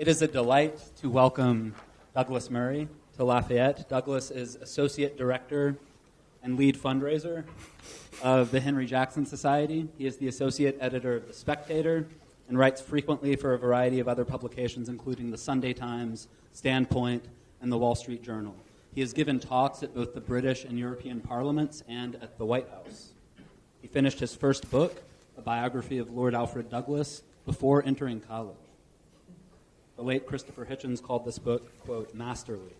It is a delight to welcome Douglas Murray to Lafayette. Douglas is Associate Director and Lead Fundraiser of the Henry Jackson Society. He is the Associate Editor of The Spectator and writes frequently for a variety of other publications, including The Sunday Times, Standpoint, and The Wall Street Journal. He has given talks at both the British and European parliaments and at the White House. He finished his first book, a biography of Lord Alfred Douglas, before entering college. The late Christopher Hitchens called this book, quote, masterly.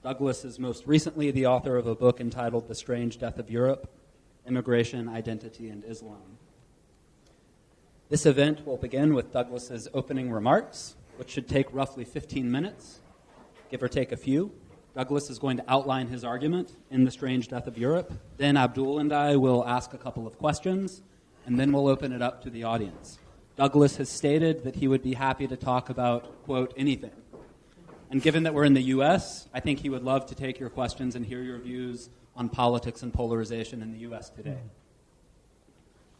Douglas is most recently the author of a book entitled The Strange Death of Europe, Immigration, Identity, and Islam. This event will begin with Douglas's opening remarks, which should take roughly 15 minutes, give or take a few. Douglas is going to outline his argument in The Strange Death of Europe. Then Abdul and I will ask a couple of questions, and then we'll open it up to the audience. Douglas has stated that he would be happy to talk about, quote, anything. And given that we're in the U.S., I think he would love to take your questions and hear your views on politics and polarization in the U.S. today.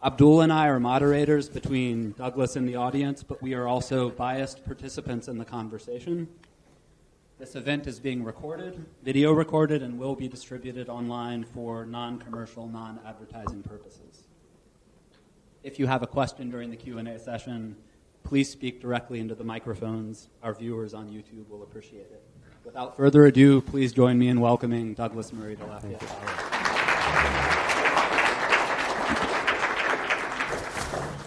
Abdul and I are moderators between Douglas and the audience, but we are also biased participants in the conversation. This event is being recorded, video recorded, and will be distributed online for non-commercial, non-advertising purposes. If you have a question during the Q&A session, please speak directly into the microphones. Our viewers on YouTube will appreciate it. Without further ado, please join me in welcoming Douglas Murray to Lafayette College.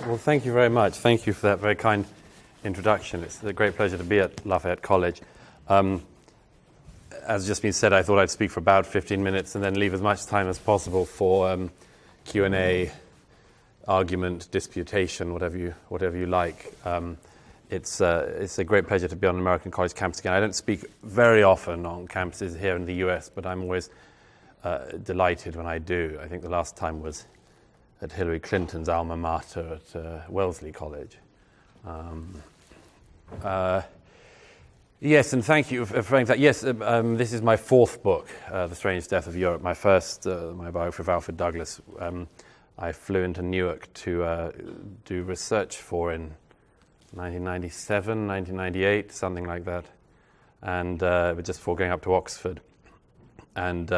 Well, thank you very much. Thank you for that very kind introduction. It's a great pleasure to be at Lafayette College. As just been said, I thought I'd speak for about 15 minutes and then leave as much time as possible for Q&A, argument, disputation, whatever you like. It's a great pleasure to be on an American college campus again. I don't speak very often on campuses here in the US, but I'm always delighted when I do. I think the last time was at Hillary Clinton's alma mater at Wellesley College. Yes, and thank you for saying that. Yes, this is my fourth book, The Strange Death of Europe. My first, my biography of Alfred Douglas. I flew into Newark to do research for in 1997, 1998, something like that, and just before going up to Oxford. And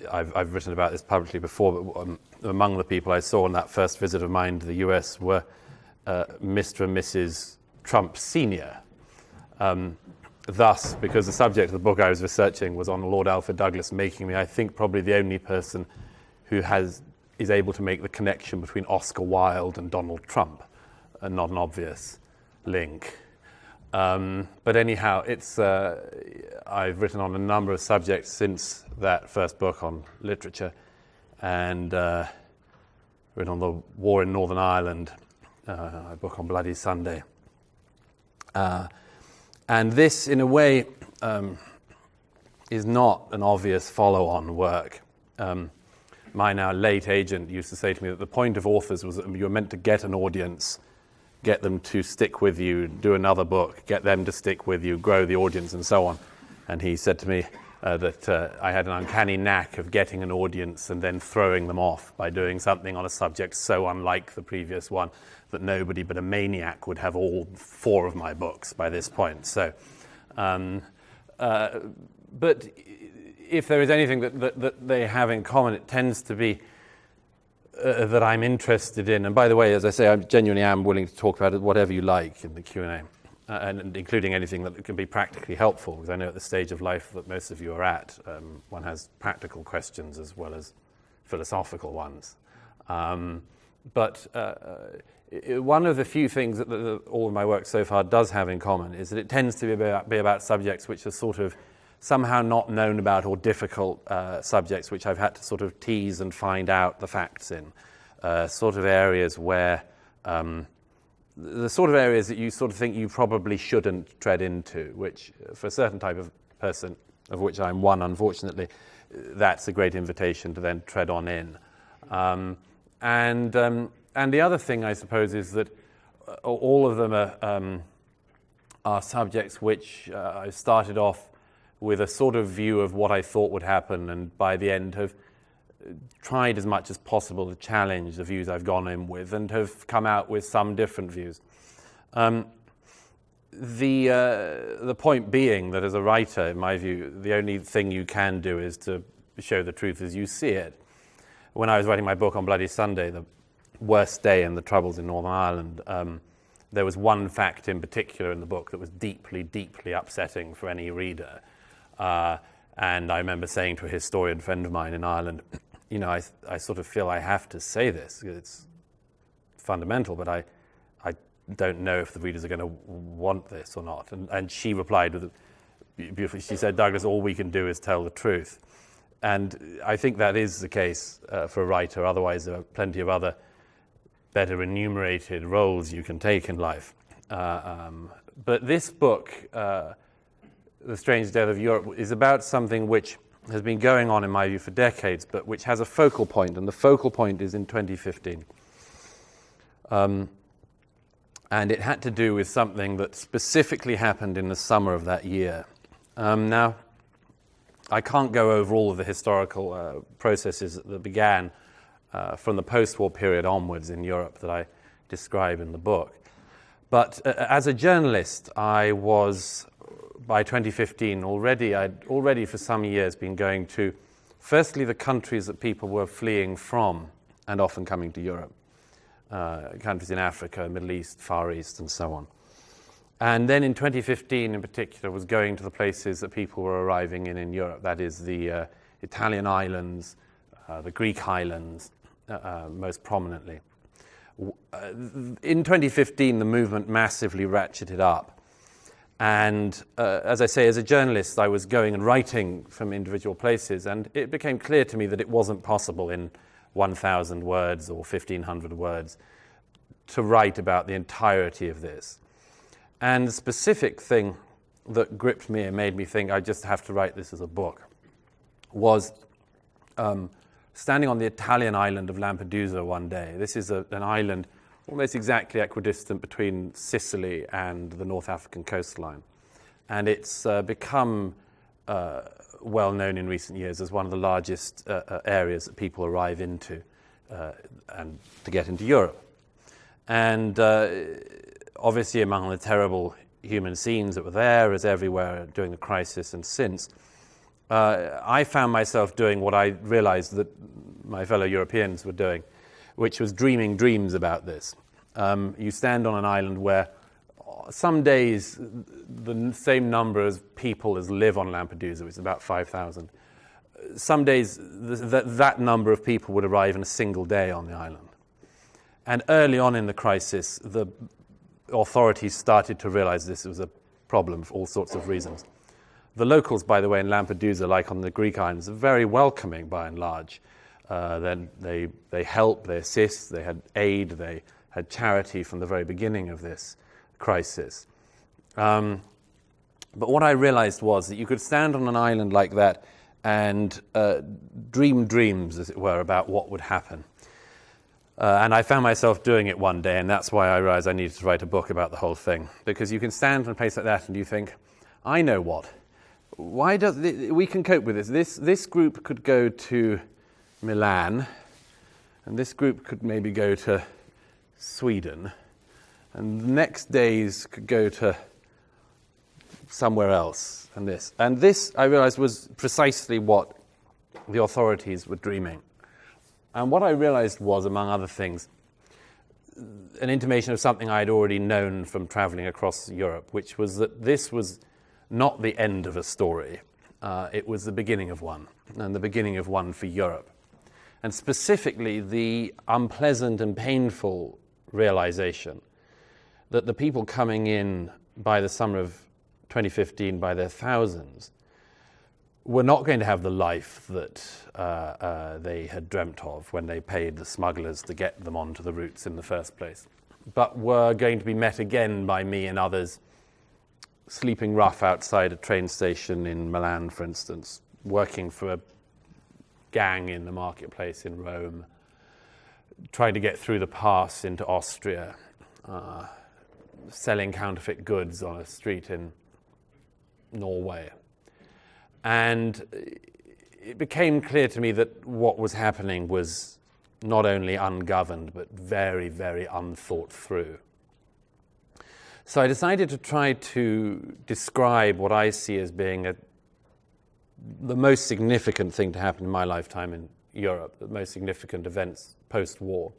I've written about this publicly before, but among the people I saw on that first visit of mine to the US were Mr. and Mrs. Trump Sr. Thus, because the subject of the book I was researching was on Lord Alfred Douglas, making me, I think, probably the only person who is able to make the connection between Oscar Wilde and Donald Trump, and not an obvious link. But anyhow, I've written on a number of subjects since that first book on literature, and written on the war in Northern Ireland, a book on Bloody Sunday. And this, in a way, is not an obvious follow-on work. My now late agent used to say to me that the point of authors was that you were meant to get an audience, get them to stick with you, do another book, get them to stick with you, grow the audience, and so on. And he said to me that I had an uncanny knack of getting an audience and then throwing them off by doing something on a subject so unlike the previous one that nobody but a maniac would have all four of my books by this point. So, but if there is anything that they have in common, it tends to be that I'm interested in. And by the way, as I say, I genuinely am willing to talk about it, whatever you like in the Q&A, and including anything that can be practically helpful, because I know at the stage of life that most of you are at, one has practical questions as well as philosophical ones. But one of the few things that all of my work so far does have in common is that it tends to be about subjects which are sort of somehow not known about, or difficult subjects which I've had to sort of tease and find out the facts in. Sort of areas where, the sort of areas that you sort of think you probably shouldn't tread into, which for a certain type of person, of which I'm one, unfortunately, that's a great invitation to then tread on in. And the other thing, I suppose, is that all of them are subjects which I started off with a sort of view of what I thought would happen, and by the end have tried as much as possible to challenge the views I've gone in with, and have come out with some different views. the point being that as a writer, in my view, the only thing you can do is to show the truth as you see it. When I was writing my book on Bloody Sunday, the worst day in the Troubles in Northern Ireland, there was one fact in particular in the book that was deeply, deeply upsetting for any reader. And I remember saying to a historian friend of mine in Ireland, I sort of feel I have to say this. It's fundamental, but I don't know if the readers are going to want this or not. And she replied with beautifully, she said, Douglas, all we can do is tell the truth. And I think that is the case for a writer. Otherwise, there are plenty of other better enumerated roles you can take in life. But this book, The Strange Death of Europe, is about something which has been going on, in my view, for decades, but which has a focal point, and the focal point is in 2015. And it had to do with something that specifically happened in the summer of that year. Now, I can't go over all of the historical processes that began from the post-war period onwards in Europe that I describe in the book. But as a journalist, I was, by 2015, I'd already for some years been going to, firstly, the countries that people were fleeing from and often coming to Europe. Countries in Africa, Middle East, Far East, and so on. And then in 2015 in particular was going to the places that people were arriving in Europe, that is the Italian islands, the Greek islands, most prominently. In 2015 the movement massively ratcheted up. And as I say, as a journalist I was going and writing from individual places, and it became clear to me that it wasn't possible in 1,000 words or 1,500 words to write about the entirety of this. And the specific thing that gripped me and made me think I just have to write this as a book was standing on the Italian island of Lampedusa one day. This is an island almost exactly equidistant between Sicily and the North African coastline. And it's become well known in recent years as one of the largest areas that people arrive into and to get into Europe. And obviously among the terrible human scenes that were there, as everywhere during the crisis and since, I found myself doing what I realized that my fellow Europeans were doing, which was dreaming dreams about this. You stand on an island where some days the same number of people as live on Lampedusa, which is about 5,000. Some days that number of people would arrive in a single day on the island. And early on in the crisis, the authorities started to realize this was a problem for all sorts of reasons. The locals, by the way, in Lampedusa, like on the Greek islands, are very welcoming by and large. Then they help, they assist, they had aid, they had charity from the very beginning of this crisis. But what I realized was that you could stand on an island like that and dream dreams, as it were, about what would happen. And I found myself doing it one day, and that's why I realized I needed to write a book about the whole thing. Because you can stand in a place like that and you think, I know what. Why does we can cope with this. This group could go to Milan, and this group could maybe go to Sweden, and the next days could go to somewhere else, and this I realized was precisely what the authorities were dreaming. And what I realized was, among other things, an intimation of something I had already known from traveling across Europe, which was that this was not the end of a story. It was the beginning of one, and the beginning of one for Europe. And specifically, the unpleasant and painful realization that the people coming in by the summer of 2015 by their thousands were not going to have the life that they had dreamt of when they paid the smugglers to get them onto the routes in the first place, but were going to be met again by me and others sleeping rough outside a train station in Milan, for instance, working for a gang in the marketplace in Rome, trying to get through the pass into Austria, selling counterfeit goods on a street in Norway. And it became clear to me that what was happening was not only ungoverned, but very, very unthought through. So I decided to try to describe what I see as being the most significant thing to happen in my lifetime in Europe, the most significant events post-war,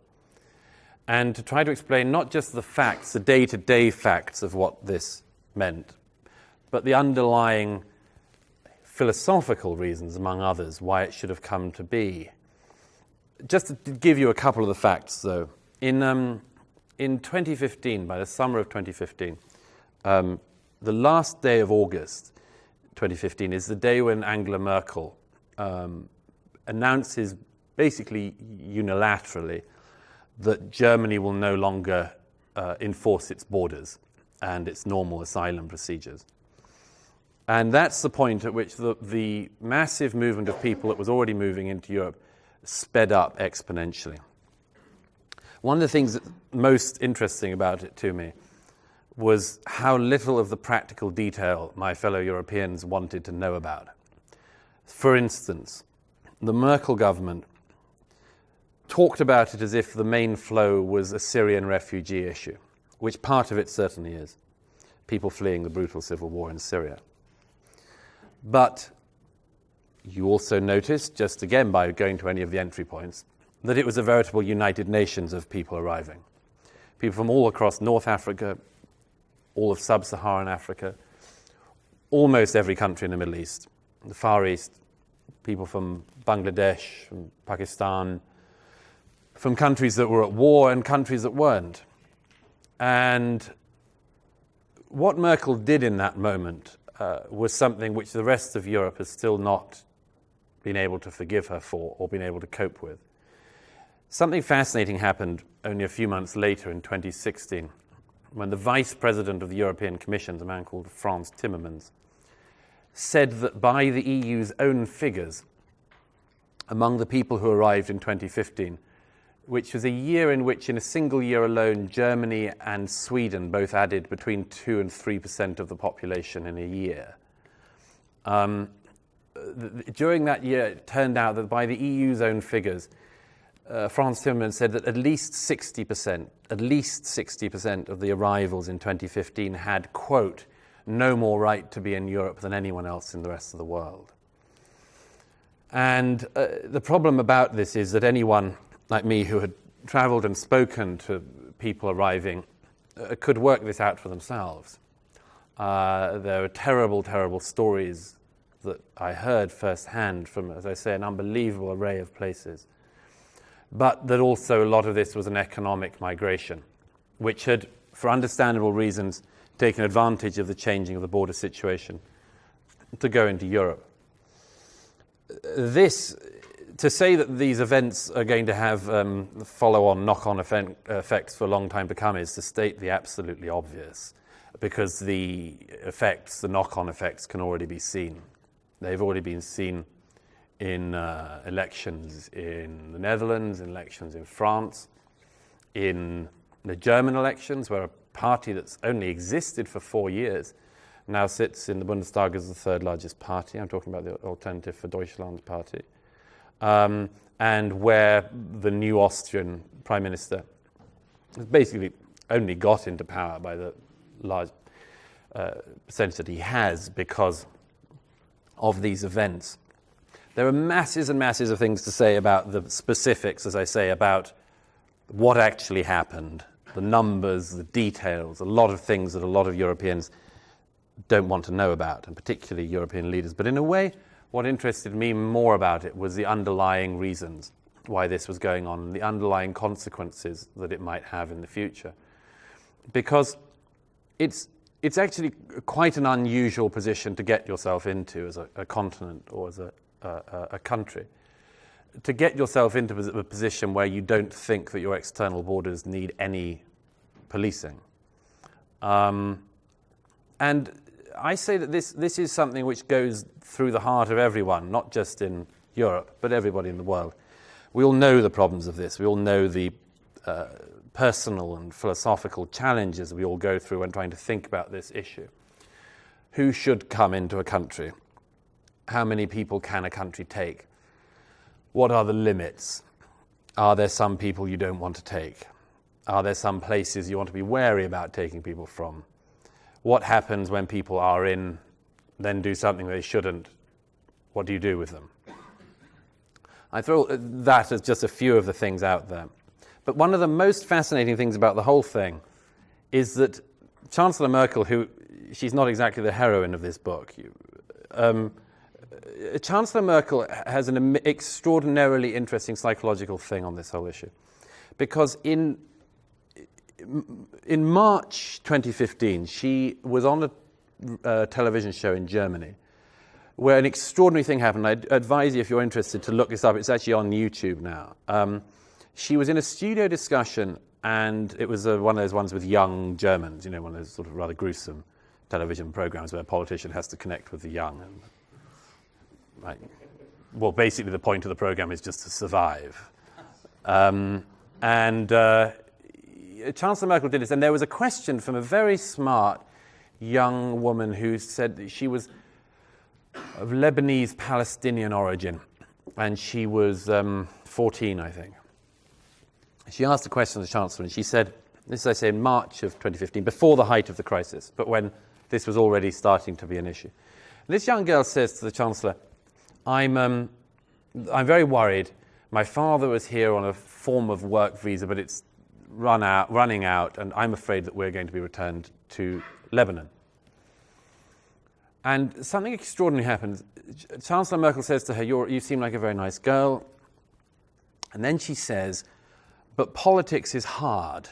and to try to explain not just the facts, the day-to-day facts of what this meant, but the underlying philosophical reasons, among others, why it should have come to be. Just to give you a couple of the facts, though. In 2015, by the summer of 2015, the last day of August 2015 is the day when Angela Merkel announces, basically unilaterally, that Germany will no longer enforce its borders and its normal asylum procedures. And that's the point at which the massive movement of people that was already moving into Europe sped up exponentially. One of the things that's most interesting about it to me was how little of the practical detail my fellow Europeans wanted to know about. For instance, the Merkel government talked about it as if the main flow was a Syrian refugee issue, which part of it certainly is, people fleeing the brutal civil war in Syria. But you also notice, just again by going to any of the entry points, that it was a veritable United Nations of people arriving. People from all across North Africa, all of sub-Saharan Africa, almost every country in the Middle East, the Far East, people from Bangladesh, from Pakistan, from countries that were at war and countries that weren't. And what Merkel did in that moment was something which the rest of Europe has still not been able to forgive her for or been able to cope with. Something fascinating happened only a few months later in 2016 when the Vice President of the European Commission, a man called Frans Timmermans, said that by the EU's own figures, among the people who arrived in 2015, which was a year in which in a single year alone Germany and Sweden both added between 2 and 3% of the population in a year. During that year, it turned out that by the EU's own figures, Frans Timmermans said that at least 60% of the arrivals in 2015 had, quote, no more right to be in Europe than anyone else in the rest of the world. And the problem about this is that anyone like me who had traveled and spoken to people arriving could work this out for themselves. There are terrible, terrible stories that I heard firsthand from, as I say, an unbelievable array of places. But that also a lot of this was an economic migration, which had, for understandable reasons, taken advantage of the changing of the border situation to go into Europe. To say that these events are going to have follow-on, knock-on effects for a long time to come is to state the absolutely obvious, because the effects, the knock-on effects, can already be seen. They've already been seen in elections in the Netherlands, in elections in France, in the German elections, where a party that's only existed for 4 years now sits in the Bundestag as the third largest party. I'm talking about the Alternative for Deutschland party. And where the new Austrian Prime Minister has basically only got into power by the large percentage that he has because of these events. There are masses and masses of things to say about the specifics, as I say, about what actually happened, the numbers, the details, a lot of things that a lot of Europeans don't want to know about, and particularly European leaders. But in a way, what interested me more about it was the underlying reasons why this was going on, and the underlying consequences that it might have in the future. Because it's actually quite an unusual position to get yourself into as a continent or as a country. To get yourself into a position where you don't think that your external borders need any policing. And I say that this is something which goes through the heart of everyone, not just in Europe, but everybody in the world. We all know the problems of this. We all know the personal and philosophical challenges we all go through when trying to think about this issue. Who should come into a country? How many people can a country take? What are the limits? Are there some people you don't want to take? Are there some places you want to be wary about taking people from? what happens when people are in, then do something they shouldn't? What do you do with them? I throw that as just a few of the things out there. But one of the most fascinating things about the whole thing is that Chancellor Merkel, who she's not exactly the heroine of this book, Chancellor Merkel has an extraordinarily interesting psychological thing on this whole issue. Because in March 2015, she was on a television show in Germany where an extraordinary thing happened. I advise you, if you're interested, to look this up. It's actually on YouTube now. She was in a studio discussion, and it was one of those ones with young Germans, one of those sort of rather gruesome television programs where a politician has to connect with the young. Well, basically the point of the program is just to survive. Chancellor Merkel did this, and there was a question from a very smart young woman who said that she was of Lebanese Palestinian origin, and she was 14, I think. She asked a question to the Chancellor, and she said, this is, I say, in March of 2015, before the height of the crisis, but when this was already starting to be an issue. And this young girl says to the Chancellor, I'm very worried. My father was here on a form of work visa, but it's running out, and I'm afraid that we're going to be returned to Lebanon. And something extraordinary happens. Chancellor Merkel says to her, you seem like a very nice girl. And then she says, but politics is hard.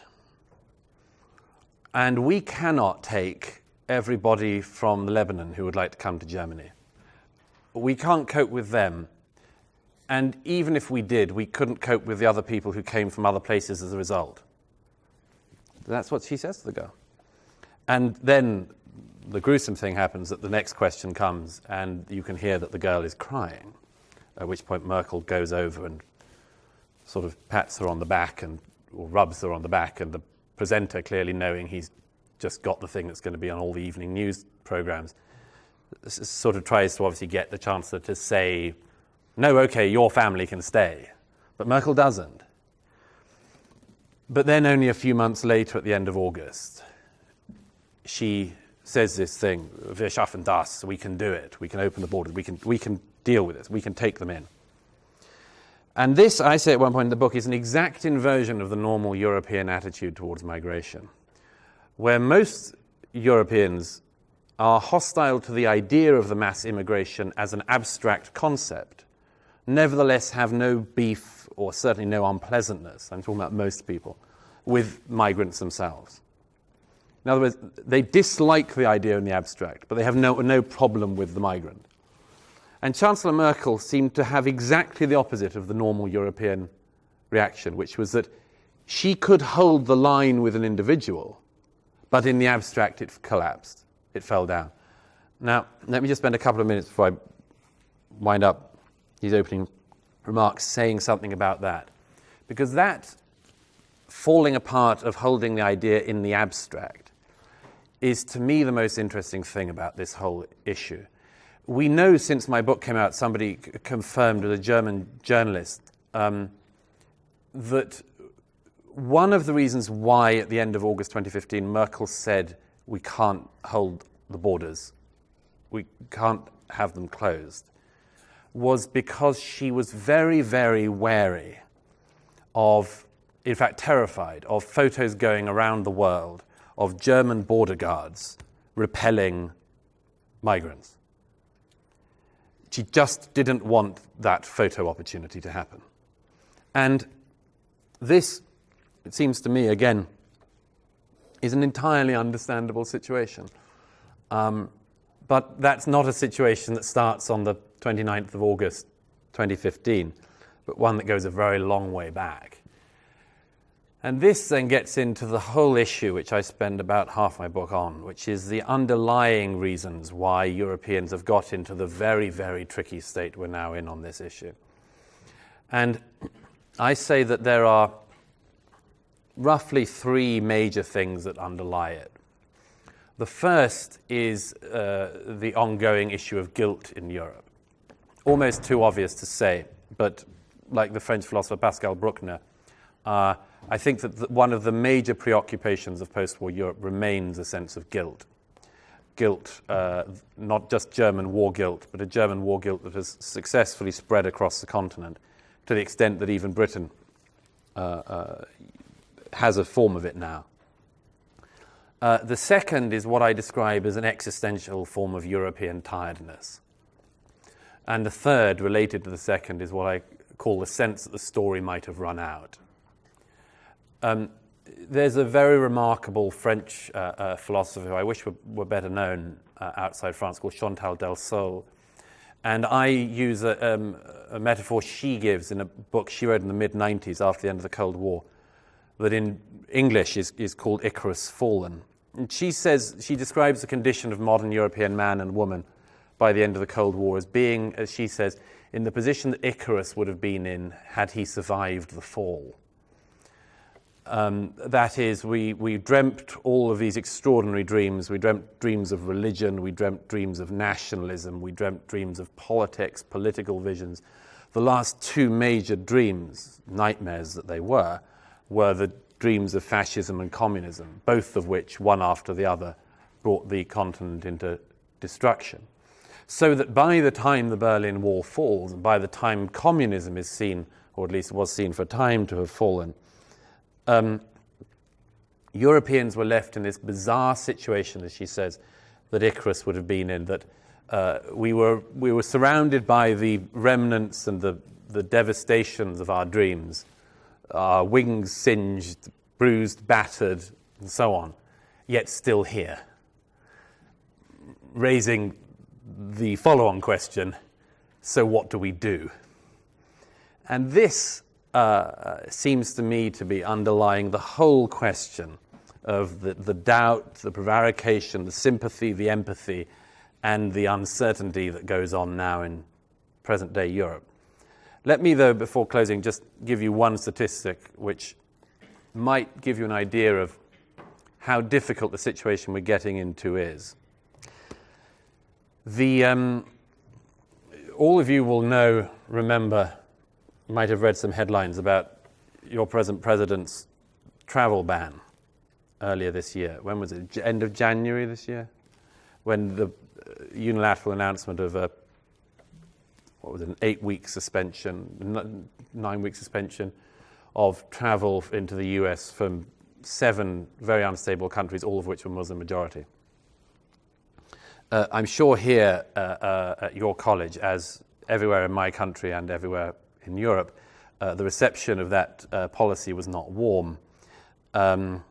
And we cannot take everybody from Lebanon who would like to come to Germany. We can't cope with them. And even if we did, we couldn't cope with the other people who came from other places as a result. That's what she says to the girl. And then the gruesome thing happens that the next question comes, and you can hear that the girl is crying, at which point Merkel goes over and sort of pats her on the back or rubs her on the back, and the presenter, clearly knowing he's just got the thing that's going to be on all the evening news programs, sort of tries to obviously get the Chancellor to say, no, okay, your family can stay. But Merkel doesn't. But then only a few months later, at the end of August, she says this thing, wir schaffen das, we can do it, we can open the borders, we can deal with this, we can take them in. And this, I say at one point in the book, is an exact inversion of the normal European attitude towards migration, where most Europeans are hostile to the idea of the mass immigration as an abstract concept, nevertheless have no beef, or certainly no unpleasantness, I'm talking about most people, with migrants themselves. In other words, they dislike the idea in the abstract, but they have no problem with the migrant. And Chancellor Merkel seemed to have exactly the opposite of the normal European reaction, which was that she could hold the line with an individual, but in the abstract it collapsed, it fell down. Now, let me just spend a couple of minutes before I wind up these opening remarks saying something about that. Because that falling apart of holding the idea in the abstract is, to me, the most interesting thing about this whole issue. We know since my book came out, somebody confirmed with a German journalist that one of the reasons why at the end of August 2015 Merkel said we can't hold the borders, we can't have them closed, was because she was very, very wary of, in fact terrified, of photos going around the world of German border guards repelling migrants. She just didn't want that photo opportunity to happen. And this, it seems to me, again, is an entirely understandable situation. But that's not a situation that starts on the 29th of August 2015, but one that goes a very long way back. And this then gets into the whole issue, which I spend about half my book on, which is the underlying reasons why Europeans have got into the very, very tricky state we're now in on this issue. And I say that there are roughly three major things that underlie it. The first is the ongoing issue of guilt in Europe. Almost too obvious to say, but like the French philosopher Pascal Bruckner, I think that one of the major preoccupations of post-war Europe remains a sense of guilt. guilt, not just German war guilt, but a German war guilt that has successfully spread across the continent to the extent that even Britain has a form of it now. The second is what I describe as an existential form of European tiredness. And the third, related to the second, is what I call the sense that the story might have run out. There's a very remarkable French philosopher who I wish were better known outside France, called Chantal Delsol. And I use a metaphor she gives in a book she wrote in the mid-90s after the end of the Cold War, that in English is called Icarus Fallen. And she describes the condition of modern European man and woman by the end of the Cold War as being, as she says, in the position that Icarus would have been in had he survived the fall. That is, we dreamt all of these extraordinary dreams. We dreamt dreams of religion, we dreamt dreams of nationalism, we dreamt dreams of politics, political visions. The last two major dreams, nightmares that they were the dreams of fascism and communism, both of which, one after the other, brought the continent into destruction. So that by the time the Berlin Wall falls, and by the time communism is seen, or at least was seen for a time to have fallen, Europeans were left in this bizarre situation, as she says, that Icarus would have been in, that we were surrounded by the remnants and the devastations of our dreams, our wings singed, bruised, battered, and so on, yet still here, raising the follow-on question, so what do we do? And this seems to me to be underlying the whole question of the doubt, the prevarication, the sympathy, the empathy, and the uncertainty that goes on now in present-day Europe. Let me, though, before closing, just give you one statistic which might give you an idea of how difficult the situation we're getting into is. All of you will remember, might have read some headlines about your present president's travel ban earlier this year. When was it? End of January this year? When the unilateral announcement of an 8-week suspension, 9-week suspension of travel into the US from 7 very unstable countries, all of which were Muslim majority. I'm sure here at your college, as everywhere in my country and everywhere in Europe, the reception of that policy was not warm, and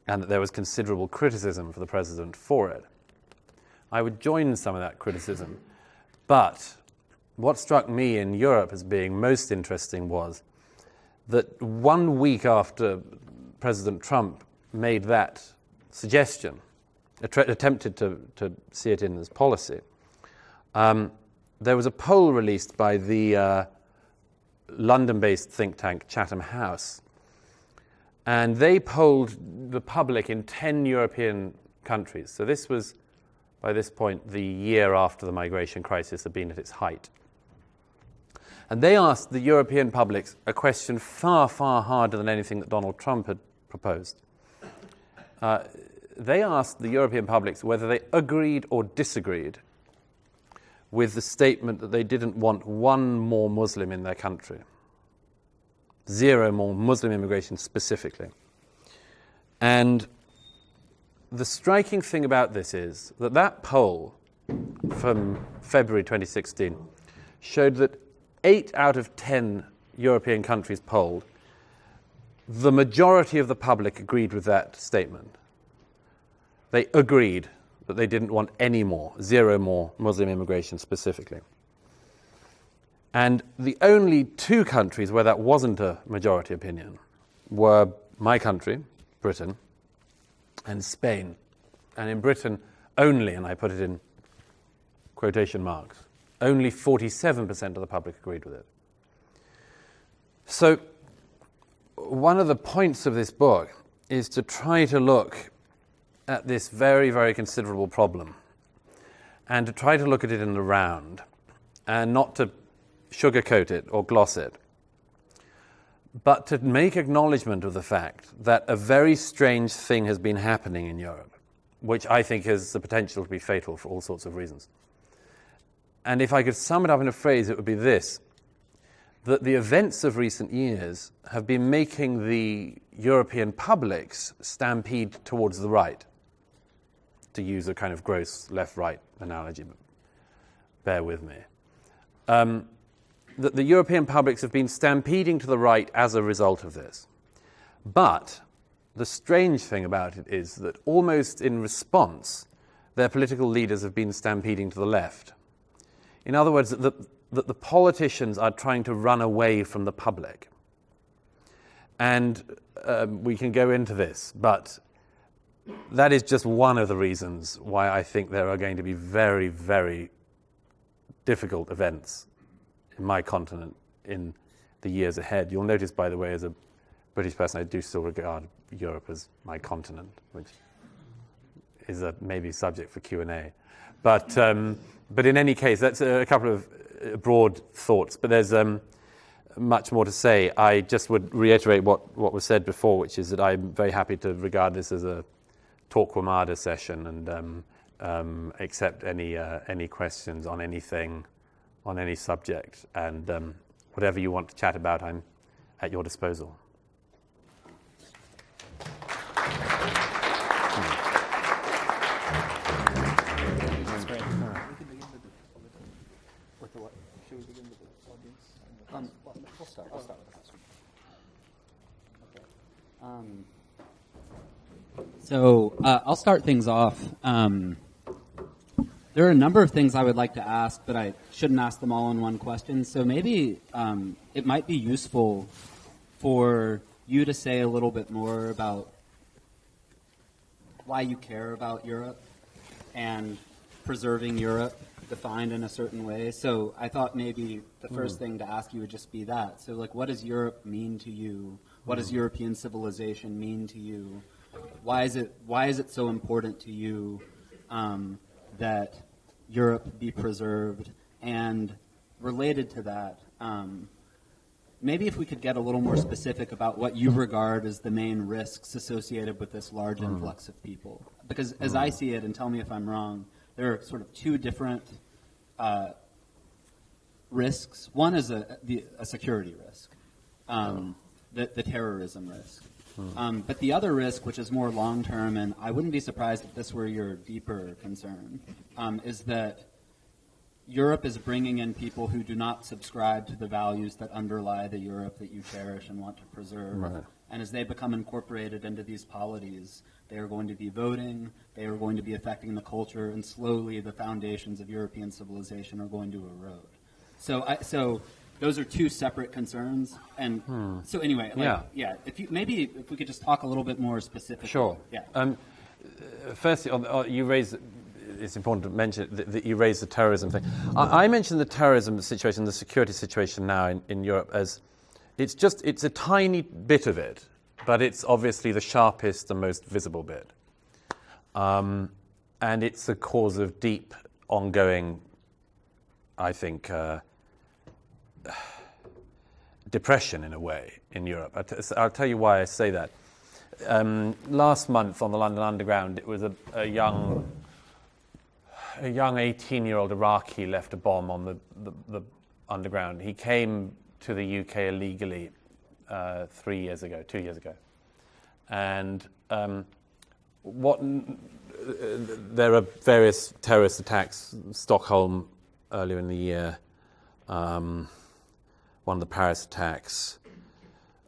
that there was considerable criticism for the president for it. I would join some of that criticism, but what struck me in Europe as being most interesting was that 1 week after President Trump made that suggestion, attempted to see it in as policy, there was a poll released by the London-based think tank Chatham House, and they polled the public in 10 European countries. So this was, by this point, the year after the migration crisis had been at its height. And they asked the European publics a question far, far harder than anything that Donald Trump had proposed. They asked the European publics whether they agreed or disagreed with the statement that they didn't want one more Muslim in their country. 0 more Muslim immigration specifically. And the striking thing about this is that poll from February 2016 showed that 8 out of 10 European countries polled, the majority of the public agreed with that statement. They agreed that they didn't want any more, 0 more Muslim immigration specifically. And the only 2 countries where that wasn't a majority opinion were my country, Britain, and Spain. And in Britain only, and I put it in quotation marks, only 47% of the public agreed with it. So one of the points of this book is to try to look at this very, very considerable problem and to try to look at it in the round and not to sugarcoat it or gloss it, but to make acknowledgement of the fact that a very strange thing has been happening in Europe, which I think has the potential to be fatal for all sorts of reasons. And if I could sum it up in a phrase, it would be this: that the events of recent years have been making the European publics stampede towards the right, to use a kind of gross left-right analogy, but bear with me. That the European publics have been stampeding to the right as a result of this. But the strange thing about it is that almost in response, their political leaders have been stampeding to the left. In other words, that the politicians are trying to run away from the public. And we can go into this, but that is just one of the reasons why I think there are going to be very, very difficult events in my continent in the years ahead. You'll notice, by the way, as a British person, I do still regard Europe as my continent, which is a maybe subject for Q&A. But in any case, that's a couple of broad thoughts. But there's much more to say. I just would reiterate what was said before, which is that I'm very happy to regard this as a Torquemada session and accept any questions on anything, on any subject. And whatever you want to chat about, I'm at your disposal. That's great. We can begin with the what? Should we begin with the audience? We'll start with this one. Okay. So I'll start things off. There are a number of things I would like to ask, but I shouldn't ask them all in one question. So maybe it might be useful for you to say a little bit more about why you care about Europe and preserving Europe defined in a certain way. So I thought maybe the first thing to ask you would just be that. So like, what does Europe mean to you? What does European civilization mean to you? Why is it so important to you that Europe be preserved? And related to that, maybe if we could get a little more specific about what you regard as the main risks associated with this large influx of people. Because as I see it, and tell me if I'm wrong, there are sort of two different risks. One is a security risk, the terrorism risk. But the other risk, which is more long-term, and I wouldn't be surprised if this were your deeper concern, is that Europe is bringing in people who do not subscribe to the values that underlie the Europe that you cherish and want to preserve. Right. And as they become incorporated into these polities, they are going to be voting, they are going to be affecting the culture, and slowly the foundations of European civilization are going to erode. So those are two separate concerns. And so anyway, if we could just talk a little bit more specifically. Sure. Yeah. Firstly, you raised. It's important to mention that you raised the terrorism thing. I mentioned the terrorism situation, the security situation now in Europe as it's a tiny bit of it, but it's obviously the sharpest and most visible bit. And it's a cause of deep, ongoing, I think, depression in a way in Europe. I'll tell you why I say that. Last month on the London Underground, it was a young 18-year-old Iraqi left a bomb on the Underground. He came to the UK illegally 2 years ago. And there are various terrorist attacks, Stockholm earlier in the year, one of the Paris attacks,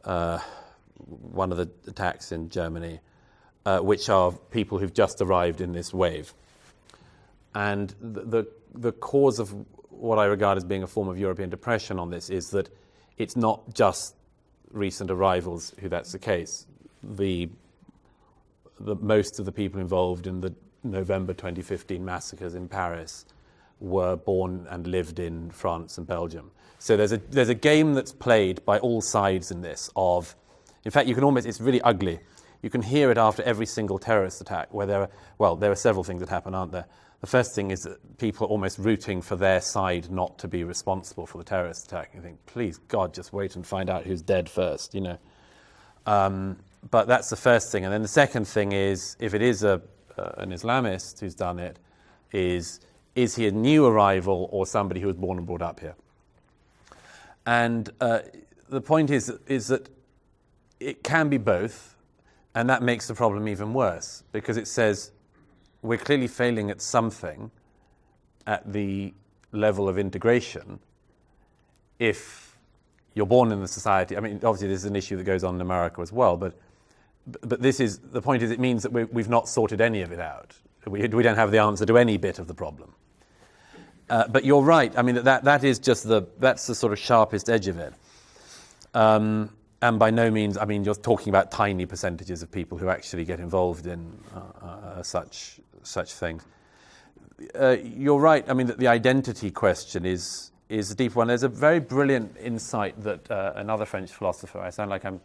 one of the attacks in Germany, which are people who've just arrived in this wave. And the cause of what I regard as being a form of European depression on this is that it's not just recent arrivals who that's the case. The most of the people involved in the November 2015 massacres in Paris were born and lived in France and Belgium. So there's a game that's played by all sides in this in fact, you can it's really ugly. You can hear it after every single terrorist attack where there are several things that happen, aren't there? The first thing is that people are almost rooting for their side not to be responsible for the terrorist attack. You think, please, God, just wait and find out who's dead first, you know. But that's the first thing. And then the second thing is, if it is a an Islamist who's done it is he a new arrival or somebody who was born and brought up here? And the point is that it can be both, and that makes the problem even worse, because it says we're clearly failing at something at the level of integration if you're born in the society. I mean, obviously this is an issue that goes on in America as well, but this is, the point is, it means that we've not sorted any of it out. We don't have the answer to any bit of the problem. But you're right. I mean, that is just that's the sort of sharpest edge of it. And by no means, I mean, you're talking about tiny percentages of people who actually get involved in such things. You're right. I mean, that the identity question is a deep one. There's a very brilliant insight that another French philosopher, I sound like I'm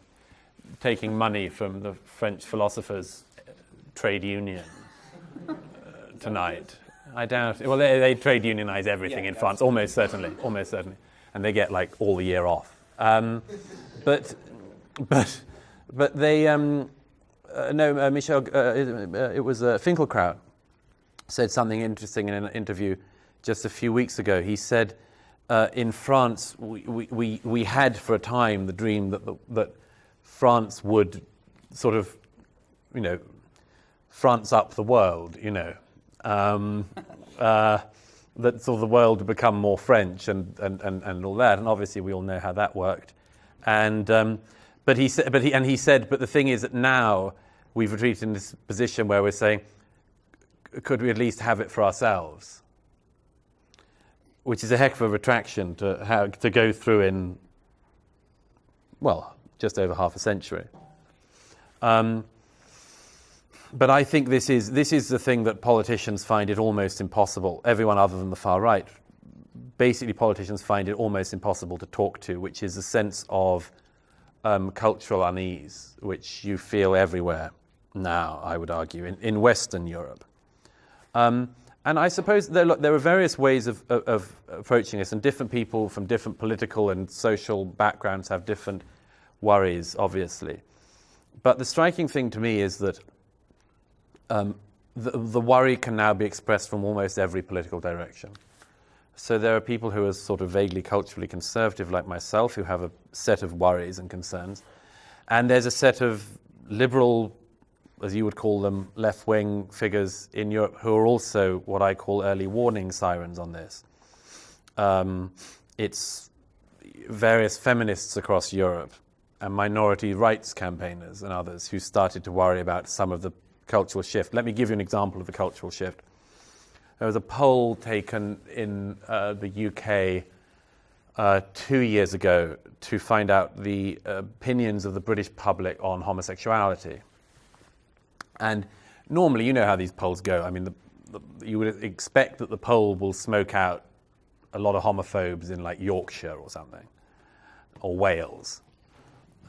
taking money from the French philosophers' trade union tonight. I doubt. Well, they trade unionize everything in France, almost certainly, and they get like all the year off. But they Michel. It was Finkelkraut said something interesting in an interview just a few weeks ago. He said, in France, we had for a time the dream that France would sort of, France up the world, that sort of the world would become more French and all that, and obviously we all know how that worked. And but he said, but the thing is that now we've retreated in this position where we're saying, could we at least have it for ourselves? Which is a heck of a retraction to go through in, well, just over half a century. But I think this is the thing that politicians find it almost impossible, everyone other than the far right. Basically, politicians find it almost impossible to talk to, which is a sense of cultural unease, which you feel everywhere now, I would argue, in Western Europe. And I suppose there are various ways of approaching this, and different people from different political and social backgrounds have different worries, obviously. But the striking thing to me is that the worry can now be expressed from almost every political direction. So there are people who are sort of vaguely culturally conservative, like myself, who have a set of worries and concerns. And there's a set of liberal, as you would call them, left-wing figures in Europe who are also what I call early warning sirens on this. It's various feminists across Europe and minority rights campaigners and others who started to worry about some of the cultural shift. Let me give you an example of the cultural shift. There was a poll taken in the UK 2 years ago to find out the opinions of the British public on homosexuality. And normally, you know how these polls go. I mean, you would expect that the poll will smoke out a lot of homophobes in like Yorkshire or something, or Wales.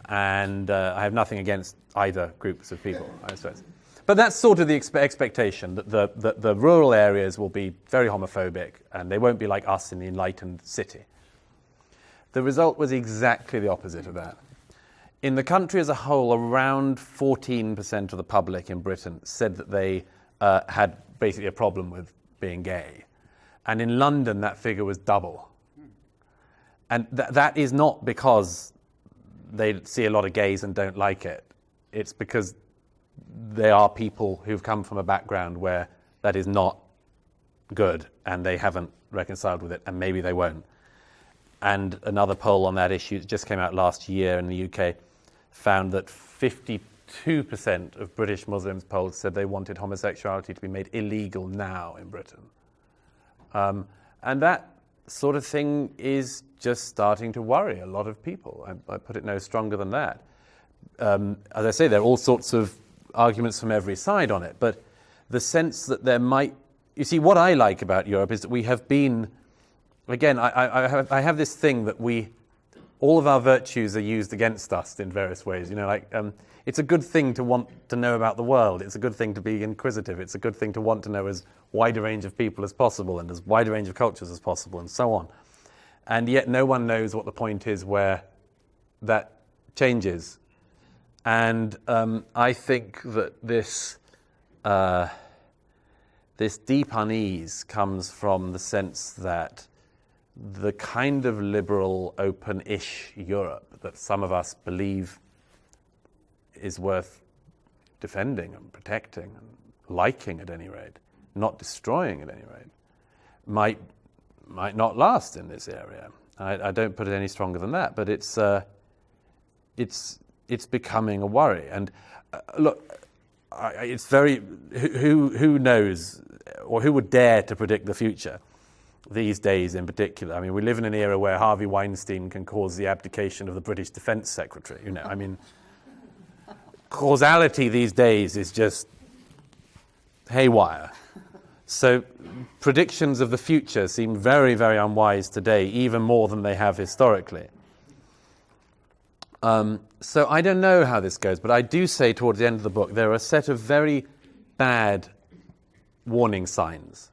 And I have nothing against either groups of people, I suppose. But that's sort of the expectation, that the rural areas will be very homophobic and they won't be like us in the enlightened city. The result was exactly the opposite of that. In the country as a whole, around 14% of the public in Britain said that they had basically a problem with being gay. And in London, that figure was double. And that is not because they see a lot of gays and don't like it. It's because they are people who've come from a background where that is not good and they haven't reconciled with it, and maybe they won't. And another poll on that issue that just came out last year in the UK found that 52% of British Muslims polled said they wanted homosexuality to be made illegal now in Britain. And that sort of thing is just starting to worry a lot of people. I put it no stronger than that. As I say, there are all sorts of arguments from every side on it, but the sense that there might... You see, what I like about Europe is that we have been... Again, I have this thing that all of our virtues are used against us in various ways. It's a good thing to want to know about the world. It's a good thing to be inquisitive. It's a good thing to want to know as wide a range of people as possible and as wide a range of cultures as possible and so on. And yet no one knows what the point is where that changes. And I think that this this deep unease comes from the sense that the kind of liberal, open-ish Europe that some of us believe is worth defending and protecting and liking at any rate, not destroying at any rate, might not last in this area. I don't put it any stronger than that, but it's becoming a worry. And look, it's very who knows, or who would dare to predict the future these days in particular. I mean, we live in an era where Harvey Weinstein can cause the abdication of the British Defence Secretary. I mean, causality these days is just haywire. So predictions of the future seem very, very unwise today, even more than they have historically. So I don't know how this goes, but I do say towards the end of the book there are a set of very bad warning signs.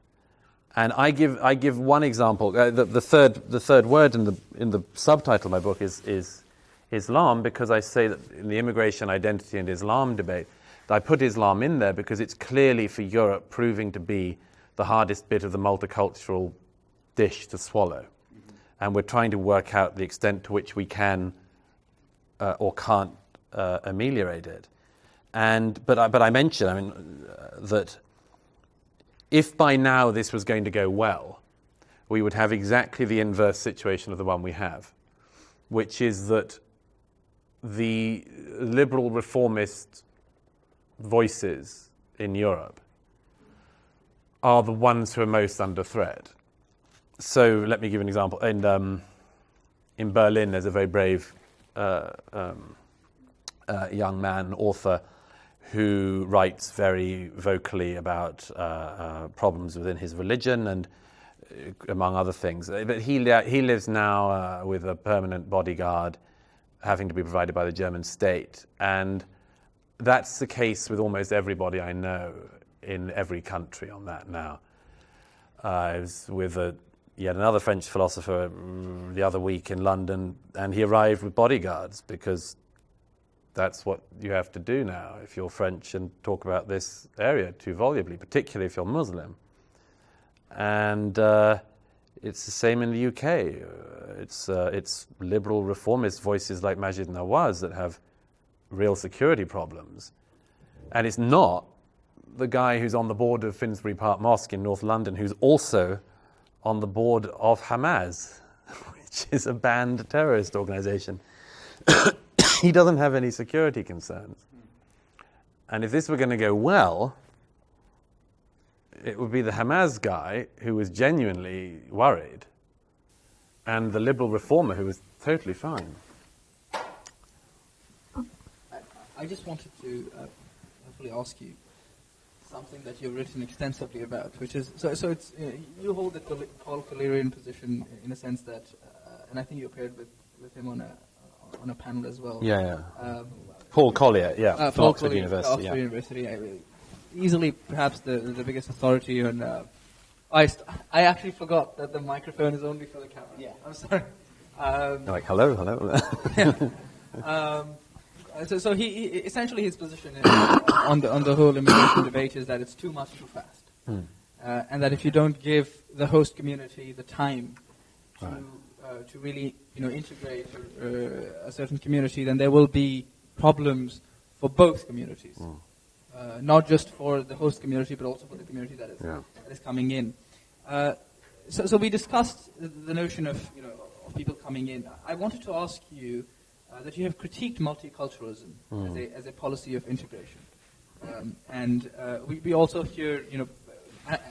And I give one example. The third word in the subtitle of my book is Islam, because I say that in the immigration, identity and Islam debate, I put Islam in there because it's clearly for Europe proving to be the hardest bit of the multicultural dish to swallow. Mm-hmm. And we're trying to work out the extent to which we can or can't ameliorate it. But I mentioned, that if by now this was going to go well, we would have exactly the inverse situation of the one we have, which is that the liberal reformist voices in Europe are the ones who are most under threat. So let me give an example. In Berlin, there's a very brave young man, author, who writes very vocally about problems within his religion and among other things. But he lives now with a permanent bodyguard having to be provided by the German state. And that's the case with almost everybody I know in every country on that now. I was with yet another French philosopher the other week in London, and he arrived with bodyguards because that's what you have to do now if you're French and talk about this area too volubly, particularly if you're Muslim. And it's the same in the UK. It's liberal reformist voices like Majid Nawaz that have real security problems. And it's not the guy who's on the board of Finsbury Park Mosque in North London who's also on the board of Hamas, which is a banned terrorist organization. He doesn't have any security concerns. And if this were going to go well, it would be the Hamas guy who was genuinely worried and the liberal reformer who was totally fine. I just wanted to hopefully ask you something that you've written extensively about, which is, so it's, you hold the Paul Collerian position in a sense that, and I think you appeared with him on a panel as well. Yeah. Paul Collier, from Oxford University. Oxford University, easily perhaps the biggest authority on. I actually forgot that the microphone is only for the camera. Yeah, I'm sorry. Like hello. Yeah. So he essentially his position on the whole immigration debate is that it's too much too fast, and that if you don't give the host community the time to really integrate a certain community, then there will be problems for both communities, not just for the host community but also for the community that is coming in. So we discussed the notion of people coming in. I wanted to ask you. That you have critiqued multiculturalism as a policy of integration, and we also hear,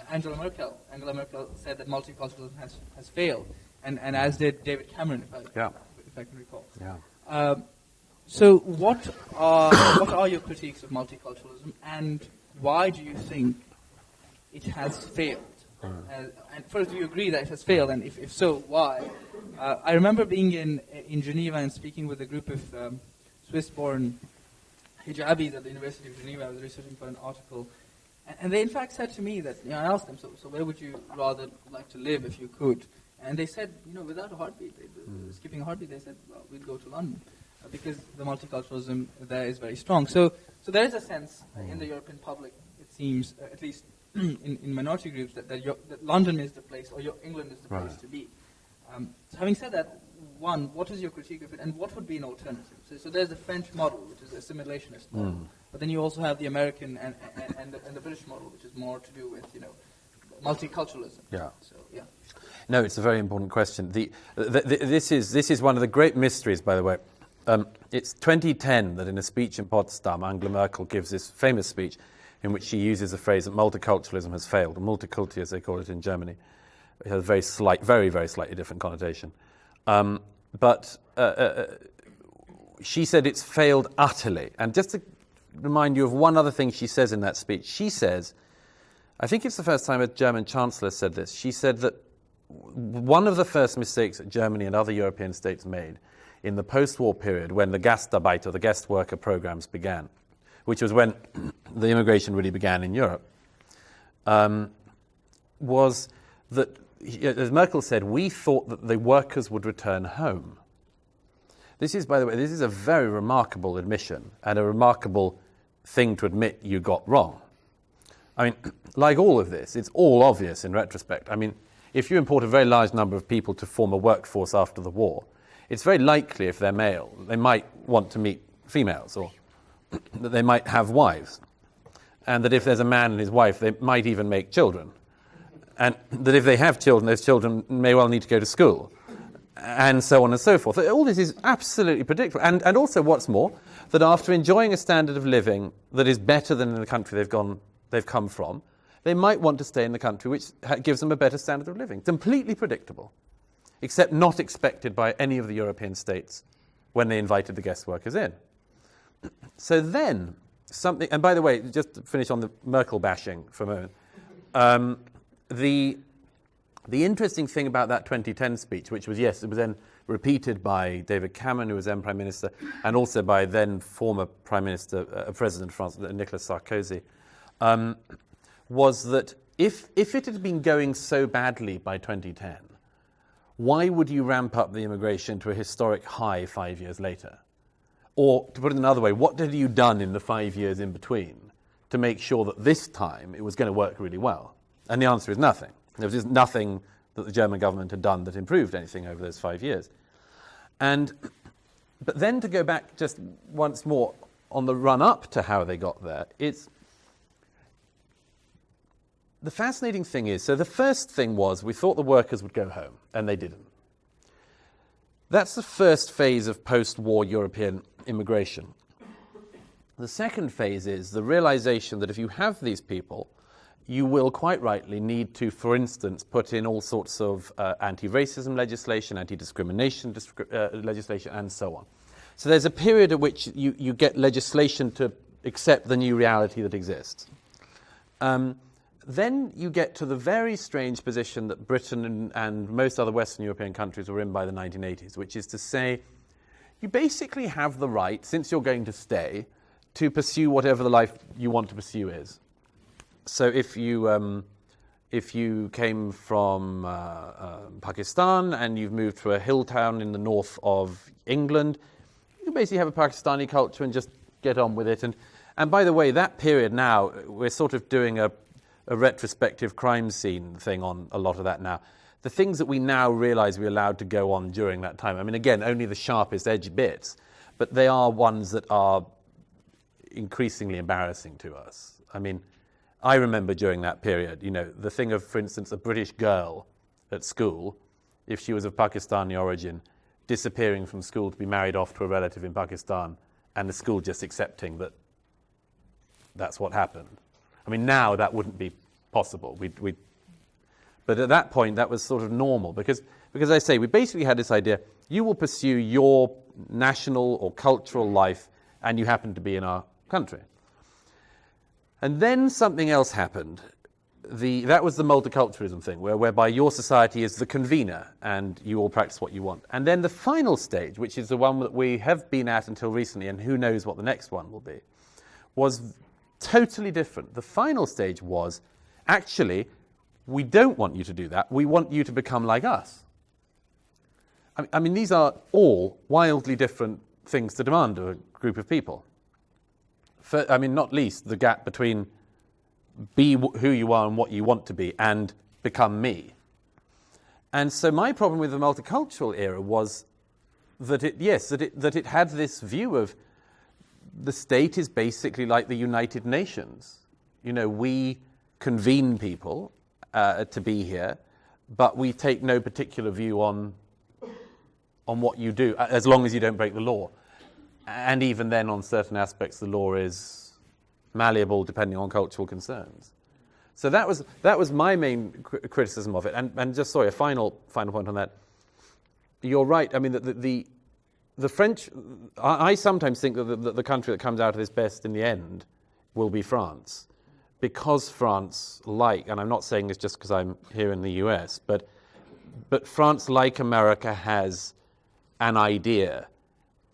Angela Merkel said that multiculturalism has failed, and as did David Cameron, if I can recall. Yeah. So what are your critiques of multiculturalism, and why do you think it has failed? And first, do you agree that it has failed, and if so, why? I remember being in Geneva and speaking with a group of Swiss-born hijabis at the University of Geneva. I was researching for an article, and they in fact said to me that, I asked them, so where would you rather like to live if you could? And they said, without a heartbeat, skipping a heartbeat, they said, well, we'd go to London because the multiculturalism there is very strong. So there is a sense in the European public, it seems, at least in minority groups that London is the place or England is the place Right. to be. So having said that, one, what is your critique of it, and what would be an alternative? So there's the French model, which is assimilationist model, but then you also have the American and the British model, which is more to do with multiculturalism. Yeah. So yeah. No, it's a very important question. This is one of the great mysteries, by the way. It's 2010 that in a speech in Potsdam, Angela Merkel gives this famous speech in which she uses the phrase that multiculturalism has failed, or Multikulti as they call it in Germany. It has a very, very slightly different connotation. But she said it's failed utterly. And just to remind you of one other thing she says in that speech, she says, I think it's the first time a German chancellor said this, she said that one of the first mistakes that Germany and other European states made in the post-war period when the Gastarbeit, or the guest worker programs began, which was when the immigration really began in Europe, was that, as Merkel said, we thought that the workers would return home. This is, by the way, this is a very remarkable admission and a remarkable thing to admit you got wrong. I mean, like all of this, it's all obvious in retrospect. I mean, if you import a very large number of people to form a workforce after the war, it's very likely if they're male, they might want to meet females, or that they might have wives. And that if there's a man and his wife, they might even make children. And that if they have children, those children may well need to go to school. And so on and so forth. All this is absolutely predictable. And also, what's more, that after enjoying a standard of living that is better than in the country they've come from, they might want to stay in the country which gives them a better standard of living. Completely predictable, except not expected by any of the European states when they invited the guest workers in. So then, something, and by the way, just to finish on the Merkel bashing for a moment, the interesting thing about that 2010 speech, which was, yes, it was then repeated by David Cameron, who was then Prime Minister, and also by then former Prime Minister, President of France, Nicolas Sarkozy, was that if it had been going so badly by 2010, why would you ramp up the immigration to a historic high 5 years later? Or, to put it another way, what had you done in the 5 years in between to make sure that this time it was going to work really well? And the answer is nothing. There was just nothing that the German government had done that improved anything over those 5 years. But then to go back just once more on the run-up to how they got there, the fascinating thing is, so the first thing was we thought the workers would go home, and they didn't. That's the first phase of post-war European immigration. The second phase is the realization that if you have these people, you will quite rightly need to, for instance, put in all sorts of anti-racism legislation, anti-discrimination legislation, and so on. So there's a period at which you get legislation to accept the new reality that exists. Then you get to the very strange position that Britain and most other Western European countries were in by the 1980s, which is to say, you basically have the right, since you're going to stay, to pursue whatever the life you want to pursue is. So if you came from Pakistan and you've moved to a hill town in the north of England, you basically have a Pakistani culture and just get on with it. And by the way, that period now, we're sort of doing a retrospective crime scene thing on a lot of that now. The things that we now realize we allowed to go on during that time, I mean, again, only the sharpest edge bits, but they are ones that are increasingly embarrassing to us. I mean, I remember during that period, the thing of, for instance, a British girl at school, if she was of Pakistani origin, disappearing from school to be married off to a relative in Pakistan, and the school just accepting that that's what happened. I mean, now that wouldn't be possible. But at that point, that was sort of normal because I say, we basically had this idea, you will pursue your national or cultural life, and you happen to be in our country. And then something else happened. That was the multiculturalism thing, whereby your society is the convener, and you all practice what you want. And then the final stage, which is the one that we have been at until recently, and who knows what the next one will be, was totally different. The final stage was, actually, we don't want you to do that. We want you to become like us. I mean, these are all wildly different things to demand of a group of people. Not least the gap between be who you are and what you want to be, and become me. And so my problem with the multicultural era was that it had this view of the state is basically like the United Nations. You know, we convene people to be here, but we take no particular view on what you do, as long as you don't break the law. And even then, on certain aspects, the law is malleable depending on cultural concerns. So that was my main criticism of it. And just, sorry, a final point on that. You're right. I mean, the French, I sometimes think that the country that comes out of this best in the end will be France. Because France, and I'm not saying this just because I'm here in the US, but France, like America, has an idea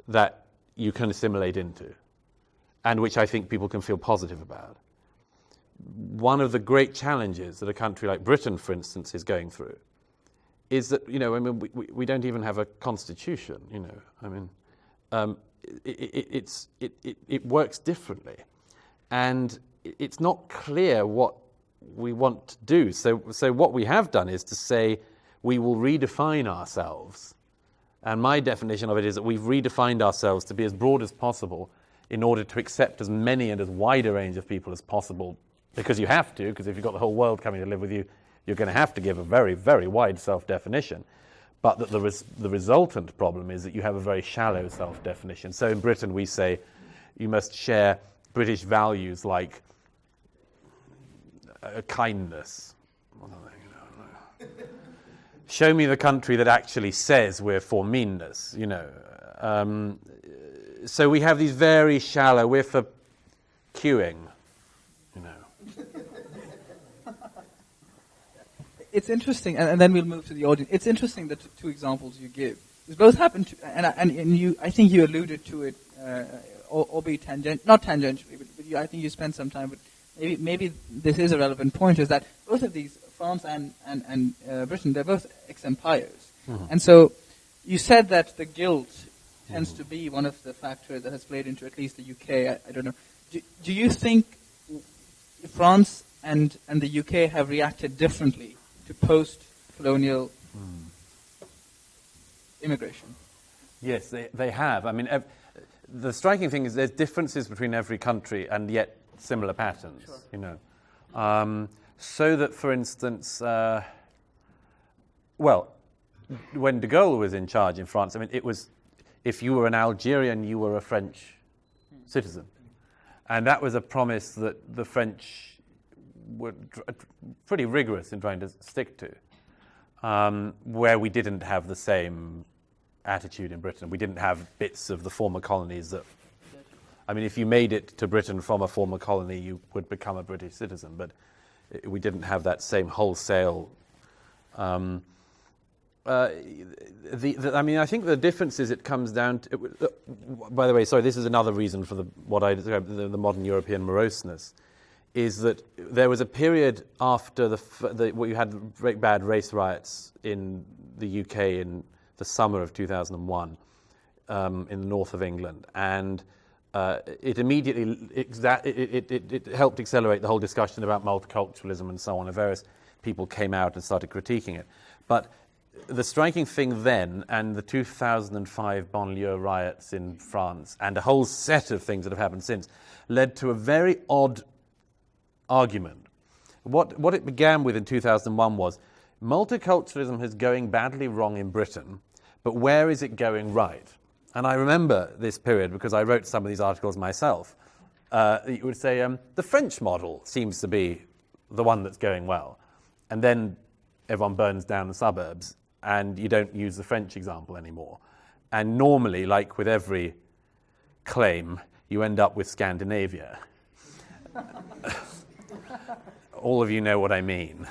that you can assimilate into, and which I think people can feel positive about. One of the great challenges that a country like Britain, for instance, is going through is that, you know, I mean, we don't even have a constitution, you know. I mean, it works differently. And it's not clear what we want to do. So what we have done is to say we will redefine ourselves. And my definition of it is that we've redefined ourselves to be as broad as possible in order to accept as many and as wide a range of people as possible, because you have to, because if you've got the whole world coming to live with you, you're going to have to give a very, very wide self-definition. But that the resultant problem is that you have a very shallow self-definition. So in Britain we say you must share British values like kindness. Show me the country that actually says we're for meanness, you know. So we have these very shallow, we're for queuing, you know. It's interesting, and then we'll move to the audience. It's interesting that two examples you give. These both happen to, and you, I think you alluded to it, albeit not tangentially, but I think you spent some time. But maybe this is a relevant point: is that both of these, France and Britain, they're both ex-empires, and so you said that the guilt tends to be one of the factors that has played into at least the UK. I don't know. Do you think France and the UK have reacted differently to post-colonial immigration? Yes, they have. I mean, the striking thing is there's differences between every country and yet similar patterns, sure. You know. So that, for instance, when de Gaulle was in charge in France, I mean, it was, if you were an Algerian, you were a French citizen. And that was a promise that the French were pretty rigorous in trying to stick to, where we didn't have the same attitude in Britain. We didn't have bits of the former colonies that, I mean, if you made it to Britain from a former colony, you would become a British citizen, but we didn't have that same wholesale. I mean, I think the difference is it comes down to, by the way, sorry, this is another reason for what I describe the modern European moroseness, is that there was a period after where you had very bad race riots in the UK in the summer of 2001 in the north of England, and it immediately it helped accelerate the whole discussion about multiculturalism and so on, and various people came out and started critiquing it. But the striking thing then, and the 2005 banlieue riots in France, and a whole set of things that have happened since, led to a very odd argument. What it began with in 2001 was multiculturalism is going badly wrong in Britain, but where is it going right? And I remember this period because I wrote some of these articles myself. You would say the French model seems to be the one that's going well, and then everyone burns down the suburbs and you don't use the French example anymore. And normally, like with every claim, you end up with Scandinavia. All of you know what I mean.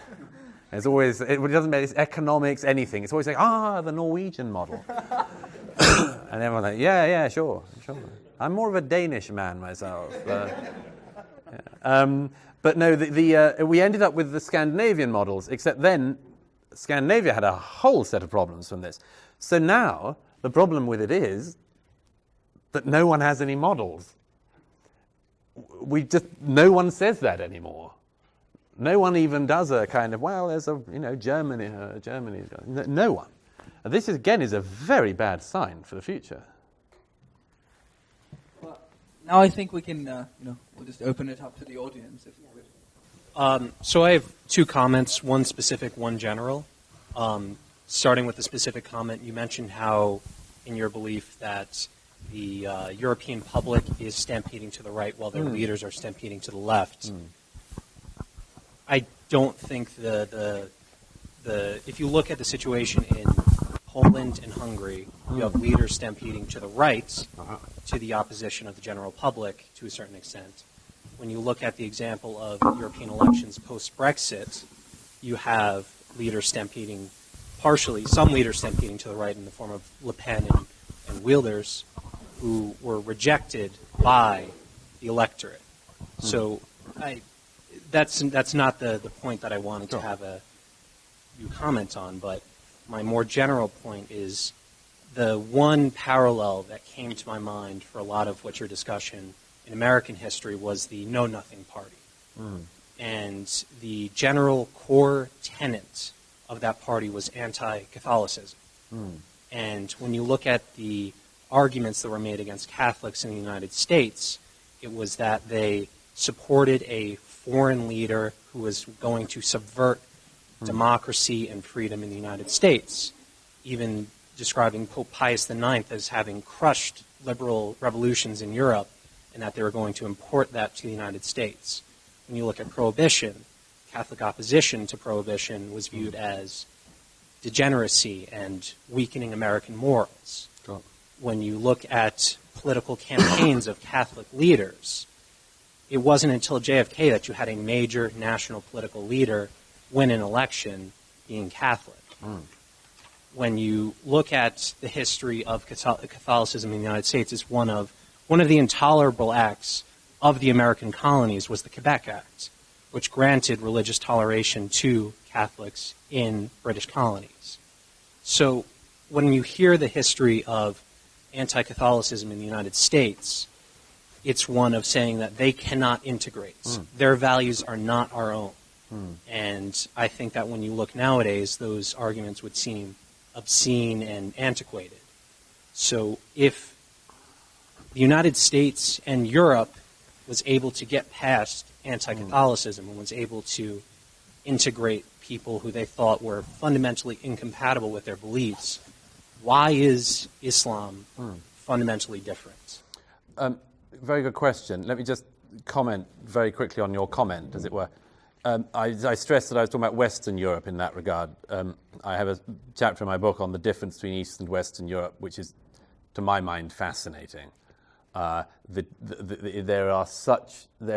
It's always, it doesn't matter, it's economics, anything. It's always like, the Norwegian model. And everyone's like, yeah, sure. I'm more of a Danish man myself. But no, we ended up with the Scandinavian models, except then Scandinavia had a whole set of problems from this. So now, the problem with it is that no one has any models. No one says that anymore. No one even does a kind of, well, there's Germany. No one. And this, again, is a very bad sign for the future. Well, now I think we can, we'll just open it up to the audience. If you would. So I have two comments, one specific, one general. Starting with the specific comment, you mentioned how, in your belief, that the European public is stampeding to the right while their leaders are stampeding to the left. I don't think if you look at the situation in Poland and Hungary, you have leaders stampeding to the right to the opposition of the general public to a certain extent. When you look at the example of European elections post-Brexit, you have leaders stampeding some leaders stampeding to the right in the form of Le Pen and Wilders, who were rejected by the electorate. So that's not the point that I wanted to have you comment on, but my more general point is the one parallel that came to my mind for a lot of what your discussion in American history was the Know Nothing Party. And the general core tenet of that party was anti-Catholicism. And when you look at the arguments that were made against Catholics in the United States, it was that they supported a foreign leader who was going to subvert democracy and freedom in the United States, even describing Pope Pius IX as having crushed liberal revolutions in Europe, and that they were going to import that to the United States. When you look at prohibition, Catholic opposition to prohibition was viewed as degeneracy and weakening American morals. When you look at political campaigns of Catholic leaders, it wasn't until JFK that you had a major national political leader win an election being Catholic. When you look at the history of Catholicism in the United States, it's one of the intolerable acts of the American colonies was the Quebec Act, which granted religious toleration to Catholics in British colonies. So when you hear the history of anti-Catholicism in the United States, it's one of saying that they cannot integrate. Their values are not our own. And I think that when you look nowadays, those arguments would seem obscene and antiquated. So if the United States and Europe was able to get past anti-Catholicism and was able to integrate people who they thought were fundamentally incompatible with their beliefs, why is Islam fundamentally different? Very good question. Let me just comment very quickly on your comment, as it were. I stressed that I was talking about Western Europe in that regard. I have a chapter in my book on the difference between East and Western Europe, which is, to my mind, fascinating. There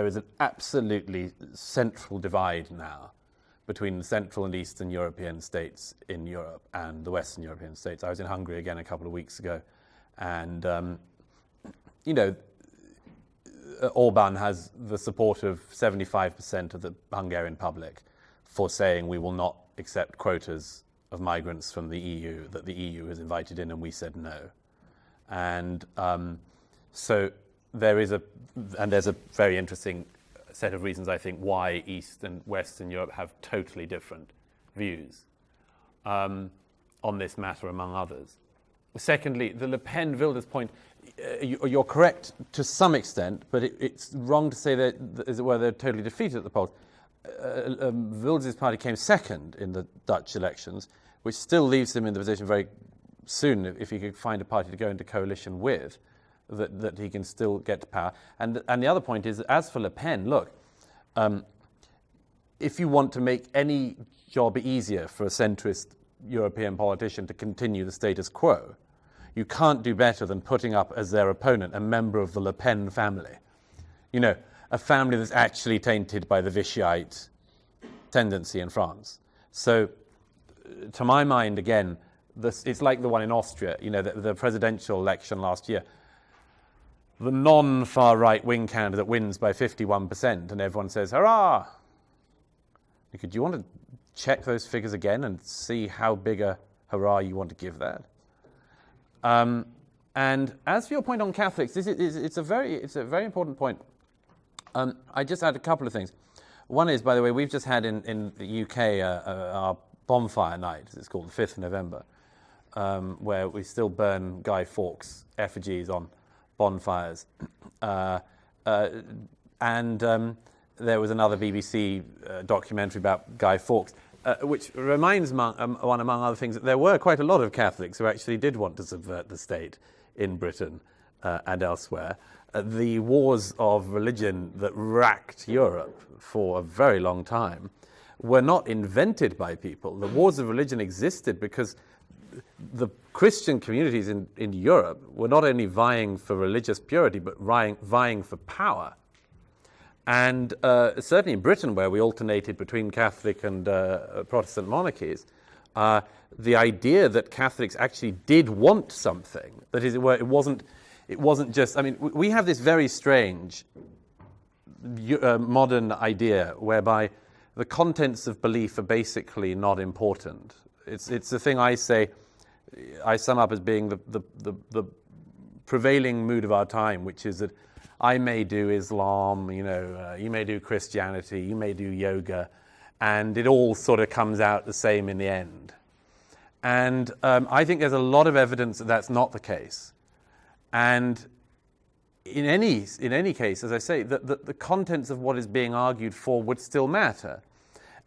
is an absolutely central divide now between the Central and Eastern European states in Europe and the Western European states. I was in Hungary again a couple of weeks ago, and Orban has the support of 75% of the Hungarian public for saying we will not accept quotas of migrants from the EU that the EU has invited in, and we said no. And so there's a very interesting set of reasons, I think, why East and Western Europe have totally different views on this matter, among others. Secondly, the Le Pen-Wilders point, you're correct to some extent, but it's wrong to say that, as it were, they're totally defeated at the polls. Wilders' party came second in the Dutch elections, which still leaves him in the position very soon, if he could find a party to go into coalition with, that he can still get to power. And the other point is, as for Le Pen, look, if you want to make any job easier for a centrist European politician to continue the status quo, you can't do better than putting up as their opponent a member of the Le Pen family. You know, a family that's actually tainted by the Vichyite tendency in France. So, to my mind, again, it's like the one in Austria, the presidential election last year. The non-far right-wing candidate wins by 51%, and everyone says, hurrah! Do you want to check those figures again and see how big a hurrah you want to give that? And as for your point on Catholics, it's a very important point. I just had a couple of things. One is, by the way, we've just had in the UK our bonfire night, as it's called, the 5th of November, where we still burn Guy Fawkes' effigies on bonfires. And there was another BBC documentary about Guy Fawkes, which reminds one, among other things, that there were quite a lot of Catholics who actually did want to subvert the state in Britain and elsewhere. The wars of religion that racked Europe for a very long time were not invented by people. The wars of religion existed because the Christian communities in Europe were not only vying for religious purity, but vying for power. And certainly in Britain, where we alternated between Catholic and Protestant monarchies, the idea that Catholics actually did want something, that is, where it wasn't just, I mean, we have this very strange modern idea whereby the contents of belief are basically not important. It's the thing I say, I sum up as being the prevailing mood of our time, which is that I may do Islam, you may do Christianity, you may do yoga, and it all sort of comes out the same in the end. And I think there's a lot of evidence that that's not the case. And in any case, as I say, the contents of what is being argued for would still matter.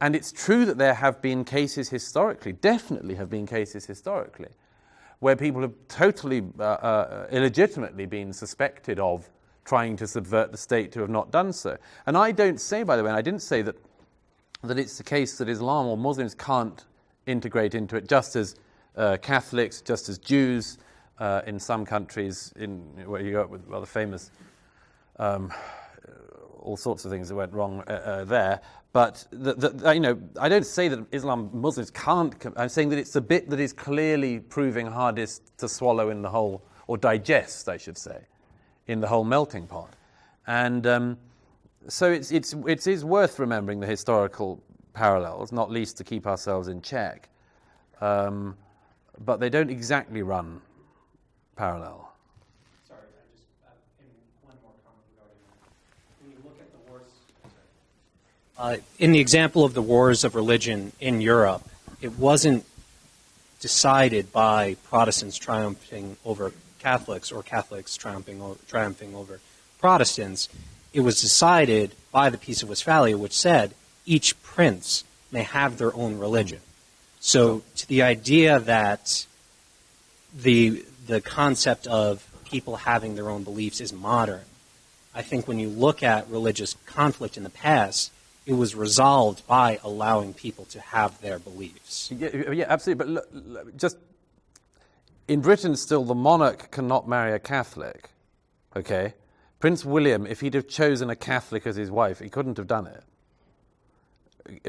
And it's true that there have been cases historically, definitely have been cases historically, where people have totally illegitimately been suspected of trying to subvert the state to have not done so. And I don't say, by the way, and I didn't say that it's the case that Islam or Muslims can't integrate into it, just as Catholics, just as Jews in some countries, where you got with rather famous, all sorts of things that went wrong there. But I don't say that Islam Muslims can't. I'm saying that it's a bit that is clearly proving hardest to swallow in the whole, or digest, I should say, in the whole melting pot. And so it is worth remembering the historical parallels, not least to keep ourselves in check. But they don't exactly run parallel. Sorry, I just one more comment regarding that. When you look at the wars, in the example of the wars of religion in Europe, it wasn't decided by Protestants triumphing over Catholics or Catholics triumphing over Protestants. It was decided by the Peace of Westphalia, which said each prince may have their own religion. So to the idea that the concept of people having their own beliefs is modern, I think when you look at religious conflict in the past, it was resolved by allowing people to have their beliefs. Yeah, absolutely. But look, just in Britain still, the monarch cannot marry a Catholic, okay? Prince William, if he'd have chosen a Catholic as his wife, he couldn't have done it,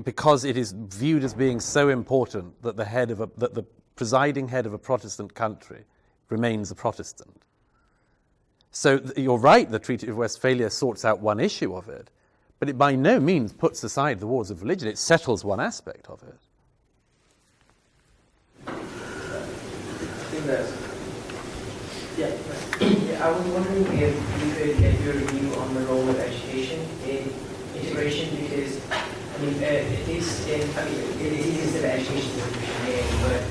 because it is viewed as being so important that the presiding head of a Protestant country remains a Protestant. So you're right, the Treaty of Westphalia sorts out one issue of it, but it by no means puts aside the wars of religion. It settles one aspect of it. Yeah, I was wondering if you could get your view on the role of education in integration, because it is still education institution, but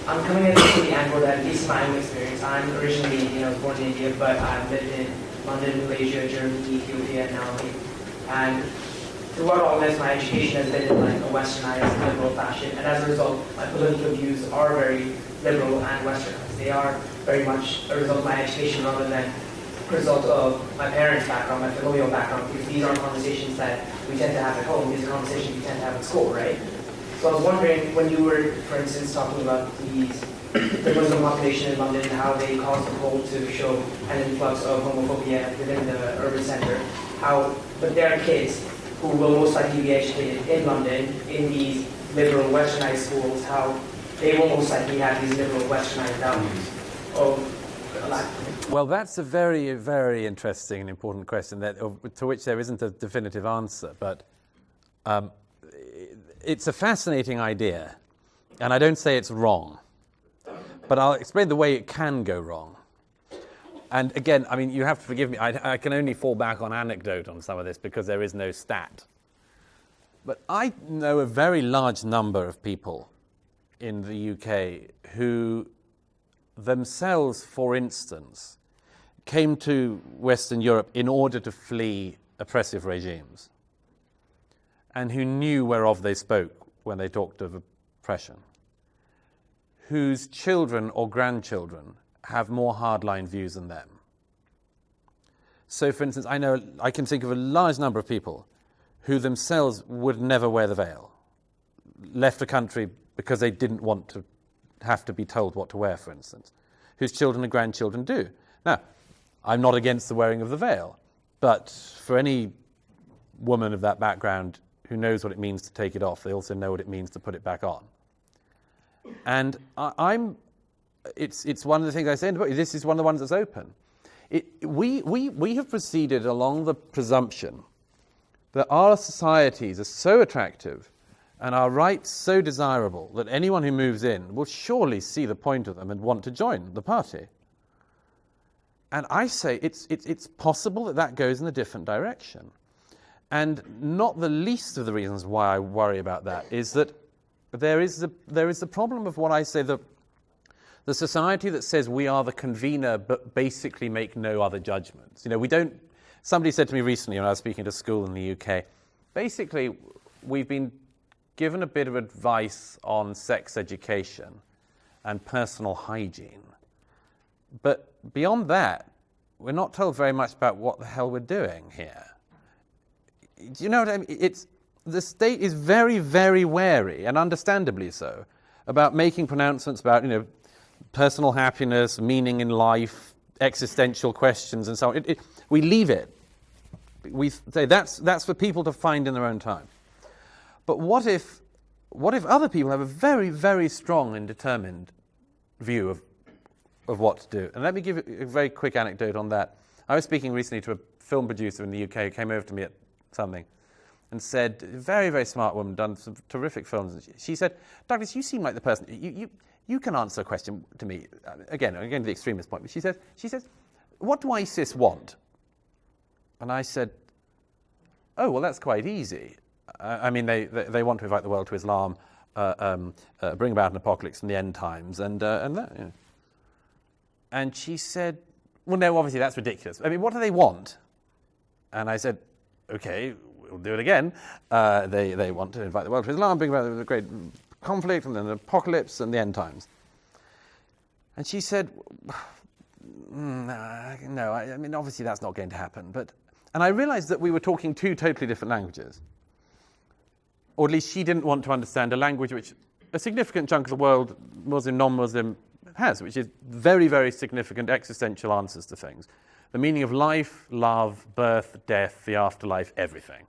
I'm coming at this from the angle that, at least my own experience, I'm originally born in India, but I've lived in London, Malaysia, Germany, Ethiopia, and now here. And throughout all this, my education has been in like a westernized, liberal fashion, and as a result, my political views are very liberal and westernized. They are very much a result of my education rather than a result of my parents' background, my familial background, because these are conversations that we tend to have at home. These are conversations we tend to have at school, right? So I was wondering, when you were, for instance, talking about the Muslim population in London, how they caused the poll to show an influx of homophobia within the urban centre, but there are kids who will most likely be educated in London in these liberal westernized schools, how they will most likely have these liberal westernized values of life. Well, that's a very, very interesting and important question to which there isn't a definitive answer, but it's a fascinating idea, and I don't say it's wrong, but I'll explain the way it can go wrong. And again, I mean, you have to forgive me, I can only fall back on anecdote on some of this because there is no stat. But I know a very large number of people in the UK who themselves, for instance, came to Western Europe in order to flee oppressive regimes, and who knew whereof they spoke when they talked of oppression, whose children or grandchildren have more hardline views than them. So, for instance, I can think of a large number of people who themselves would never wear the veil, left a country because they didn't want to have to be told what to wear, for instance, whose children and grandchildren do. Now, I'm not against the wearing of the veil, but for any woman of that background who knows what it means to take it off, they also know what it means to put it back on. And it's one of the things I say in the book. This is one of the ones that's open. We have proceeded along the presumption that our societies are so attractive and our rights so desirable that anyone who moves in will surely see the point of them and want to join the party. And I say it's possible that that goes in a different direction. And not the least of the reasons why I worry about that is that there is the problem of what I say, the society that says we are the convener but basically make no other judgments. Somebody said to me recently when I was speaking at a school in the UK, basically we've been given a bit of advice on sex education and personal hygiene. But beyond that, we're not told very much about what the hell we're doing here. Do you know what I mean? The state is very, very wary, and understandably so, about making pronouncements about, personal happiness, meaning in life, existential questions, and so on. We leave it. We say that's for people to find in their own time. But what if other people have a very, very strong and determined view of what to do? And let me give a very quick anecdote on that. I was speaking recently to a film producer in the UK who came over to me at something and said, very, very smart woman, done some terrific films. And she said, Douglas, you seem like the person, you can answer a question to me. Again, to the extremist point. But she says, what do ISIS want? And I said, oh, well, that's quite easy. They want to invite the world to Islam, bring about an apocalypse in the end times, and that. And she said, well, no, obviously that's ridiculous. What do they want? And I said, okay, we'll do it again. They want to invite the world to Islam, bring about the great conflict, and then the apocalypse, and the end times. And she said, no, obviously that's not going to happen. And I realized that we were talking two totally different languages. Or at least she didn't want to understand a language which a significant chunk of the world, Muslim, non-Muslim, has, which is very, very significant existential answers to things. The meaning of life, love, birth, death, the afterlife, everything.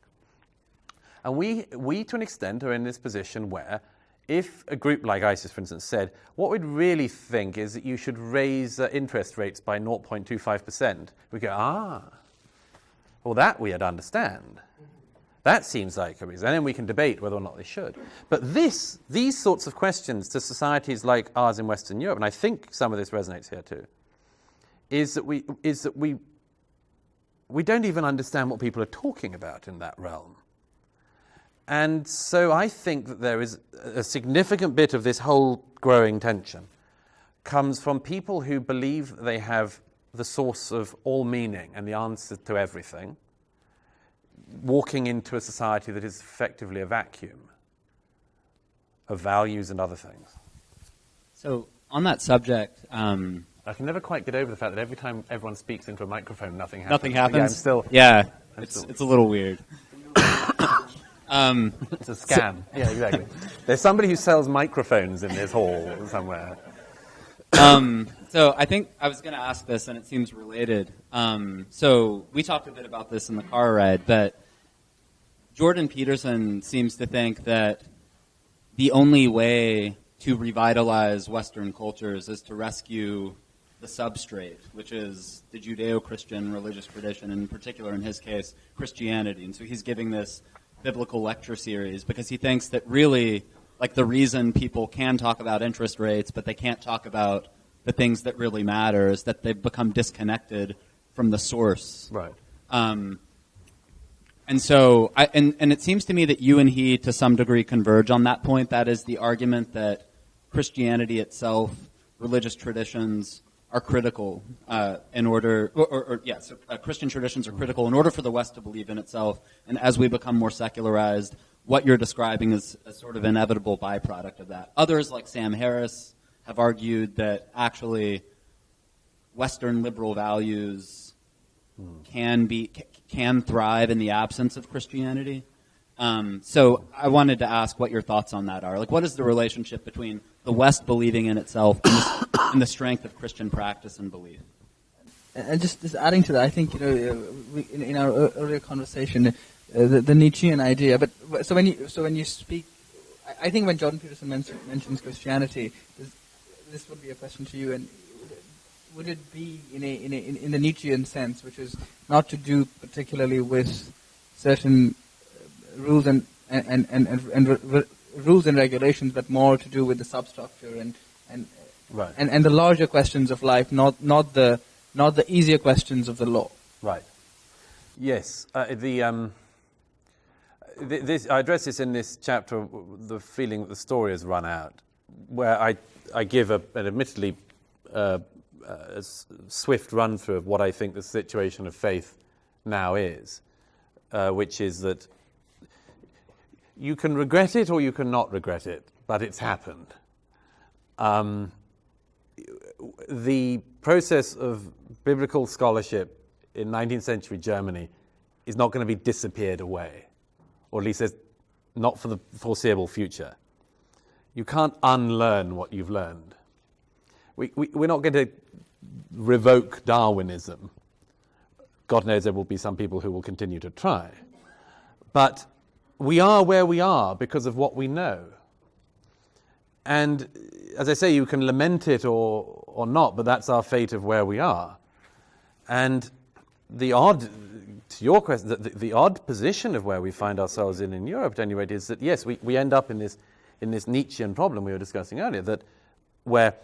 And we, to an extent, are in this position where if a group like ISIS, for instance, said, what we'd really think is that you should raise interest rates by 0.25%, we go, well, that we'd understand. That seems like a reason. And then we can debate whether or not they should. But these sorts of questions to societies like ours in Western Europe, and I think some of this resonates here too, is that we don't even understand what people are talking about in that realm. And so I think that there is a significant bit of this whole growing tension comes from people who believe they have the source of all meaning and the answer to everything, walking into a society that is effectively a vacuum of values and other things. So on that subject, I can never quite get over the fact that every time everyone speaks into a microphone, nothing happens. Nothing happens? Yeah, it's a little weird. It's a scam. Yeah, exactly. There's somebody who sells microphones in this hall somewhere. So I think I was going to ask this, and it seems related. So we talked a bit about this in the car ride, but Jordan Peterson seems to think that the only way to revitalize Western cultures is to rescue the substrate, which is the Judeo-Christian religious tradition, and in particular, in his case, Christianity. And so he's giving this biblical lecture series because he thinks that really, like, the reason people can talk about interest rates, but they can't talk about the things that really matter is that they've become disconnected from the source. Right. And so, and it seems to me that you and he, to some degree, converge on that point. That is the argument that Christianity itself, religious traditions, are critical in order, Christian traditions are critical in order for the West to believe in itself. And as we become more secularized, what you're describing is a sort of inevitable byproduct of that. Others, like Sam Harris, have argued that actually Western liberal values can thrive in the absence of Christianity. So I wanted to ask what your thoughts on that are. Like, what is the relationship between the West believing in itself and the strength of Christian practice and belief? And just adding to that, I think in our earlier conversation, the Nietzschean idea. But so when you speak, I think when Jordan Peterson mentions Christianity, this would be a question to you. And would it be in the Nietzschean sense, which is not to do particularly with certain rules and rules and regulations, but more to do with the substructure and the larger questions of life, not the easier questions of the law. Right. Yes. I address this in this chapter, the feeling that the story has run out, where I give an admittedly a swift run-through of what I think the situation of faith now is, which is that you can regret it or you can not regret it, but it's happened. The process of biblical scholarship in 19th century Germany is not going to be disappeared away, or at least not for the foreseeable future. You can't unlearn what you've learned. We're not going to revoke Darwinism. God knows there will be some people who will continue to try. But we are where we are because of what we know. And as I say, you can lament it or not, but that's our fate of where we are. And to your question, the odd position of where we find ourselves in Europe, at any rate, is that, yes, we end up in this Nietzschean problem we were discussing earlier, where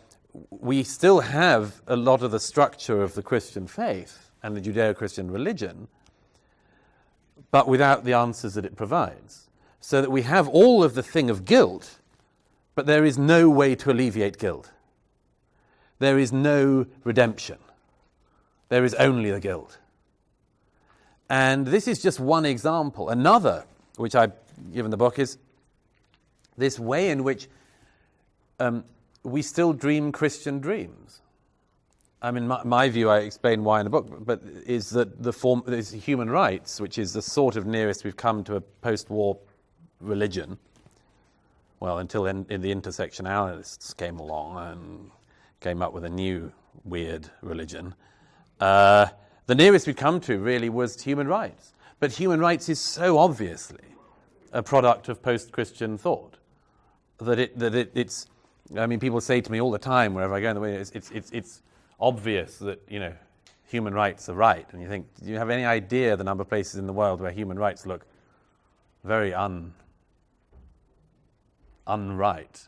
we still have a lot of the structure of the Christian faith and the Judeo-Christian religion, but without the answers that it provides. So that we have all of the thing of guilt, but there is no way to alleviate guilt. There is no redemption. There is only the guilt. And this is just one example. Another, which I've given the book, is this way in which we still dream Christian dreams. I mean, my view, I explain why in the book, but is that is human rights, which is the sort of nearest we've come to a post-war religion. Well, until the intersectionalists came along and came up with a new weird religion. The nearest we've come to really was human rights. But human rights is so obviously a product of post-Christian thought that it's. I mean, people say to me all the time wherever I go in the way, it's obvious that human rights are right, and you think, do you have any idea the number of places in the world where human rights look very unright?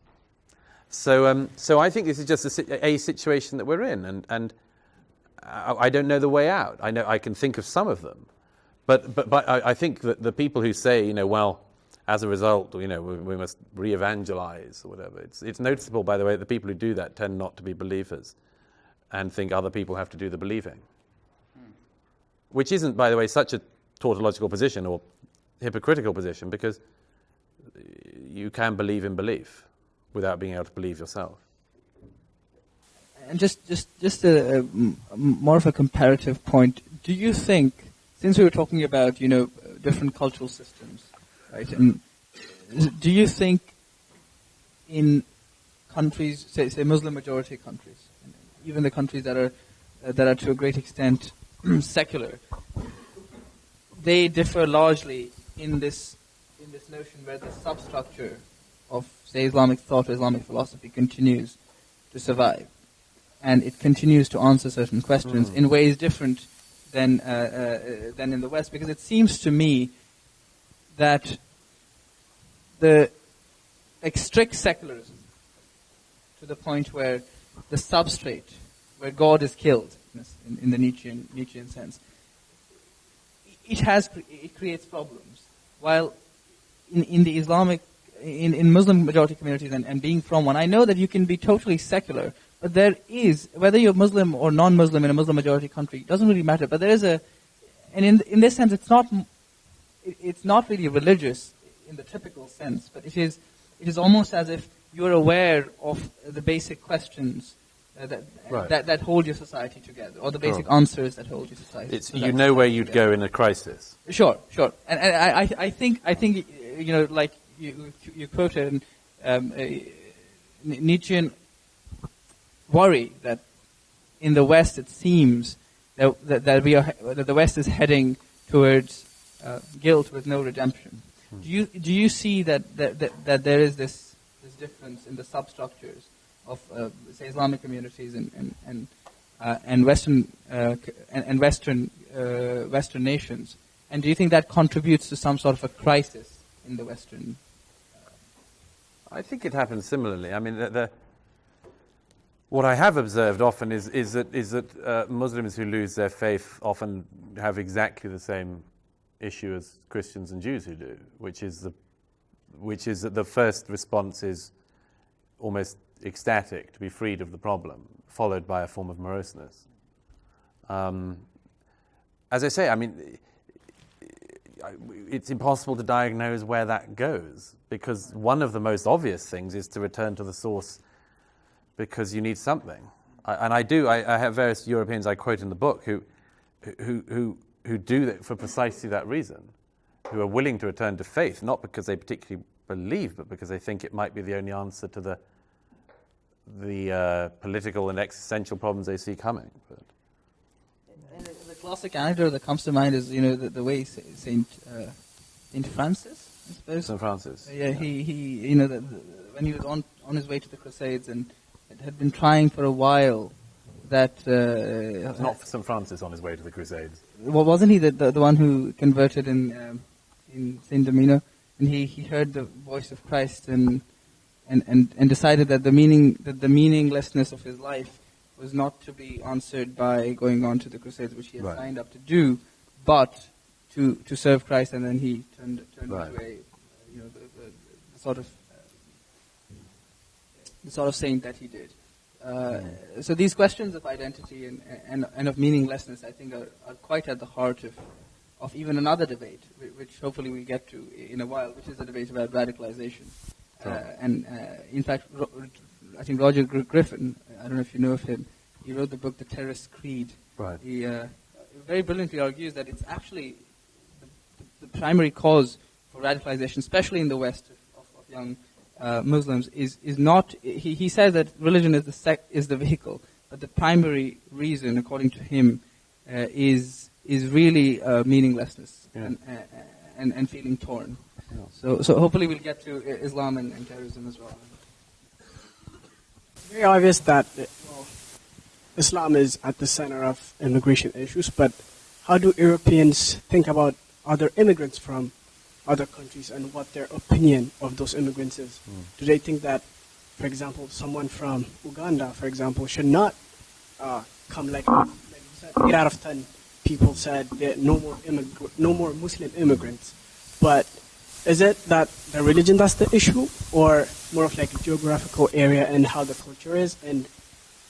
So I think this is just a situation that we're in, and I don't know the way out. I know I can think of some of them, but I think that the people who say, well, as a result, we must re-evangelize or whatever. It's noticeable, by the way, that the people who do that tend not to be believers and think other people have to do the believing. Which isn't, by the way, such a tautological position or hypocritical position, because you can believe in belief without being able to believe yourself. And just a more of a comparative point, do you think, since we were talking about, different cultural systems, right? And do you think in countries, say Muslim majority countries, even the countries that are to a great extent secular, they differ largely in this notion where the substructure of, say, Islamic thought or Islamic philosophy continues to survive, and it continues to answer certain questions in ways different than in the West? Because it seems to me that the strict secularism, to the point where the substrate, where God is killed, in the Nietzschean sense, it creates problems. While in the Islamic, in Muslim majority communities and being from one, I know that you can be totally secular, but there is, whether you're Muslim or non-Muslim in a Muslim majority country, it doesn't really matter. But there is and in this sense, it's not really religious in the typical sense, but it is almost as if you're aware of the basic questions that hold your society together, or the basic answers that hold your society. You know where you'd go in a crisis. Sure. And I think like you quoted Nietzschean worry that in the West it seems that the West is heading towards guilt with no redemption. Do you see that there is this difference in the substructures of say Islamic communities and Western nations, and do you think that contributes to some sort of a crisis in the Western? I think it happens similarly. I mean, what I have observed often is that Muslims who lose their faith often have exactly the same issue as Christians and Jews who do, which is that the first response is almost ecstatic to be freed of the problem, followed by a form of moroseness. As I say, I mean, it's impossible to diagnose where that goes, because one of the most obvious things is to return to the source, because you need something. I have various Europeans I quote in the book who do that for precisely that reason, who are willing to return to faith, not because they particularly believe, but because they think it might be the only answer to the political and existential problems they see coming. And the classic anecdote that comes to mind is, the way Saint Francis, I suppose. Saint Francis. He when he was on his way to the Crusades and had been trying for a while that. It's not Saint Francis on his way to the Crusades. Well, wasn't he the one who converted in Saint Domino, and he heard the voice of Christ and decided that the meaninglessness of his life was not to be answered by going on to the Crusades, which he had signed up to do, but to serve Christ, and then he turned into a the sort of saint that he did. So these questions of identity and of meaninglessness, I think, are quite at the heart of even another debate, which hopefully we'll get to in a while, which is a debate about radicalization. In fact, I think Roger Griffin, I don't know if you know of him, he wrote the book The Terrorist Creed. Right. He very brilliantly argues that it's actually the primary cause for radicalization, especially in the West of young Muslims, is not. He says that religion is the vehicle, but the primary reason, according to him, is really meaninglessness and feeling torn. Yeah. So hopefully we'll get to Islam and terrorism as well. Very obvious that Islam is at the center of immigration issues, but how do Europeans think about other immigrants from other countries and what their opinion of those immigrants is? Do they think that, for example, someone from Uganda, for example, should not come like you said, 8 out of 10 people said that no more Muslim immigrants. But is it that the religion that's the issue, or more of like a geographical area and how the culture is, and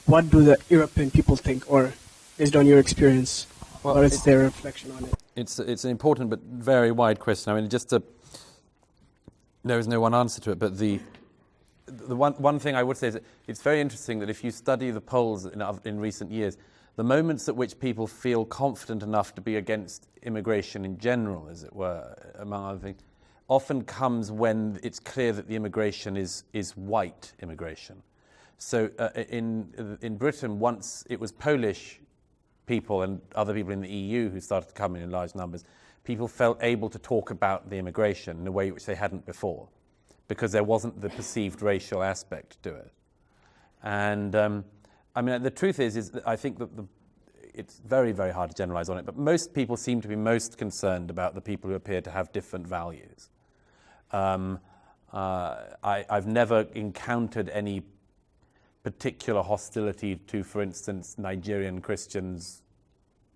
what do the European people think, or based on your experience, or is their reflection on it? It's an important but very wide question. I mean, there is no one answer to it, but the one thing I would say is that it's very interesting that if you study the polls in recent years, the moments at which people feel confident enough to be against immigration in general, as it were, among other things, often comes when it's clear that the immigration is white immigration. So in Britain, once it was Polish people and other people in the EU who started to come in large numbers, people felt able to talk about the immigration in a way which they hadn't before, because there wasn't the perceived racial aspect to it. And I mean, the truth is that I think that it's very, very hard to generalize on it, but most people seem to be most concerned about the people who appear to have different values. I've never encountered any particular hostility to, for instance, Nigerian Christians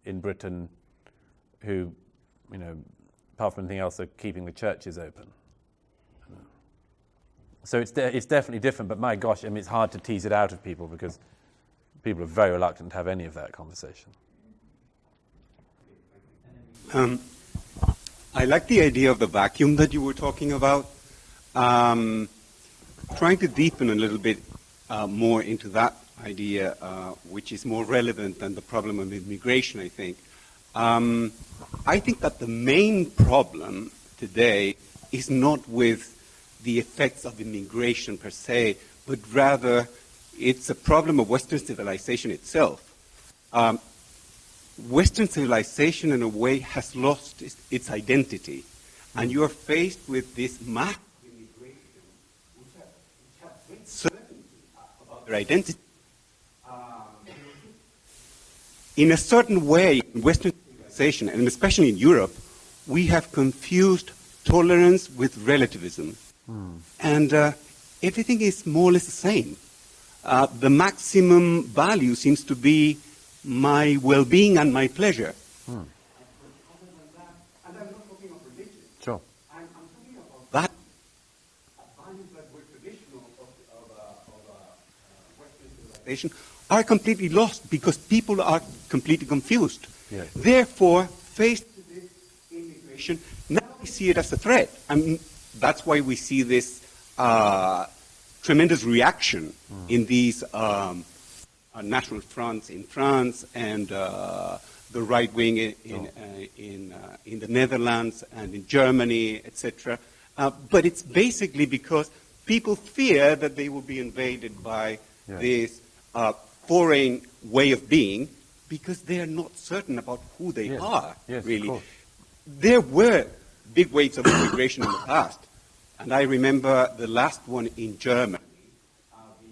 in Britain who apart from anything else, are keeping the churches open. So it's definitely different, but my gosh, it's hard to tease it out of people because people are very reluctant to have any of that conversation. I like the idea of the vacuum that you were talking about. Trying to deepen a little bit more into that idea, which is more relevant than the problem of immigration, I think. I think that the main problem today is not with the effects of immigration per se, but rather it's a problem of Western civilization itself. Western civilization, in a way, has lost its identity, and you are faced with this mass immigration, which has great certainty about their identity. In a certain way, in Western civilization, and especially in Europe, we have confused tolerance with relativism. And everything is more or less the same. The maximum value seems to be my well-being and my pleasure. And I'm not talking of religion. Sure. I'm talking about that values that were traditional of Western civilization are completely lost because people are completely confused. Yes. Therefore, faced with this immigration, now we see it as a threat. And that's why we see this tremendous reaction in these national fronts in France and the right wing in the Netherlands and in Germany, etc. But it's basically because people fear that they will be invaded by this foreign way of being because they are not certain about who they are, really. There were big waves of immigration in the past, and I remember the last one in Germany,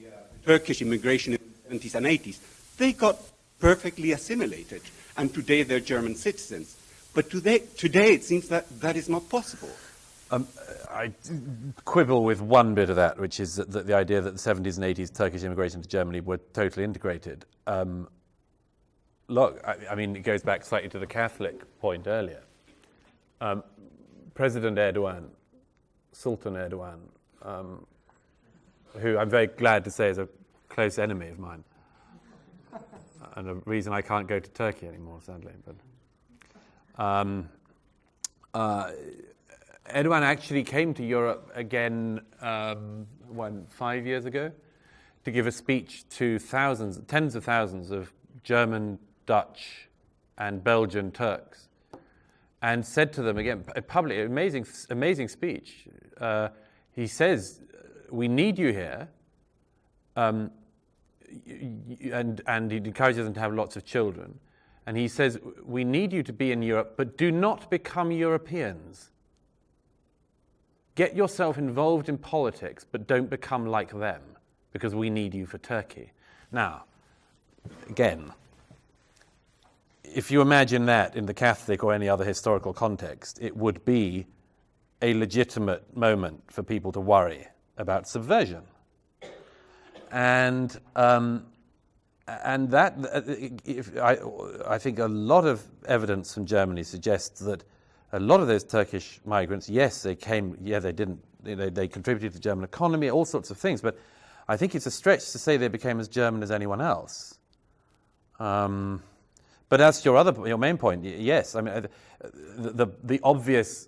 the Turkish immigration in the 70s and 80s. They got perfectly assimilated, and today they're German citizens. But today it seems that that is not possible. I quibble with one bit of that, which is that the idea that the 70s and 80s Turkish immigration to Germany were totally integrated. Look, it goes back slightly to the Catholic point earlier. President Erdogan, Sultan Erdogan, who I'm very glad to say is a close enemy of mine, and a reason I can't go to Turkey anymore, sadly. But Erdogan actually came to Europe again 5 years ago to give a speech to tens of thousands of German, Dutch, and Belgian Turks, and said to them again publicly, amazing speech. He says, "We need you here," and he encourages them to have lots of children. And he says, "We need you to be in Europe, but do not become Europeans. Get yourself involved in politics, but don't become like them, because we need you for Turkey." Now, again, if you imagine that in the Catholic or any other historical context, it would be a legitimate moment for people to worry about subversion. And that, I think a lot of evidence from Germany suggests that a lot of those Turkish migrants, yes, they came, they contributed to the German economy, all sorts of things, but I think it's a stretch to say they became as German as anyone else. But as to your main point, yes, the obvious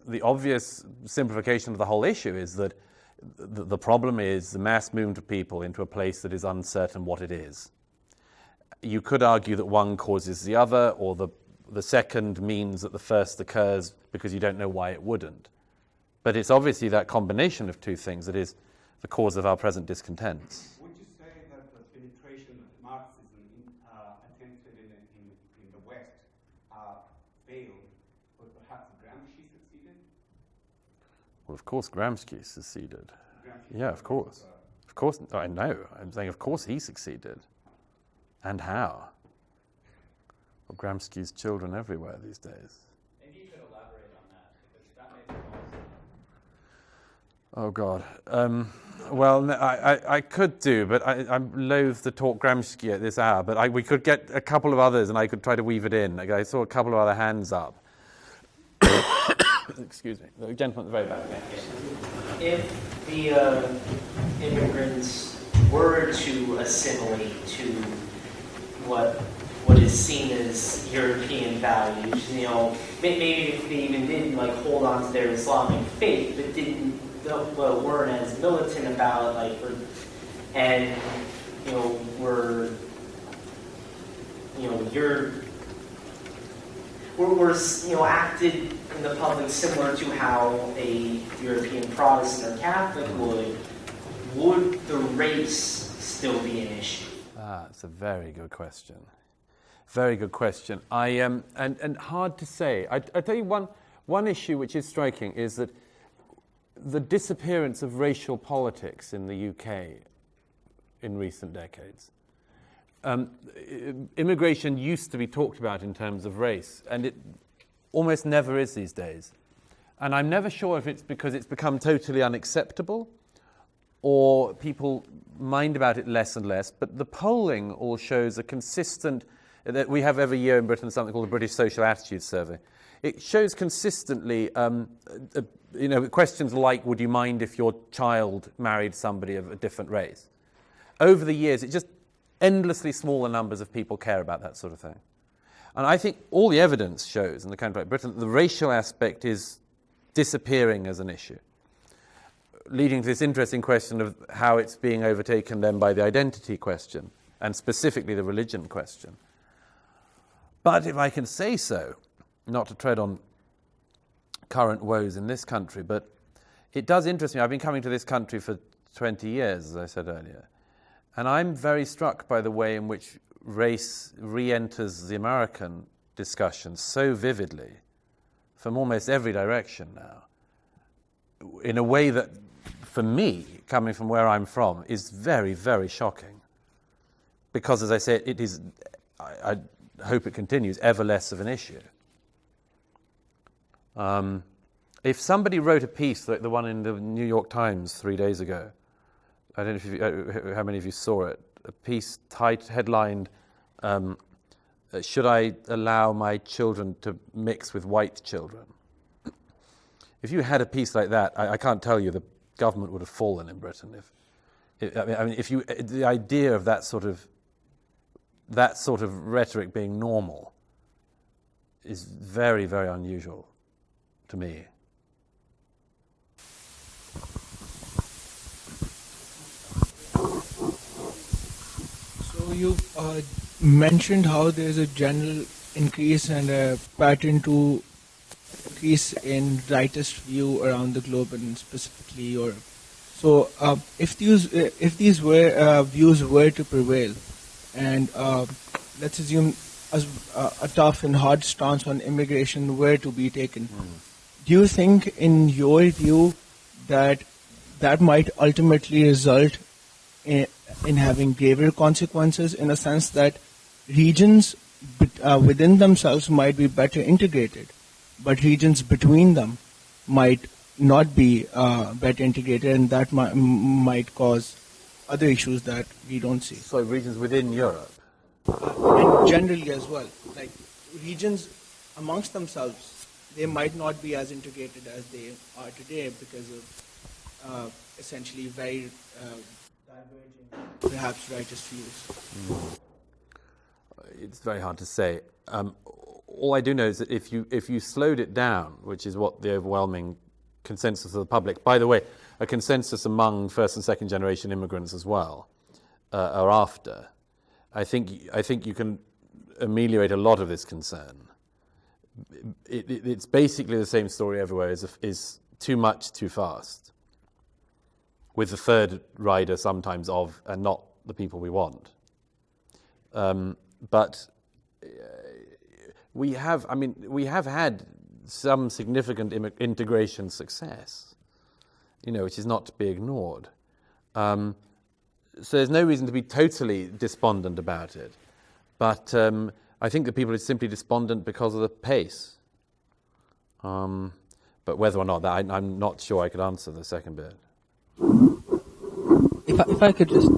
simplification of the whole issue is that the problem is the mass movement of people into a place that is uncertain what it is. You could argue that one causes the other, or the second means that the first occurs because you don't know why it wouldn't. But it's obviously that combination of two things that is the cause of our present discontents. Would you say that the penetration of Marxism attempted in the West failed, but perhaps Gramsci succeeded? Well, of course Gramsci succeeded. Yeah, of course. Of course, I know. I'm saying of course he succeeded. And how? Well, Gramsci's children everywhere these days. Maybe you could elaborate on that, because that may be false. Oh, God. Well, no, I could do, but I'm loath to talk Gramsci at this hour, but we could get a couple of others and I could try to weave it in. I saw a couple of other hands up. Excuse me. The gentleman at the very back. If the immigrants were to assimilate to what is seen as European values, maybe if they even did like hold on to their Islamic faith, but weren't as militant about it, were acted in the public similar to how a European Protestant or Catholic would the race still be an issue? It's a very good question. Very good question. And hard to say. I tell you one issue which is striking is that the disappearance of racial politics in the UK in recent decades. Immigration used to be talked about in terms of race, and it almost never is these days. And I'm never sure if it's because it's become totally unacceptable or people mind about it less and less, but the polling all shows a consistent, that we have every year in Britain something called the British Social Attitude Survey. It shows consistently questions like, would you mind if your child married somebody of a different race? Over the years, it just endlessly smaller numbers of people care about that sort of thing. And I think all the evidence shows in the country like Britain that the racial aspect is disappearing as an issue, leading to this interesting question of how it's being overtaken then by the identity question, and specifically the religion question. But if I can say so, not to tread on current woes in this country, but it does interest me. I've been coming to this country for 20 years, as I said earlier, and I'm very struck by the way in which race re-enters the American discussion so vividly from almost every direction now, in a way that, for me, coming from where I'm from, is very, very shocking. Because, as I said, it is, I hope it continues, ever less of an issue. If somebody wrote a piece like the one in the New York Times 3 days ago, I don't know how many of you saw it, a piece headlined, should I allow my children to mix with white children? If you had a piece like that, I can't tell you the government would have fallen in Britain. The idea of that sort of rhetoric being normal is very, very unusual to me. So you mentioned how there's a general increase and a pattern to increase in rightist view around the globe and specifically Europe. So if these views were to prevail, and let's assume a tough and hard stance on immigration were to be taken, do you think, in your view, that might ultimately result in having graver consequences, in a sense that regions within themselves might be better integrated, but regions between them might not be better integrated, and that might cause other issues that we don't see? So regions within Europe? And generally as well. Like regions amongst themselves, they might not be as integrated as they are today because of essentially very diverging, perhaps, righteous views. It's very hard to say. All I do know is that if you slowed it down, which is what the overwhelming consensus of the public, by the way, a consensus among first and second generation immigrants as well, are after, I think you can ameliorate a lot of this concern. It's basically the same story everywhere, is too much too fast, with the third rider sometimes of, and not the people we want. But we have had some significant integration success, which is not to be ignored. So there's no reason to be totally despondent about it. But I think that people are simply despondent because of the pace. But whether or not, I'm not sure I could answer the second bit. If I could just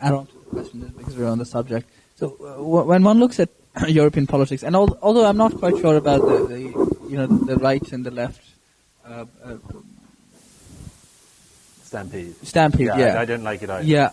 add on to the question, because we're on the subject. So when one looks at European politics, and although I'm not quite sure about the the right and the left Stampede. Yeah, I don't like it either. Yeah,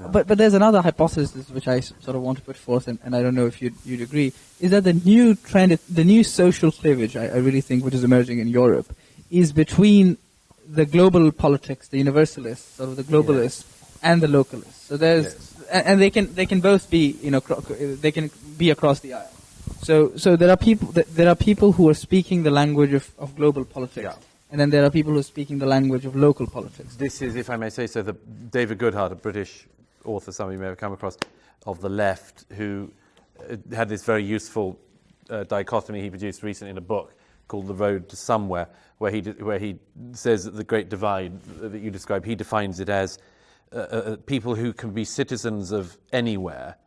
but there's another hypothesis which I sort of want to put forth, and I don't know if you'd agree, is that the new trend, the new social cleavage, I really think, which is emerging in Europe, is between the global politics, the universalists, sort of the globalists, and the localists. So there's, and they can both be, they can be across the aisle. So there are people who are speaking the language of global politics. Yeah. And then there are people who are speaking the language of local politics. This is, if I may say so, the David Goodhart, a British author, some of you may have come across, of the left, who had this very useful dichotomy he produced recently in a book called The Road to Somewhere, where he says that the Great Divide that you describe, he defines it as people who can be citizens of anywhere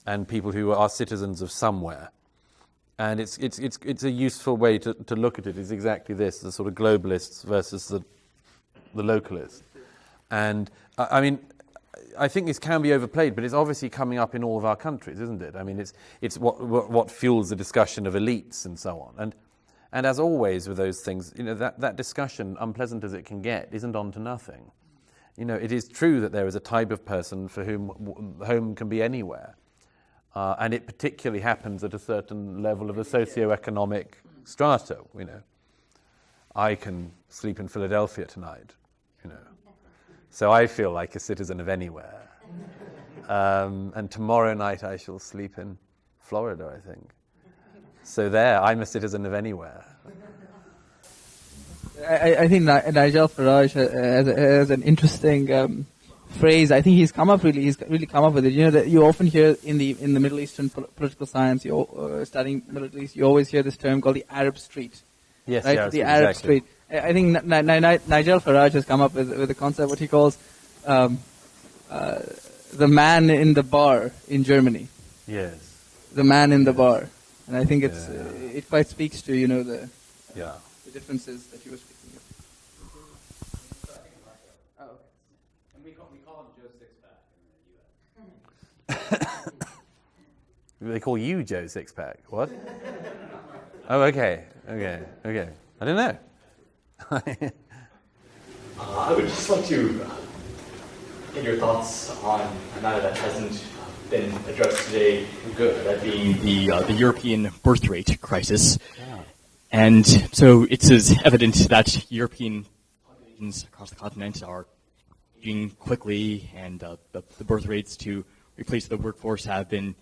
and people who are citizens of somewhere. And it's a useful way to look at it, is exactly this, the sort of globalists versus the localists. And I mean, I think this can be overplayed, but it's obviously coming up in all of our countries, isn't it? I mean, it's what fuels the discussion of elites and so on. And as always with those things, that discussion, unpleasant as it can get, isn't on to nothing. It is true that there is a type of person for whom home can be anywhere. And it particularly happens at a certain level of a socioeconomic strata, I can sleep in Philadelphia tonight, So I feel like a citizen of anywhere. And tomorrow night I shall sleep in Florida, I think. So I'm a citizen of anywhere. I think Nigel Farage has an interesting phrase. I think he's really come up with it. That you often hear in the Middle Eastern political science, studying Middle East, you always hear this term called the Arab Street. Yes, right? The Arab exactly. Street. I think Nigel Farage has come up with a concept, what he calls the man in the bar in Germany. Yes. The man in the bar, and I think it quite speaks to the differences that you were speaking of. Oh, okay. And we call him Joe Sixpack in the U.S. They call you Joe Sixpack. What? Oh, okay. I don't know. I would just like to get your thoughts on a matter that hasn't been addressed today. Good. That being the European birth rate crisis. Yeah. And so it is evident that European populations across the continent are aging quickly, and the birth rates to replace the workforce have been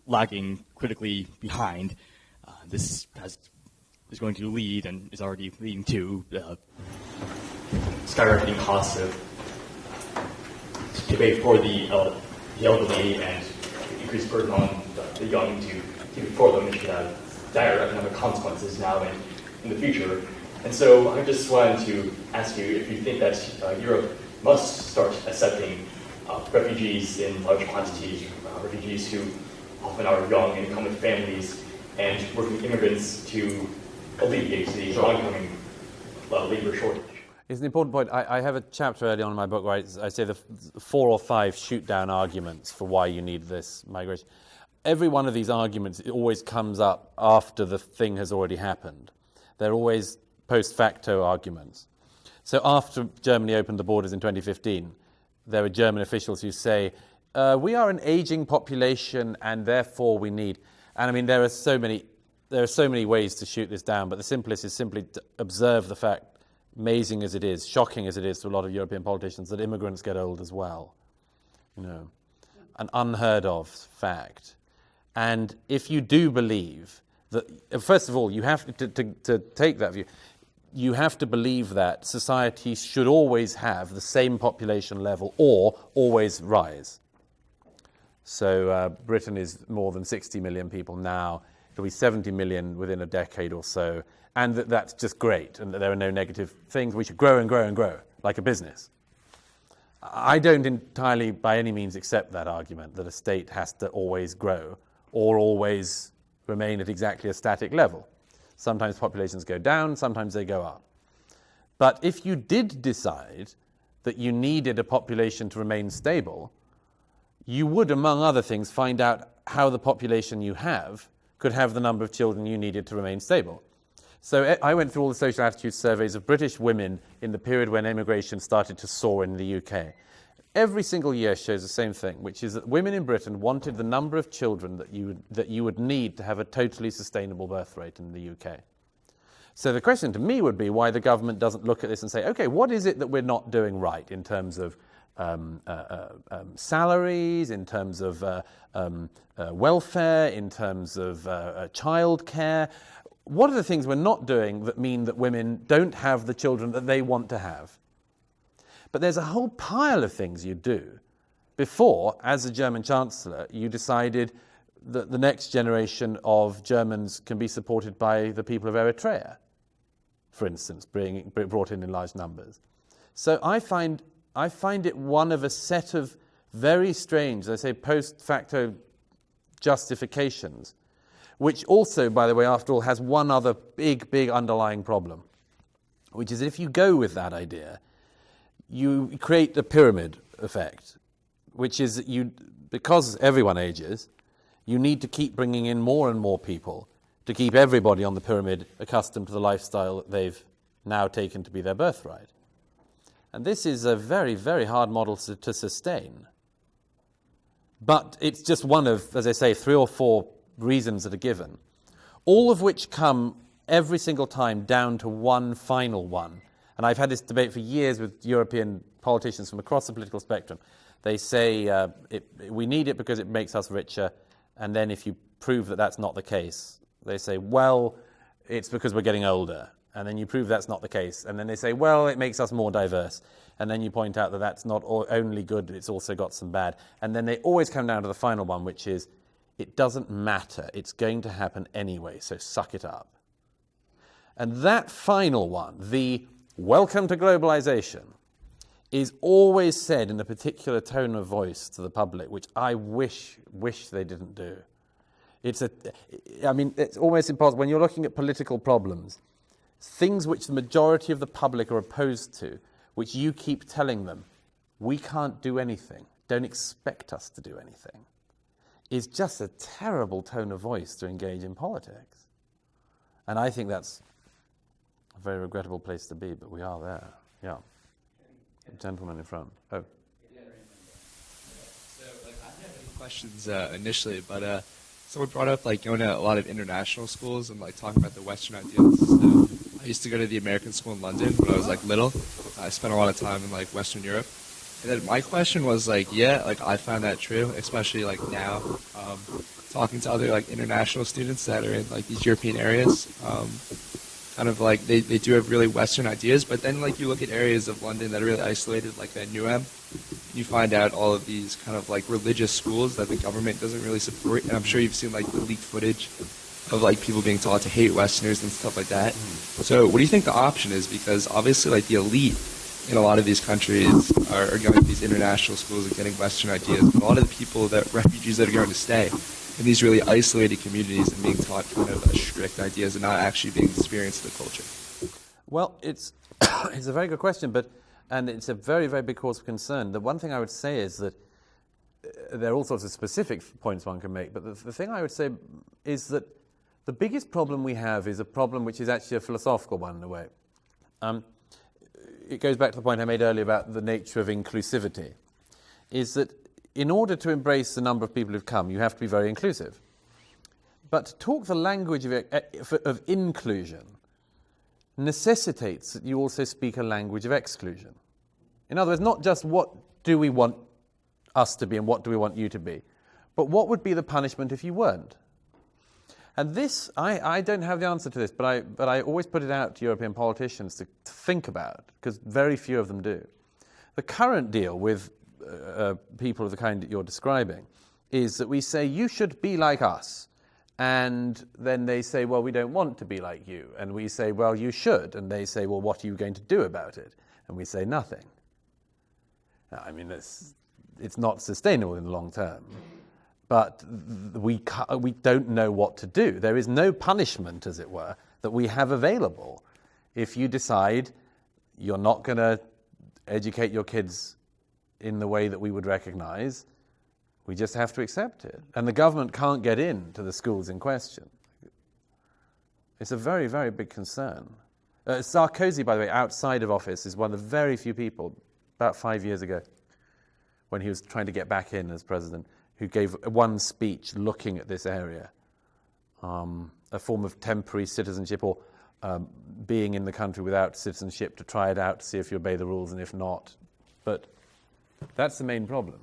lagging critically behind. This is going to lead, and is already leading to, skyrocketing costs to pay for the elderly and increased burden on the young to for them, which could have dire economic consequences now and in the future. And so I just wanted to ask you if you think that Europe must start accepting refugees in large quantities, refugees who often are young and come with families, and working immigrants to alleviate the oncoming labor shortage. It's an important point. I have a chapter early on in my book where I say the 4 or 5 shoot-down arguments for why you need this migration. Every one of these arguments, it always comes up after the thing has already happened. They're always post facto arguments. So after Germany opened the borders in 2015, there were German officials who say, we are an aging population and therefore we need... And I mean, there are so many ways to shoot this down, but the simplest is simply to observe the fact, amazing as it is, shocking as it is to a lot of European politicians, that immigrants get old as well. An unheard of fact. And if you do believe that, first of all, you have to take that view, you have to believe that society should always have the same population level or always rise. So Britain is more than 60 million people now. It'll be 70 million within a decade or so. And that's just great, and there are no negative things. We should grow and grow and grow, like a business. I don't entirely, by any means, accept that argument that a state has to always grow or always remain at exactly a static level. Sometimes populations go down, sometimes they go up. But if you did decide that you needed a population to remain stable, you would, among other things, find out how the population you have could have the number of children you needed to remain stable. So I went through all the social attitude surveys of British women in the period when immigration started to soar in the UK. Every single year shows the same thing, which is that women in Britain wanted the number of children that you would need to have a totally sustainable birth rate in the UK. So the question to me would be why the government doesn't look at this and say, okay, what is it that we're not doing right in terms of salaries, in terms of welfare, in terms of childcare? What are the things we're not doing that mean that women don't have the children that they want to have? But there's a whole pile of things you do before, as a German Chancellor, you decided that the next generation of Germans can be supported by the people of Eritrea, for instance, being brought in large numbers. So I find it one of a set of very strange, I say, post facto justifications, which also, by the way, after all, has one other big underlying problem, which is if you go with that idea, you create a pyramid effect, which is that because everyone ages, you need to keep bringing in more and more people to keep everybody on the pyramid accustomed to the lifestyle that they've now taken to be their birthright. And this is a very, very hard model to sustain. But it's just one of, as I say, 3 or 4 reasons that are given, all of which come every single time down to one final one. And I've had this debate for years with European politicians from across the political spectrum. They say we need it because it makes us richer, and then if you prove that that's not the case, they say, well, it's because we're getting older. And then you prove that's not the case. And then they say, well, it makes us more diverse. And then you point out that that's not only good, it's also got some bad. And then they always come down to the final one, which is, it doesn't matter. It's going to happen anyway, so suck it up. And that final one, the welcome to globalization, is always said in a particular tone of voice to the public, which I wish they didn't do. It's almost impossible. When you're looking at political problems, things which the majority of the public are opposed to, which you keep telling them, we can't do anything, don't expect us to do anything, is just a terrible tone of voice to engage in politics. And I think that's a very regrettable place to be, but we are there. Yeah. Gentleman in front. Oh. So, I didn't have any questions initially, but someone brought up going to a lot of international schools and talking about the Western ideals. So, I used to go to the American school in London when I was little. I spent a lot of time in Western Europe. And then my question was I found that true, especially now, talking to other international students that are in these European areas. They do have really Western ideas, but then you look at areas of London that are really isolated, like Newham, you find out all of these religious schools that the government doesn't really support. And I'm sure you've seen the leaked footage of people being taught to hate Westerners and stuff like that. So what do you think the option is? Because obviously the elite in a lot of these countries are going to these international schools and getting Western ideas, but a lot of the people, refugees that are going to stay in these really isolated communities and being taught strict ideas and not actually being experienced the culture. Well, it's a very good question, and it's a very, very big cause of concern. The one thing I would say is that there are all sorts of specific points one can make, but the thing I would say is that the biggest problem we have is a problem which is actually a philosophical one in a way. It goes back to the point I made earlier about the nature of inclusivity, is that in order to embrace the number of people who've come, you have to be very inclusive. But to talk the language of inclusion necessitates that you also speak a language of exclusion. In other words, not just what do we want us to be and what do we want you to be, but what would be the punishment if you weren't? And this, I don't have the answer to this, but I always put it out to European politicians to think about, because very few of them do. The current deal with people of the kind that you're describing is that we say, you should be like us. And then they say, well, we don't want to be like you. And we say, well, you should. And they say, well, what are you going to do about it? And we say, nothing. Now, it's not sustainable in the long term. But we don't know what to do. There is no punishment, as it were, that we have available. If you decide you're not going to educate your kids in the way that we would recognize, we just have to accept it. And the government can't get into the schools in question. It's a very, very big concern. Sarkozy, by the way, outside of office, is one of the very few people, about 5 years ago, when he was trying to get back in as president, who gave one speech looking at this area, a form of temporary citizenship or being in the country without citizenship to try it out to see if you obey the rules and if not. But that's the main problem.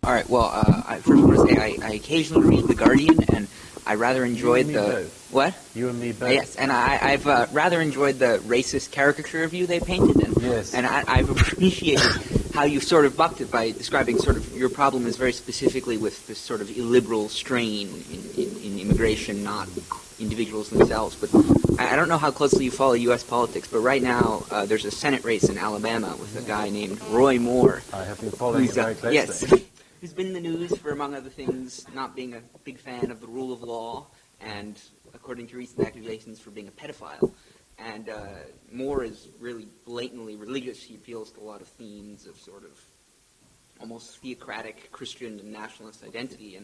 All right. Well, I first want to say I occasionally read The Guardian, and I rather enjoyed You and me both. What? You and me both. Yes, and I've rather enjoyed the racist caricature of you they painted, and Yes. and I've appreciated how you sort of bucked it by describing sort of your problem is very specifically with this sort of illiberal strain in immigration, not individuals themselves. But I don't know how closely you follow U.S. politics, but right now there's a Senate race in Alabama with a guy named Roy Moore. I have been following it very closely. Yes, who's been in the news for, among other things, not being a big fan of the rule of law, and according to recent accusations, for being a pedophile. And Moore is really blatantly religious. He appeals to a lot of themes of sort of almost theocratic Christian and nationalist identity.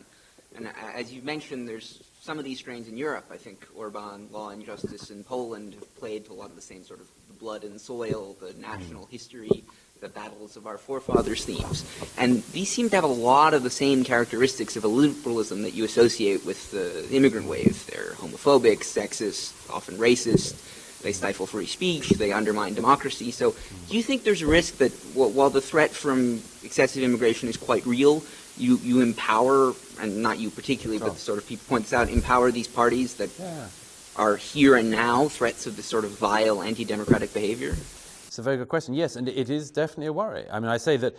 And as you mentioned, there's some of these strains in Europe. I think Orban, Law and Justice in Poland have played to a lot of the same sort of the blood and soil, the national history, the battles of our forefathers themes. And these seem to have a lot of the same characteristics of a liberalism that you associate with the immigrant wave. They're homophobic, sexist, often racist. They stifle free speech. They undermine democracy. So do you think there's a risk that while the threat from excessive immigration is quite real, you empower, and not you particularly, but the sort of people point this out, empower these parties that are here and now threats of this sort of vile anti-democratic behavior? It's a very good question. Yes, and it is definitely a worry. I mean, I say that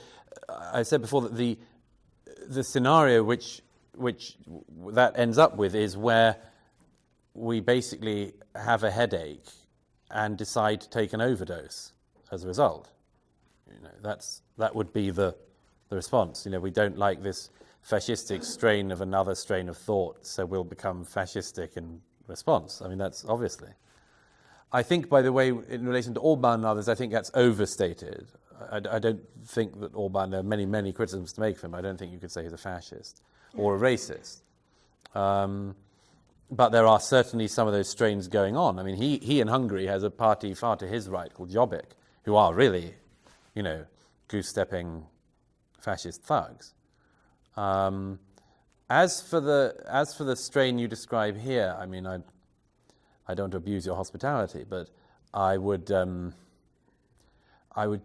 I said before that the scenario which that ends up with is where we basically have a headache and decide to take an overdose as a result. You know, that would be the response. You know, we don't like this fascistic strain of another strain of thought, so we'll become fascistic in response. I mean, that's obviously. I think, by the way, in relation to Orban and others, I think that's overstated. I don't think that Orban, there are many, many criticisms to make of him. I don't think you could say he's a fascist or a racist. But there are certainly some of those strains going on. I mean, he in Hungary has a party far to his right called Jobbik, who are really, you know, goose-stepping fascist thugs. As for the strain you describe here, I mean, I don't want to abuse your hospitality, but I would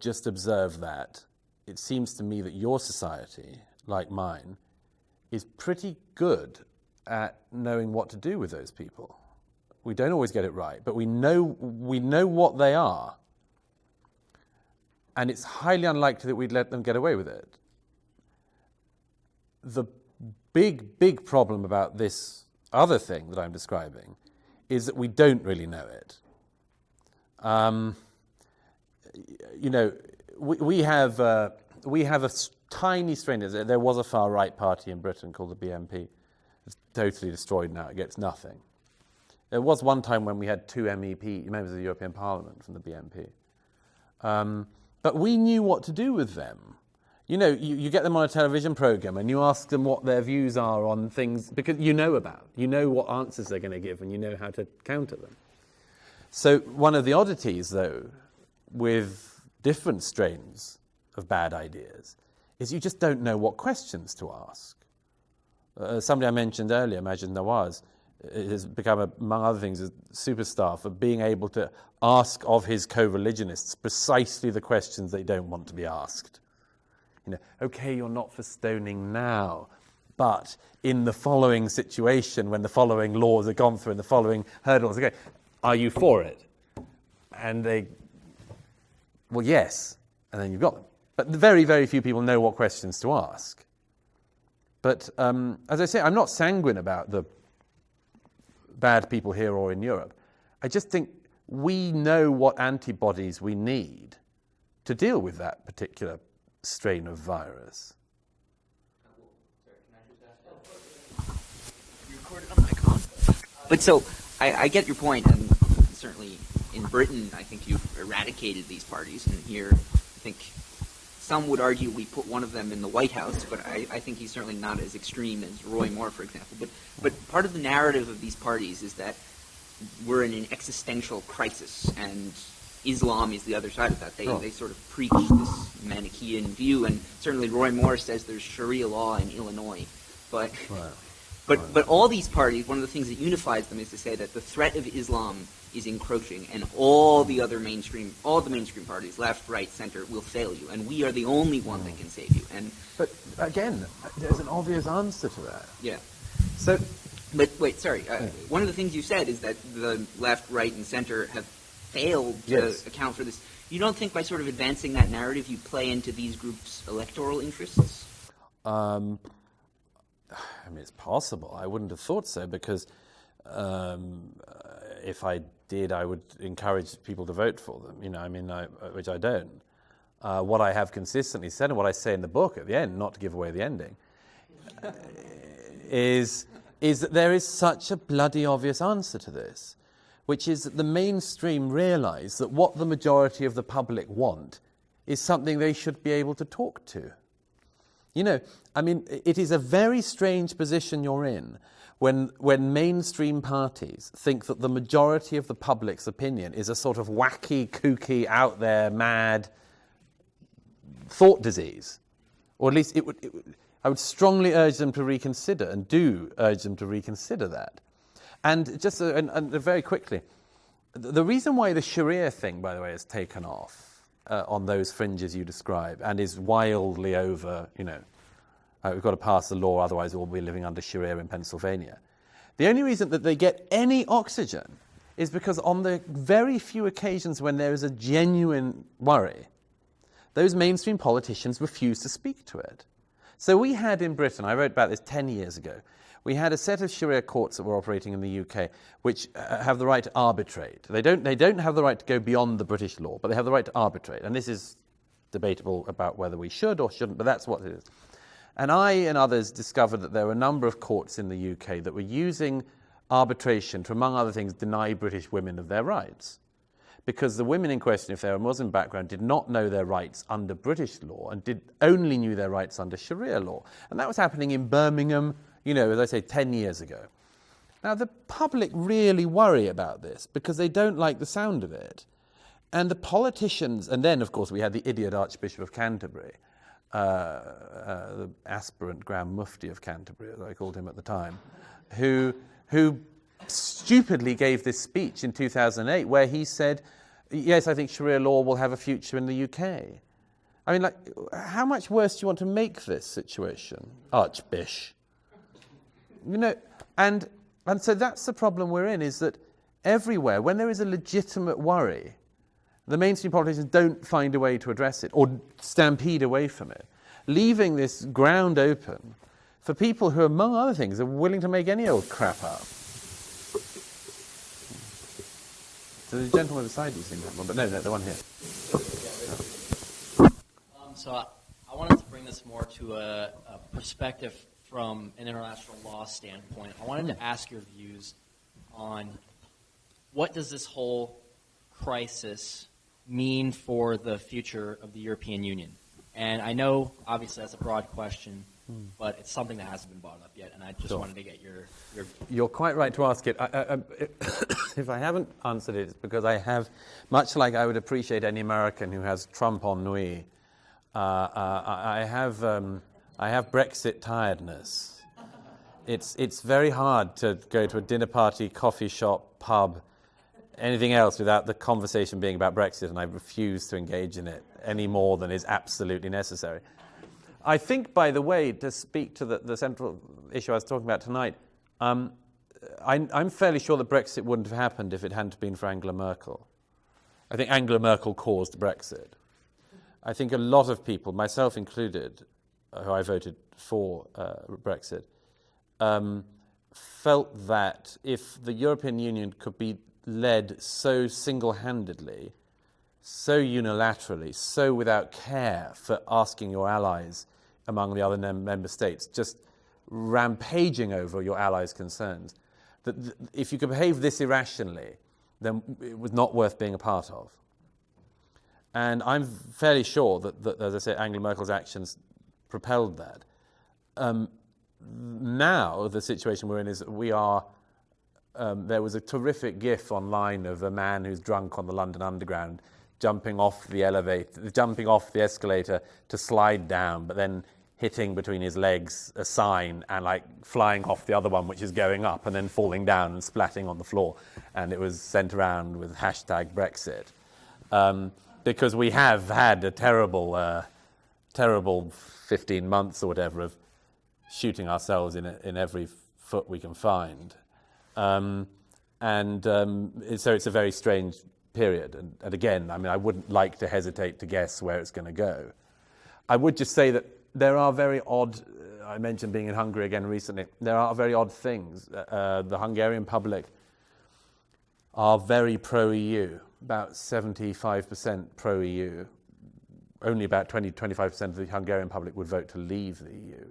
just observe that it seems to me that your society, like mine, is pretty good at knowing what to do with those people. We don't always get it right, but we know what they are, and it's highly unlikely that we'd let them get away with it. The big problem about this other thing that I'm describing is that we don't really know it. You know, we have a tiny strain. There was a far-right party in Britain called the BNP. It's totally destroyed now. It gets nothing. There was one time when we had 2 MEP, members of the European Parliament from the BNP. But we knew what to do with them. You know, you get them on a television program and you ask them what their views are on things because you know what answers they're going to give and you know how to counter them. So one of the oddities, though, with different strains of bad ideas is you just don't know what questions to ask. Somebody I mentioned earlier, Majid Nawaz, has become, among other things, a superstar for being able to ask of his co-religionists precisely the questions they don't want to be asked. You know, okay, you're not for stoning now, but in the following situation, when the following laws are gone through and the following hurdles, okay, are you for it? And they, well, yes, and then you've got them. But very, very few people know what questions to ask. But as I say, I'm not sanguine about the bad people here or in Europe. I just think we know what antibodies we need to deal with that particular strain of virus. But so, I get your point, and certainly in Britain, I think you've eradicated these parties, and here, I think some would argue we put one of them in the White House, but I think he's certainly not as extreme as Roy Moore, for example. But part of the narrative of these parties is that we're in an existential crisis, and Islam is the other side of that. They sort of preach this Manichaean view, and certainly Roy Moore says there's Sharia law in Illinois. But all these parties, one of the things that unifies them is to say that the threat of Islam is encroaching, and all the mainstream parties, left, right, center, will fail you, and we are the only one that can save you. But again, there's an obvious answer to that. Yeah. So, but wait, sorry. One of the things you said is that the left, right, and center have failed to account for this. You don't think by sort of advancing that narrative you play into these groups' electoral interests? I mean, it's possible. I wouldn't have thought so, because if I did, I would encourage people to vote for them. Which I don't. What I have consistently said, and what I say in the book at the end, not to give away the ending, is that there is such a bloody obvious answer to this, which is that the mainstream realise that what the majority of the public want is something they should be able to talk to. It is a very strange position you're in when mainstream parties think that the majority of the public's opinion is a sort of wacky, kooky, out there, mad thought disease. Or at least I would strongly urge them to reconsider, and do urge them to reconsider that. And just very quickly, the reason why the Sharia thing, by the way, has taken off on those fringes you describe, and is wildly over, we've got to pass the law, otherwise we'll be living under Sharia in Pennsylvania. The only reason that they get any oxygen is because on the very few occasions when there is a genuine worry, those mainstream politicians refuse to speak to it. So we had in Britain, I wrote about this 10 years ago, we had a set of Sharia courts that were operating in the UK which have the right to arbitrate. They don't have the right to go beyond the British law, but they have the right to arbitrate. And this is debatable about whether we should or shouldn't, but that's what it is. And I and others discovered that there were a number of courts in the UK that were using arbitration to, among other things, deny British women of their rights. Because the women in question, if they were a Muslim background, did not know their rights under British law and only knew their rights under Sharia law. And that was happening in Birmingham, as I say, 10 years ago. Now, the public really worry about this because they don't like the sound of it. And the politicians, and then, of course, we had the idiot Archbishop of Canterbury, the aspirant Grand Mufti of Canterbury, as I called him at the time, who stupidly gave this speech in 2008 where he said, yes, I think Sharia law will have a future in the UK. How much worse do you want to make this situation, Archbishop? And so that's the problem we're in, is that everywhere, when there is a legitimate worry, the mainstream politicians don't find a way to address it or stampede away from it, leaving this ground open for people who, among other things, are willing to make any old crap up. So the gentleman beside you seemed to have one, but no, the one here. So I wanted to bring this more to a perspective from an international law standpoint. I wanted to ask your views on what does this whole crisis mean for the future of the European Union? And I know, obviously, that's a broad question, but it's something that hasn't been brought up yet, and I just wanted to get your You're quite right to ask it. If I haven't answered it, it's because I have, much like I would appreciate any American who has Trump ennui, I have Brexit tiredness. It's very hard to go to a dinner party, coffee shop, pub, anything else without the conversation being about Brexit, and I refuse to engage in it any more than is absolutely necessary. I think, by the way, to speak to the central issue I was talking about tonight, I'm fairly sure that Brexit wouldn't have happened if it hadn't been for Angela Merkel. I think Angela Merkel caused Brexit. I think a lot of people, myself included, who I voted for Brexit, felt that if the European Union could be led so single-handedly, so unilaterally, so without care for asking your allies among the other member states, just rampaging over your allies' concerns, that if you could behave this irrationally, then it was not worth being a part of. And I'm fairly sure that, as I say, Angela Merkel's actions propelled that. Now, the situation we're in is we are... there was a terrific GIF online of a man who's drunk on the London Underground jumping off the escalator to slide down, but then hitting between his legs a sign and like flying off the other one, which is going up, and then falling down and splatting on the floor. And it was sent around with hashtag Brexit. Because we have had a terrible 15 months or whatever of shooting ourselves in every foot we can find. So it's a very strange period. And again, I mean, I wouldn't like to hesitate to guess where it's going to go. I would just say that there are very odd, I mentioned being in Hungary again recently, there are very odd things. The Hungarian public are very pro-EU, about 75% pro-EU. Only about 20-25% of the Hungarian public would vote to leave the EU.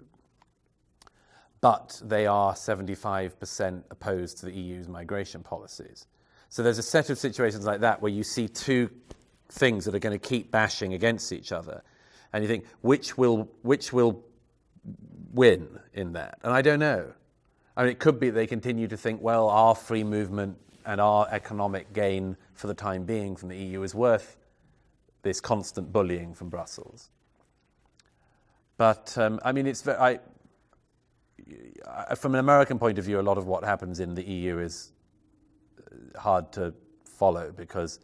But they are 75% opposed to the EU's migration policies. So there's a set of situations like that where you see two things that are going to keep bashing against each other, and you think, which will win in that? And I don't know. I mean, it could be they continue to think, well, our free movement and our economic gain for the time being from the EU is worth this constant bullying from Brussels. But, I mean, it's very... from an American point of view, a lot of what happens in the EU is hard to follow because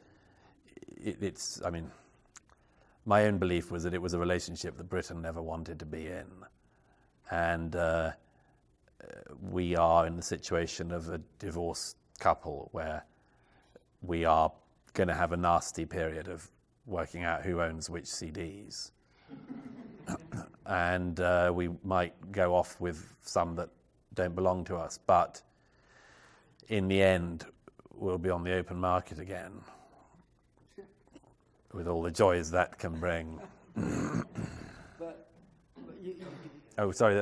it's, I mean, my own belief was that it was a relationship that Britain never wanted to be in. And we are in the situation of a divorced couple where we are going to have a nasty period of working out who owns which CDs. And we might go off with some that don't belong to us, but in the end, we'll be on the open market again, with all the joys that can bring. Oh, sorry.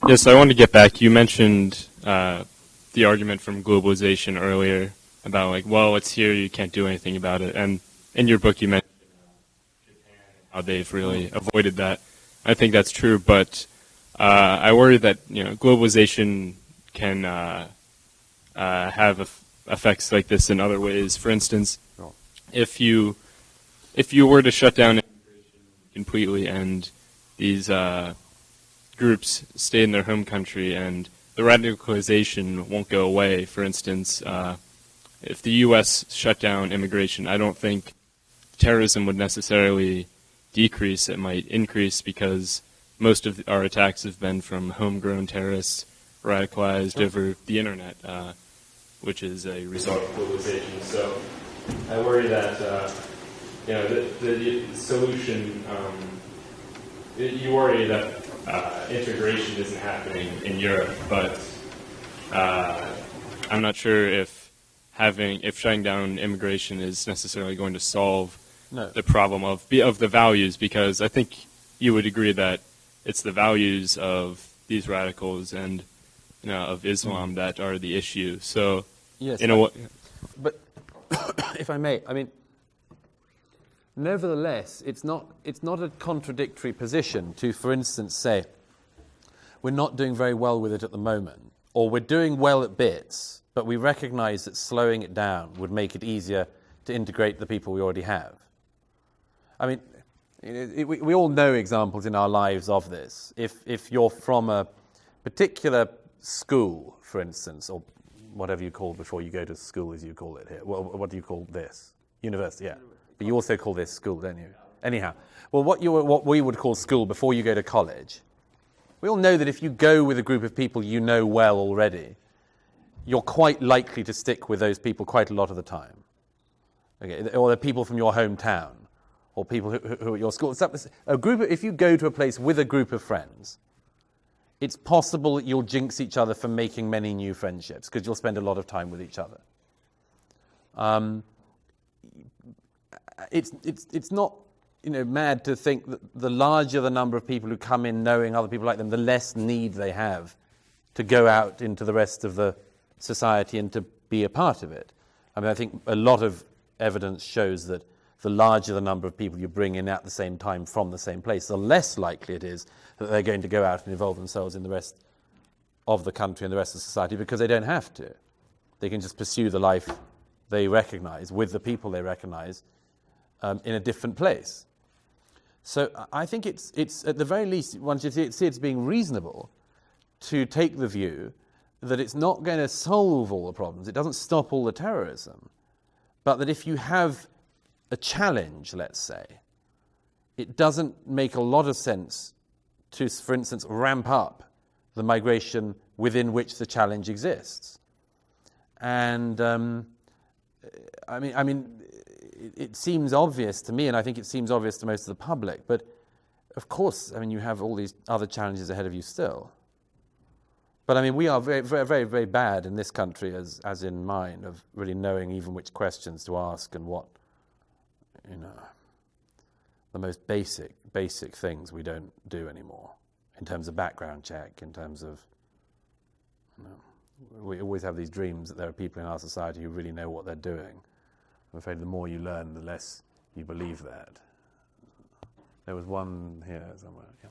Yes, I wanted to get back. You mentioned the argument from globalization earlier about, like, well, it's here, you can't do anything about it. And in your book, you mentioned Japan and how they've really avoided that. I think that's true, but I worry that globalization can have effects like this in other ways. For instance, if you were to shut down immigration completely and these groups stay in their home country and the radicalization won't go away, for instance, if the U.S. shut down immigration, I don't think terrorism would necessarily decrease. It might increase because most of our attacks have been from homegrown terrorists radicalized over the internet, which is a result of globalization. So I worry that the solution, you worry that integration isn't happening in Europe, but I'm not sure if shutting down immigration is necessarily going to solve the problem of the values, because I think you would agree that it's the values of these radicals and of Islam that are the issue. So, yes, in a way, but if I may, I mean, nevertheless, it's not a contradictory position to, for instance, say we're not doing very well with it at the moment, or we're doing well at bits, but we recognize that slowing it down would make it easier to integrate the people we already have. I mean, we all know examples in our lives of this. If you're from a particular school, for instance, or whatever you call before you go to school, as you call it here. Well, what do you call this? University, yeah. But you also call this school, don't you? Anyhow, well, what we would call school before you go to college, we all know that if you go with a group of people you know well already, you're quite likely to stick with those people quite a lot of the time. Okay, or they're people from your hometown, or people who are at your school. If you go to a place with a group of friends, it's possible that you'll jinx each other from making many new friendships because you'll spend a lot of time with each other. It's not mad to think that the larger the number of people who come in knowing other people like them, the less need they have to go out into the rest of the society and to be a part of it. I mean, I think a lot of evidence shows that the larger the number of people you bring in at the same time from the same place, the less likely it is that they're going to go out and involve themselves in the rest of the country and the rest of society, because they don't have to. They can just pursue the life they recognize with the people they recognize in a different place. So I think it's at the very least, one should see it's being reasonable to take the view that it's not going to solve all the problems, it doesn't stop all the terrorism, but that if you have a challenge, let's say, it doesn't make a lot of sense to, for instance, ramp up the migration within which the challenge exists. And I mean, it seems obvious to me, and I think it seems obvious to most of the public, but of course, I mean, you have all these other challenges ahead of you still. But I mean, we are very, very, very, very bad in this country, as in mine, of really knowing even which questions to ask and what, the most basic things we don't do anymore, in terms of background check, in terms of, we always have these dreams that there are people in our society who really know what they're doing. I'm afraid the more you learn, the less you believe that. There was one here somewhere. Yeah.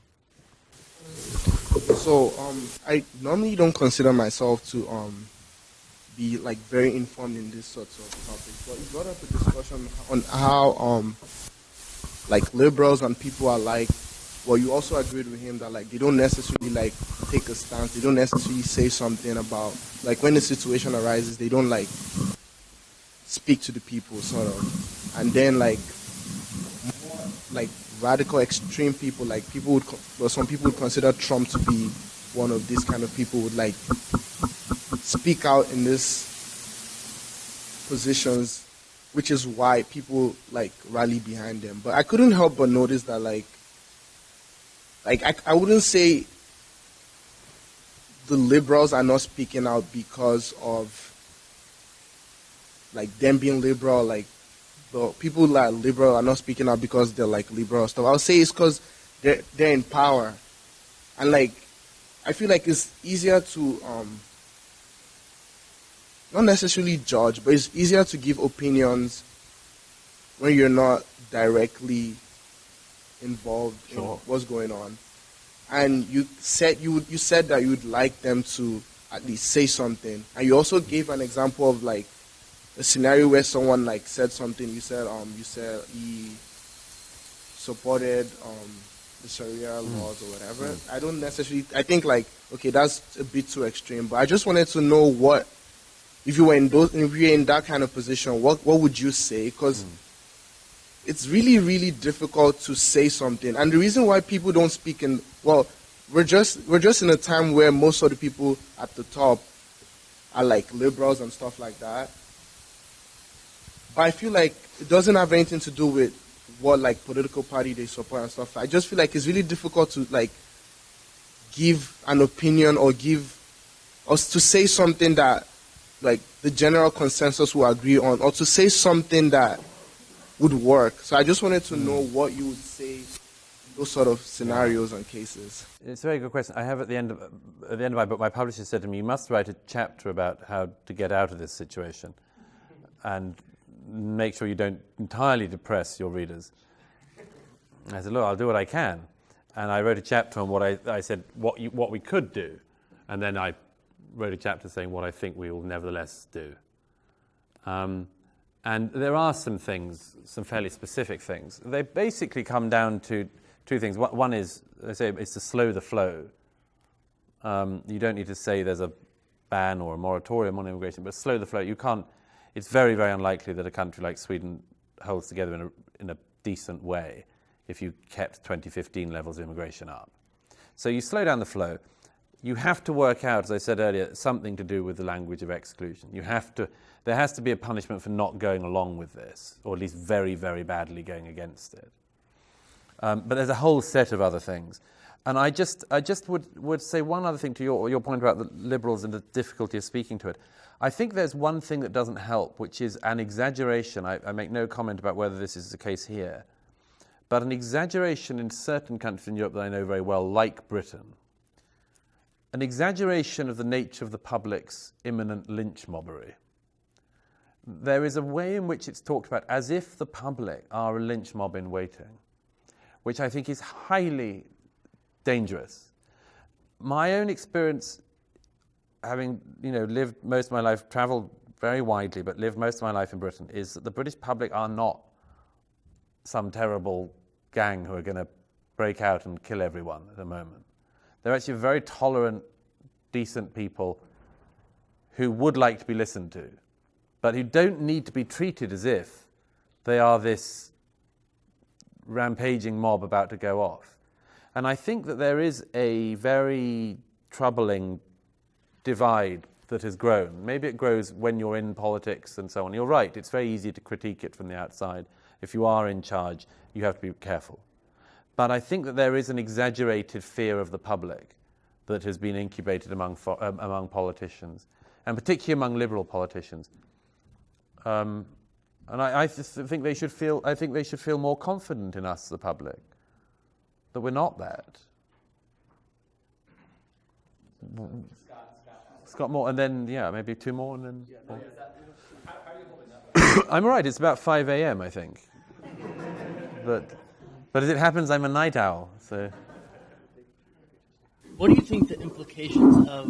So I normally don't consider myself to be like very informed in these sorts of topics, but you brought up a discussion on how like liberals and people are like. Well, you also agreed with him that like they don't necessarily like take a stance. They don't necessarily say something about like when the situation arises. They don't like speak to the people, sort of. And then like more like radical extreme people, like people would, well, some people would consider Trump to be one of these kind of people, would like speak out in this positions, which is why people like rally behind them. But I couldn't help but notice that like I wouldn't say the liberals are not speaking out because of like them being liberal, like the people that are liberal are not speaking out because they're like liberal stuff. I would say it's because they're in power, and like I feel like it's easier to not necessarily judge, but it's easier to give opinions when you're not directly involved in what's going on. And you said that you would like them to at least say something, and you also gave an example of like a scenario where someone like said something. You said he supported the Sharia laws or whatever. I don't necessarily. I think like okay, that's a bit too extreme. But I just wanted to know what if you were in that kind of position, what would you say? Because it's really, really difficult to say something. And the reason why people don't speak we're just in a time where most of the people at the top are like liberals and stuff like that. But I feel like it doesn't have anything to do with what like political party they support and stuff. I just feel like it's really difficult to like give an opinion or to say something that like the general consensus will agree on, or to say something that would work. So I just wanted to know what you would say in those sort of scenarios and cases. It's a very good question. I have at the end of my book, my publisher said to me, you must write a chapter about how to get out of this situation and make sure you don't entirely depress your readers. And I said, look, I'll do what I can. And I wrote a chapter on what I said, what we could do. And then I wrote a chapter saying what I think we will nevertheless do. And there are some things, some fairly specific things. They basically come down to two things. One is, they say, it's to slow the flow. You don't need to say there's a ban or a moratorium on immigration, but slow the flow. You can't. It's very, very unlikely that a country like Sweden holds together in a decent way if you kept 2015 levels of immigration up. So you slow down the flow. You have to work out, as I said earlier, something to do with the language of exclusion. There has to be a punishment for not going along with this, or at least very, very badly going against it. But there's a whole set of other things. And I just would say one other thing to your point about the liberals and the difficulty of speaking to it. I think there's one thing that doesn't help, which is an exaggeration. I make no comment about whether this is the case here, but an exaggeration in certain countries in Europe that I know very well, like Britain, an exaggeration of the nature of the public's imminent lynch mobbery. there is a way in which it's talked about as if the public are a lynch mob in waiting, which I think is highly dangerous. My own experience, having lived most of my life, travelled very widely, but lived most of my life in Britain, is that the British public are not some terrible gang who are going to break out and kill everyone at the moment. They're actually very tolerant, decent people who would like to be listened to, but who don't need to be treated as if they are this rampaging mob about to go off. And I think that there is a very troubling divide that has grown. Maybe it grows when you're in politics and so on. You're right, it's very easy to critique it from the outside. If you are in charge, you have to be careful. But I think that there is an exaggerated fear of the public that has been incubated among politicians, and particularly among liberal politicians. And I think they should feel. I think they should feel more confident in us, the public, that we're not that. Scott more, and then maybe two more, and then. I'm all right. It's about 5 a.m. I think, but as it happens, I'm a night owl. So. What do you think the implications of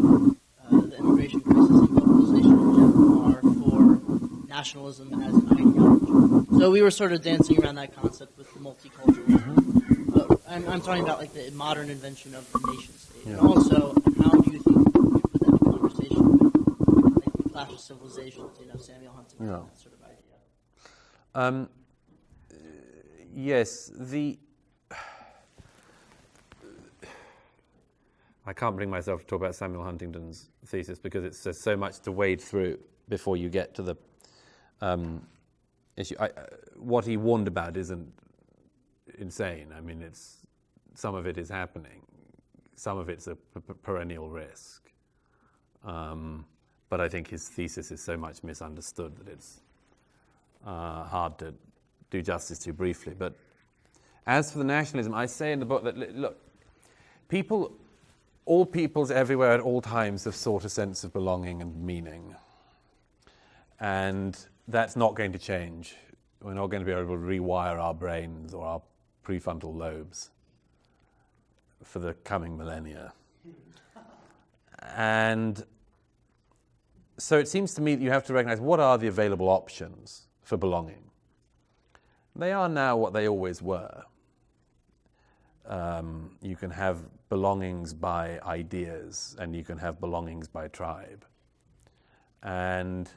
the immigration crisis and globalization in general are for nationalism as an ideology? So we were sort of dancing around that concept with the multiculturalism. I'm talking about like the modern invention of the nation state, and also how do you think you put that in conversation with like the clash of civilizations? Samuel Huntington, that sort of idea. Yes, I can't bring myself to talk about Samuel Huntington's thesis because it's just so much to wade through before you get to the issue. What he warned about isn't insane. I mean, some of it is happening. Some of it's a perennial risk. But I think his thesis is so much misunderstood that it's hard to do justice to briefly. But as for the nationalism, I say in the book that, look, all peoples everywhere at all times have sought a sense of belonging and meaning. And that's not going to change. We're not going to be able to rewire our brains or our prefrontal lobes for the coming millennia. And so it seems to me that you have to recognize what are the available options for belonging. They are now what they always were. You can have belongings by ideas, and you can have belongings by tribe. And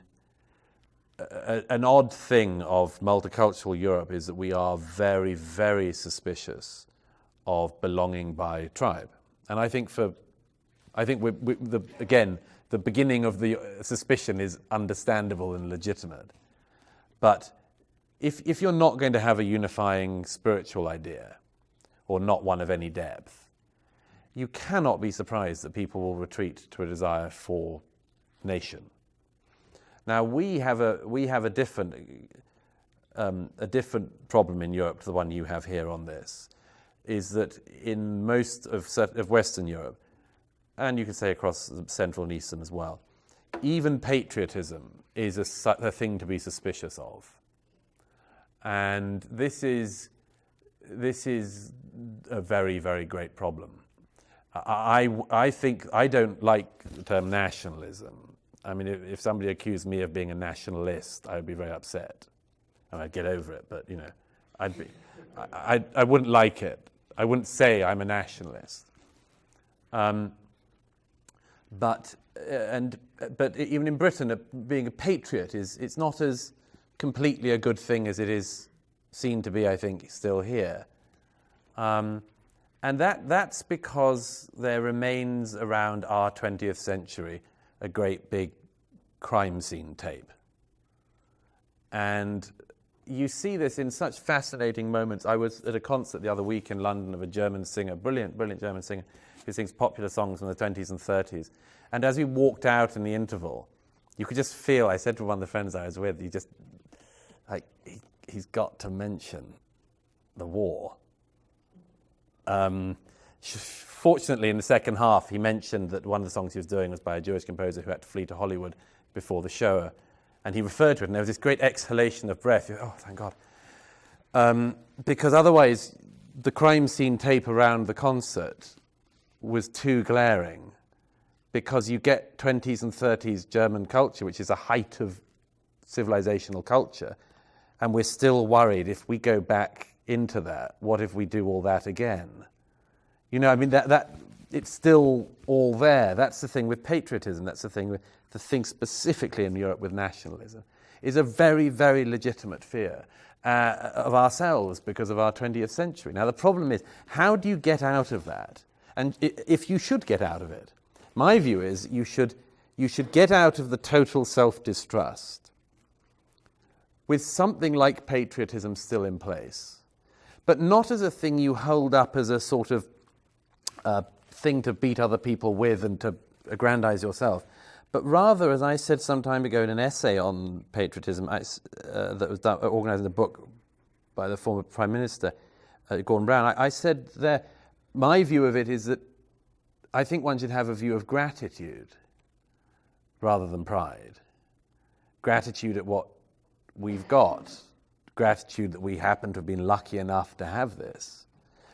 an odd thing of multicultural Europe is that we are very, very suspicious of belonging by tribe. And I think the beginning of the suspicion is understandable and legitimate. But if you're not going to have a unifying spiritual idea, or not one of any depth, you cannot be surprised that people will retreat to a desire for nation. Now we have a different problem in Europe to the one you have here on this, is that in most of Western Europe, and you could say across Central and Eastern as well, even patriotism is a thing to be suspicious of. And this is a very, very great problem. I think I don't like the term nationalism. I mean, if somebody accused me of being a nationalist, I would be very upset, and I'd get over it. But I wouldn't like it. I wouldn't say I'm a nationalist. But even in Britain, being a patriot it's not as completely a good thing as it is seen to be, I think, still here. And that's because there remains around our 20th century a great big crime scene tape. And you see this in such fascinating moments. I was at a concert the other week in London of a German singer, brilliant German singer, who sings popular songs from the 20s and 30s. And as we walked out in the interval, you could just feel, I said to one of the friends I was with, he's got to mention the war. Fortunately, in the second half, he mentioned that one of the songs he was doing was by a Jewish composer who had to flee to Hollywood before the show. And he referred to it, and there was this great exhalation of breath. Oh, thank God. Because otherwise, the crime scene tape around the concert was too glaring, because you get 20s and 30s German culture, which is a height of civilizational culture, and we're still worried if we go back into that, what if we do all that again? You know, I mean, that it's still all there. That's the thing with patriotism. That's the thing specifically in Europe with nationalism, is a very, very legitimate fear of ourselves because of our 20th century. Now, the problem is, how do you get out of that? And if you should get out of it, my view is you should get out of the total self-distrust with something like patriotism still in place, but not as a thing you hold up as a sort of thing to beat other people with and to aggrandize yourself, but rather, as I said some time ago in an essay on patriotism that was organized in a book by the former Prime Minister, Gordon Brown, I said there, my view of it is that I think one should have a view of gratitude rather than pride. Gratitude at what we've got, gratitude that we happen to have been lucky enough to have this.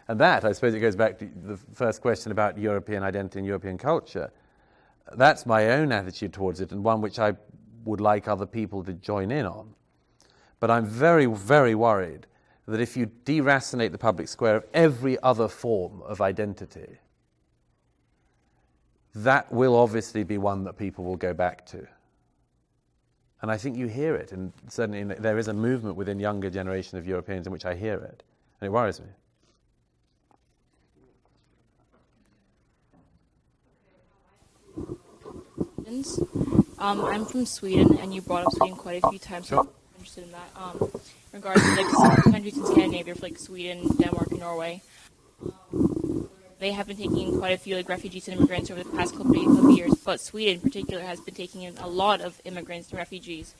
And that, I suppose it goes back to the first question about European identity and European culture. That's my own attitude towards it, and one which I would like other people to join in on. But I'm very, very worried that if you deracinate the public square of every other form of identity, that will obviously be one that people will go back to. And I think you hear it, and certainly there is a movement within younger generation of Europeans in which I hear it, and it worries me. I'm from Sweden, and you brought up Sweden quite a few times, so I'm interested in that. Regarding like countries in Scandinavia, like Sweden, Denmark, and Norway, they have been taking in quite a few like refugees and immigrants over the past couple of years. But Sweden, in particular, has been taking in a lot of immigrants and refugees.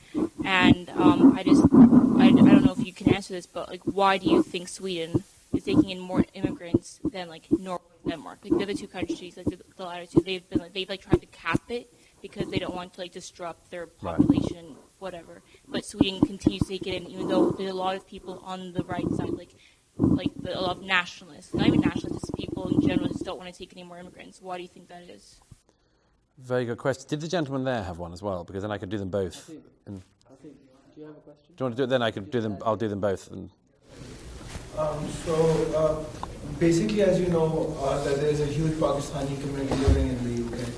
And I don't know if you can answer this, but like, why do you think Sweden is taking in more immigrants than like Norway and Denmark? Like the other two countries, like the latter two, they've tried to cap it because they don't want to like disrupt their population, whatever. But Sweden continues to take it in, even though there's a lot of people on the right side, a lot of nationalists, not even nationalists, just people in general just don't want to take any more immigrants. Why do you think that is? Very good question. Did the gentleman there have one as well? Because then I could do them both. Do you have a question? Do you want to do it then? I could do them. I'll do them both. Basically, as you know, that there is a huge Pakistani community living in the UK.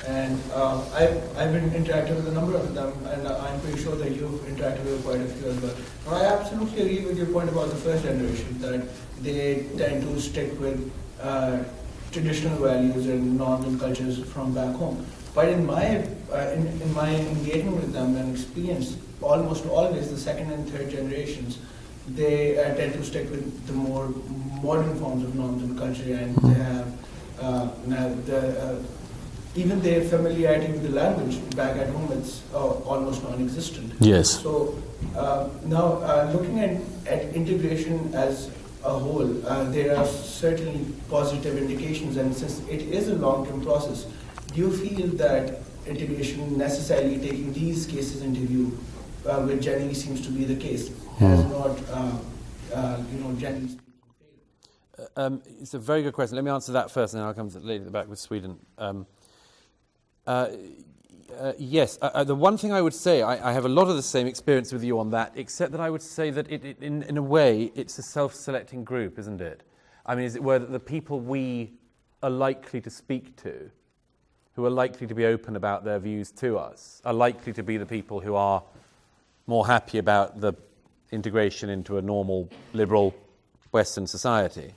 And I've been interacting with a number of them, and I'm pretty sure that you've interacted with quite a few as well. Now, I absolutely agree with your point about the first generation, that they tend to stick with traditional values and norms and cultures from back home. But in my engagement with them and experience, almost always the second and third generations, they tend to stick with the more modern forms of norms and culture, and they have even their familiarity with the language back at home, it's almost non-existent. Yes. So now looking at integration as a whole, there are certainly positive indications, and since it is a long-term process, do you feel that integration necessarily taking these cases into view, which generally seems to be the case, has not, generally speaking? It's a very good question. Let me answer that first, and then I'll come to the lady at the back with Sweden. Yes, the one thing I would say, I have a lot of the same experience with you on that, except that I would say that in a way, it's a self-selecting group, isn't it? I mean, as it were, that the people we are likely to speak to, who are likely to be open about their views to us, are likely to be the people who are more happy about the integration into a normal, liberal Western society.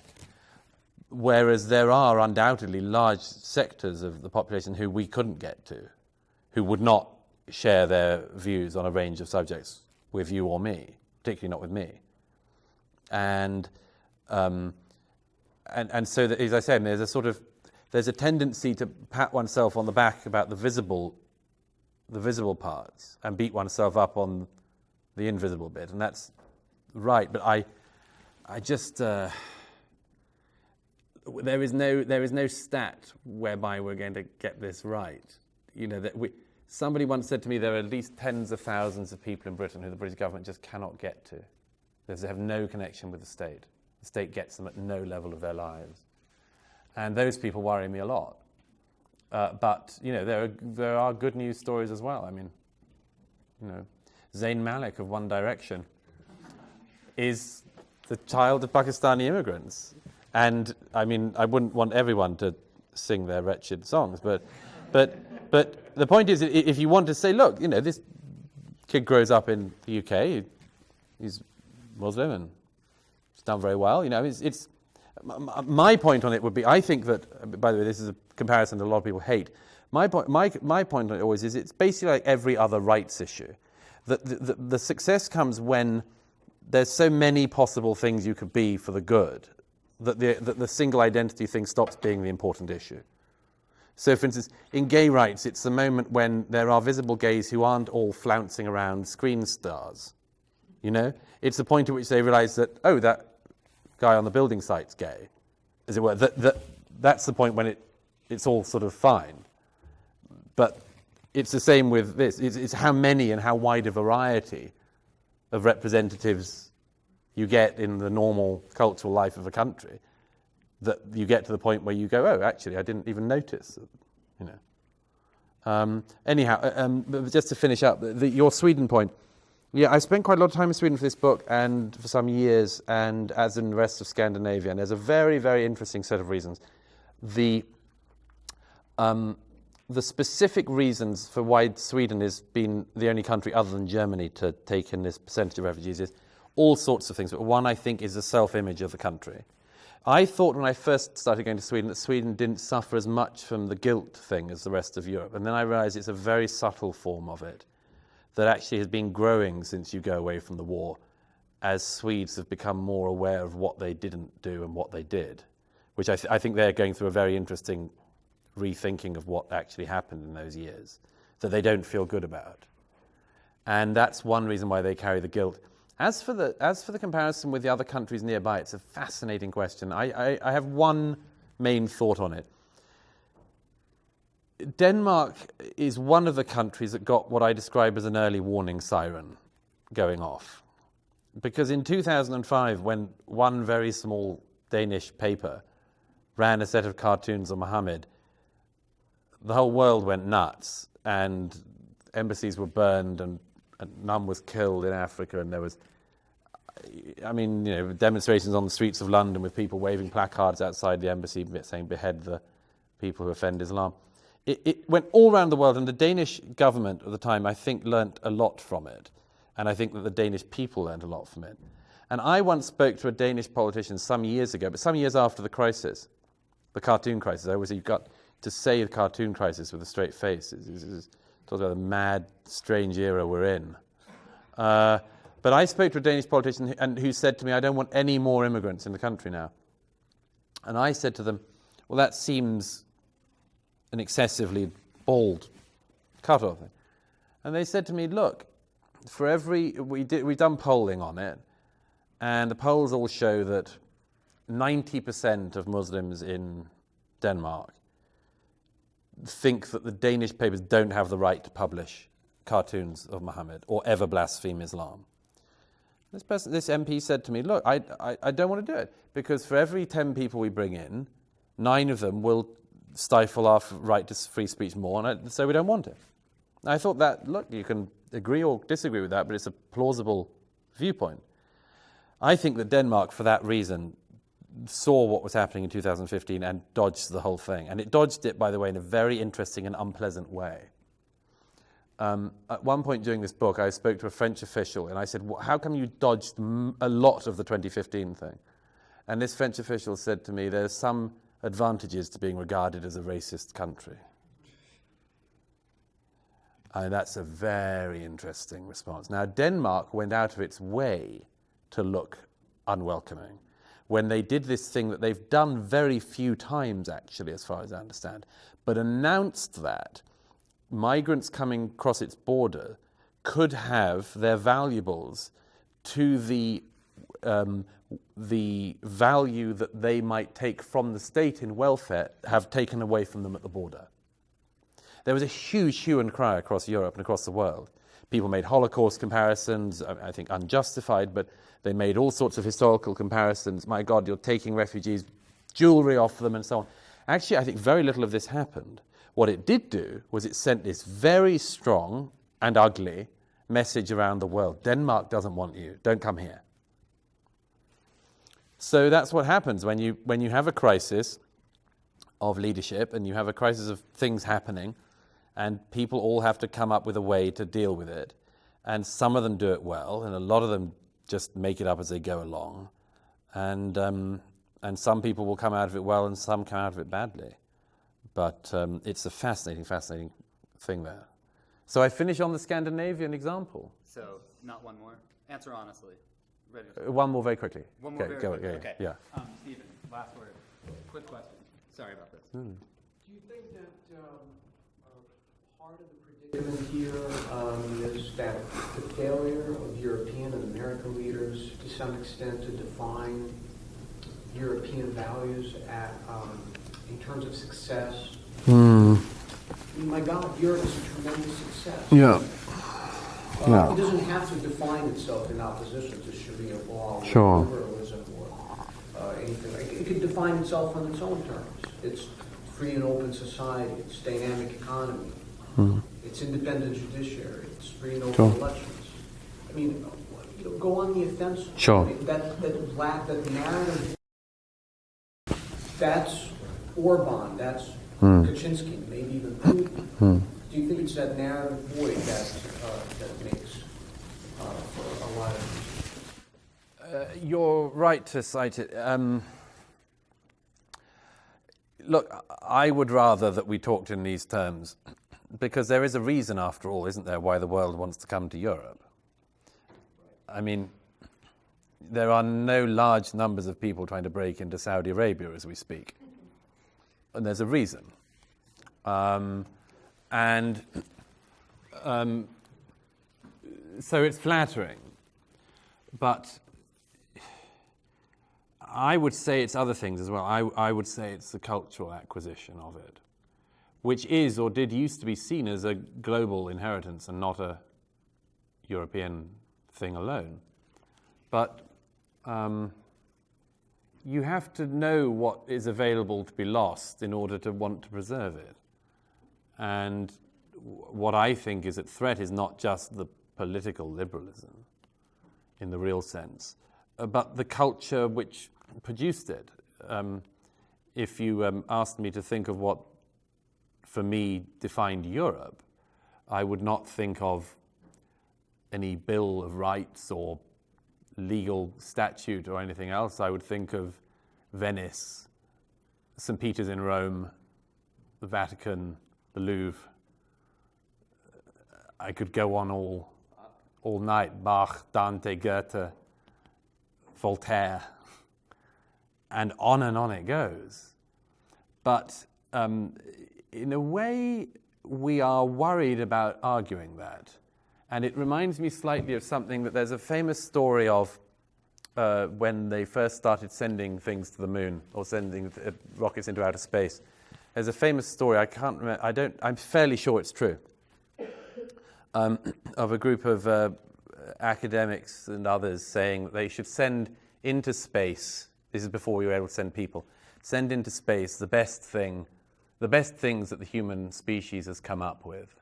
Whereas there are undoubtedly large sectors of the population who we couldn't get to, who would not share their views on a range of subjects with you or me, particularly not with me. And so that, as I said, there's a tendency to pat oneself on the back about the visible parts and beat oneself up on the invisible bit, and that's right. But I just there is no stat whereby we're going to get this right. You know that Somebody once said to me there are at least tens of thousands of people in Britain who the British government just cannot get to. They have no connection with the state. The state gets them at no level of their lives. And those people worry me a lot. But, there are good news stories as well. I mean, Zayn Malik of One Direction is the child of Pakistani immigrants. And, I mean, I wouldn't want everyone to sing their wretched songs, but the point is, if you want to say, look, this kid grows up in the UK, he's Muslim and he's done very well, it's my point on it would be, I think that, by the way, this is a comparison that a lot of people hate. My point on it always is, it's basically like every other rights issue. The success comes when there's so many possible things you could be for the good that the single identity thing stops being the important issue. So, for instance, in gay rights, it's the moment when there are visible gays who aren't all flouncing around screen stars. It's the point at which they realise that, that guy on the building site's gay, as it were. That's the point when it's all sort of fine. But it's the same with this. It's how many and how wide a variety of representatives you get in the normal cultural life of a country that you get to the point where you go, oh, actually, I didn't even notice. Anyhow, just to finish up, your Sweden point. Yeah, I spent quite a lot of time in Sweden for this book and for some years, and as in the rest of Scandinavia. And there's a very, very interesting set of reasons. The specific reasons for why Sweden has been the only country other than Germany to take in this percentage of refugees is all sorts of things. But one, I think, is the self-image of the country. I thought when I first started going to Sweden that Sweden didn't suffer as much from the guilt thing as the rest of Europe. And then I realized it's a very subtle form of it that actually has been growing since you go away from the war, as Swedes have become more aware of what they didn't do and what they did, which I think they're going through a very interesting rethinking of what actually happened in those years, that they don't feel good about. And that's one reason why they carry the guilt. As for the comparison with the other countries nearby, it's a fascinating question. I have one main thought on it. Denmark is one of the countries that got what I describe as an early warning siren going off. Because in 2005, when one very small Danish paper ran a set of cartoons on Mohammed, the whole world went nuts, and embassies were burned, and none was killed in Africa, and there was, demonstrations on the streets of London with people waving placards outside the embassy saying, behead the people who offend Islam. It went all around the world, and the Danish government at the time, I think, learnt a lot from it. And I think that the Danish people learned a lot from it. And I once spoke to a Danish politician some years ago, but some years after the crisis, the cartoon crisis. I always say you've got to say the cartoon crisis with a straight face. It's talks about the mad, strange era we're in. But I spoke to a Danish politician who said to me, I don't want any more immigrants in the country now. And I said to them, well, that seems an excessively bald cut-off. And they said to me, look, we've done polling on it, and the polls all show that 90% of Muslims in Denmark think that the Danish papers don't have the right to publish cartoons of Muhammad or ever blaspheme Islam. This MP said to me, look, I don't want to do it, because for every 10 people we bring in, 9 of them will stifle our right to free speech more, and so we don't want it. I thought that, look, you can agree or disagree with that, but it's a plausible viewpoint. I think that Denmark, for that reason, saw what was happening in 2015 and dodged the whole thing. And it dodged it, by the way, in a very interesting and unpleasant way. At one point during this book, I spoke to a French official, and I said, how come you dodged a lot of the 2015 thing? And this French official said to me, there's some advantages to being regarded as a racist country. And that's a very interesting response. Now, Denmark went out of its way to look unwelcoming when they did this thing that they've done very few times, actually, as far as I understand, but announced that migrants coming across its border could have their valuables to the value that they might take from the state in welfare have taken away from them at the border. there was a huge hue and cry across Europe and across the world. People made Holocaust comparisons, I think unjustified, but they made all sorts of historical comparisons. My God, you're taking refugees, jewelry off them and so on. Actually, I think very little of this happened. What it did do was it sent this very strong and ugly message around the world. Denmark doesn't want you. Don't come here. So that's what happens when you have a crisis of leadership and you have a crisis of things happening, and people all have to come up with a way to deal with it. And some of them do it well, and a lot of them just make it up as they go along. And some people will come out of it well, and some come out of it badly. But it's a fascinating, fascinating thing there. So I finish on the Scandinavian example. So, not one more. Answer honestly. Ready? One more very quickly. One more okay, very go, quickly. yeah, Okay. Yeah. Stephen, last word. Quick question. Sorry about this. Do you think that part of the predicament here is that the failure of European and American leaders, to some extent, to define European values in terms of success? I mean, my God, Europe is a tremendous success. Yeah. It doesn't have to define itself in opposition to Sharia law or liberalism or anything. It could define itself on its own terms. It's free and open society. It's dynamic economy. It's independent judiciary. It's free and open elections. I mean, go on the offensive. Sure. I mean, that narrative. That's Orban. That's Kaczynski. Maybe even Putin. Do you think it's that narrative void that makes for a lot of... You're right to cite it. Look, I would rather that we talked in these terms, because there is a reason, after all, isn't there, why the world wants to come to Europe? I mean, there are no large numbers of people trying to break into Saudi Arabia as we speak. And there's a reason. So it's flattering, but I would say it's other things as well. I would say it's the cultural acquisition of it, which is or did used to be seen as a global inheritance and not a European thing alone. But you have to know what is available to be lost in order to want to preserve it. And what I think is at threat is not just the political liberalism in the real sense, but the culture which produced it. If you asked me to think of what, for me, defined Europe, I would not think of any Bill of Rights or legal statute or anything else. I would think of Venice, St. Peter's in Rome, the Vatican, the Louvre. I could go on all night. Bach, Dante, Goethe, Voltaire, and on it goes. But in a way, we are worried about arguing that. And it reminds me slightly of something that there's a famous story of when they first started sending things to the moon or sending rockets into outer space. There's a famous story, I can't remember, I'm fairly sure it's true, of a group of academics and others saying that they should send into space, this is before we were able to send people, send into space the best things that the human species has come up with.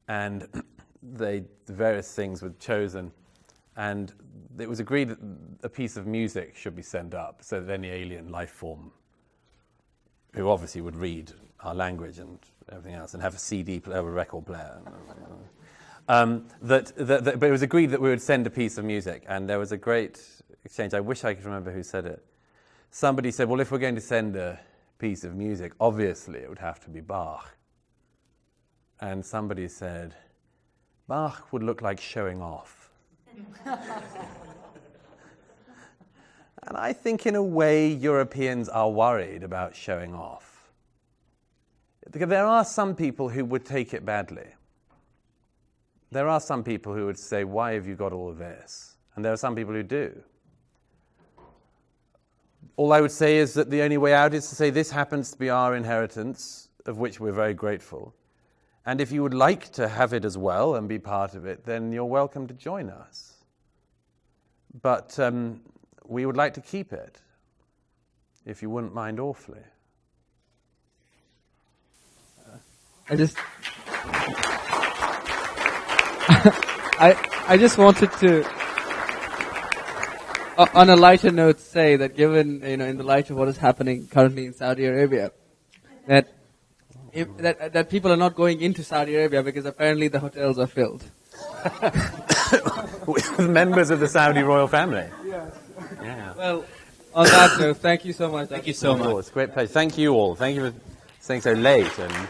And the various things were chosen, and it was agreed that a piece of music should be sent up so that any alien life form, who obviously would read our language and everything else and have a CD player, a record player, but it was agreed that we would send a piece of music, and there was a great exchange. I wish I could remember who said it. Somebody said, well, if we're going to send a piece of music, obviously it would have to be Bach. And somebody said, Bach would look like showing off. And I think in a way Europeans are worried about showing off. Because there are some people who would take it badly. There are some people who would say, why have you got all of this? And there are some people who do. All I would say is that the only way out is to say this happens to be our inheritance, of which we're very grateful. And if you would like to have it as well and be part of it, then you're welcome to join us. But we would like to keep it, if you wouldn't mind awfully. I just wanted to, on a lighter note, say that given, in the light of what is happening currently in Saudi Arabia, that people are not going into Saudi Arabia because apparently the hotels are filled. With members of the Saudi royal family. Yes. Yeah. Well, on that note, thank you so much. Thank you so much. It's a great pleasure. Thank you all. Thank you for staying so late and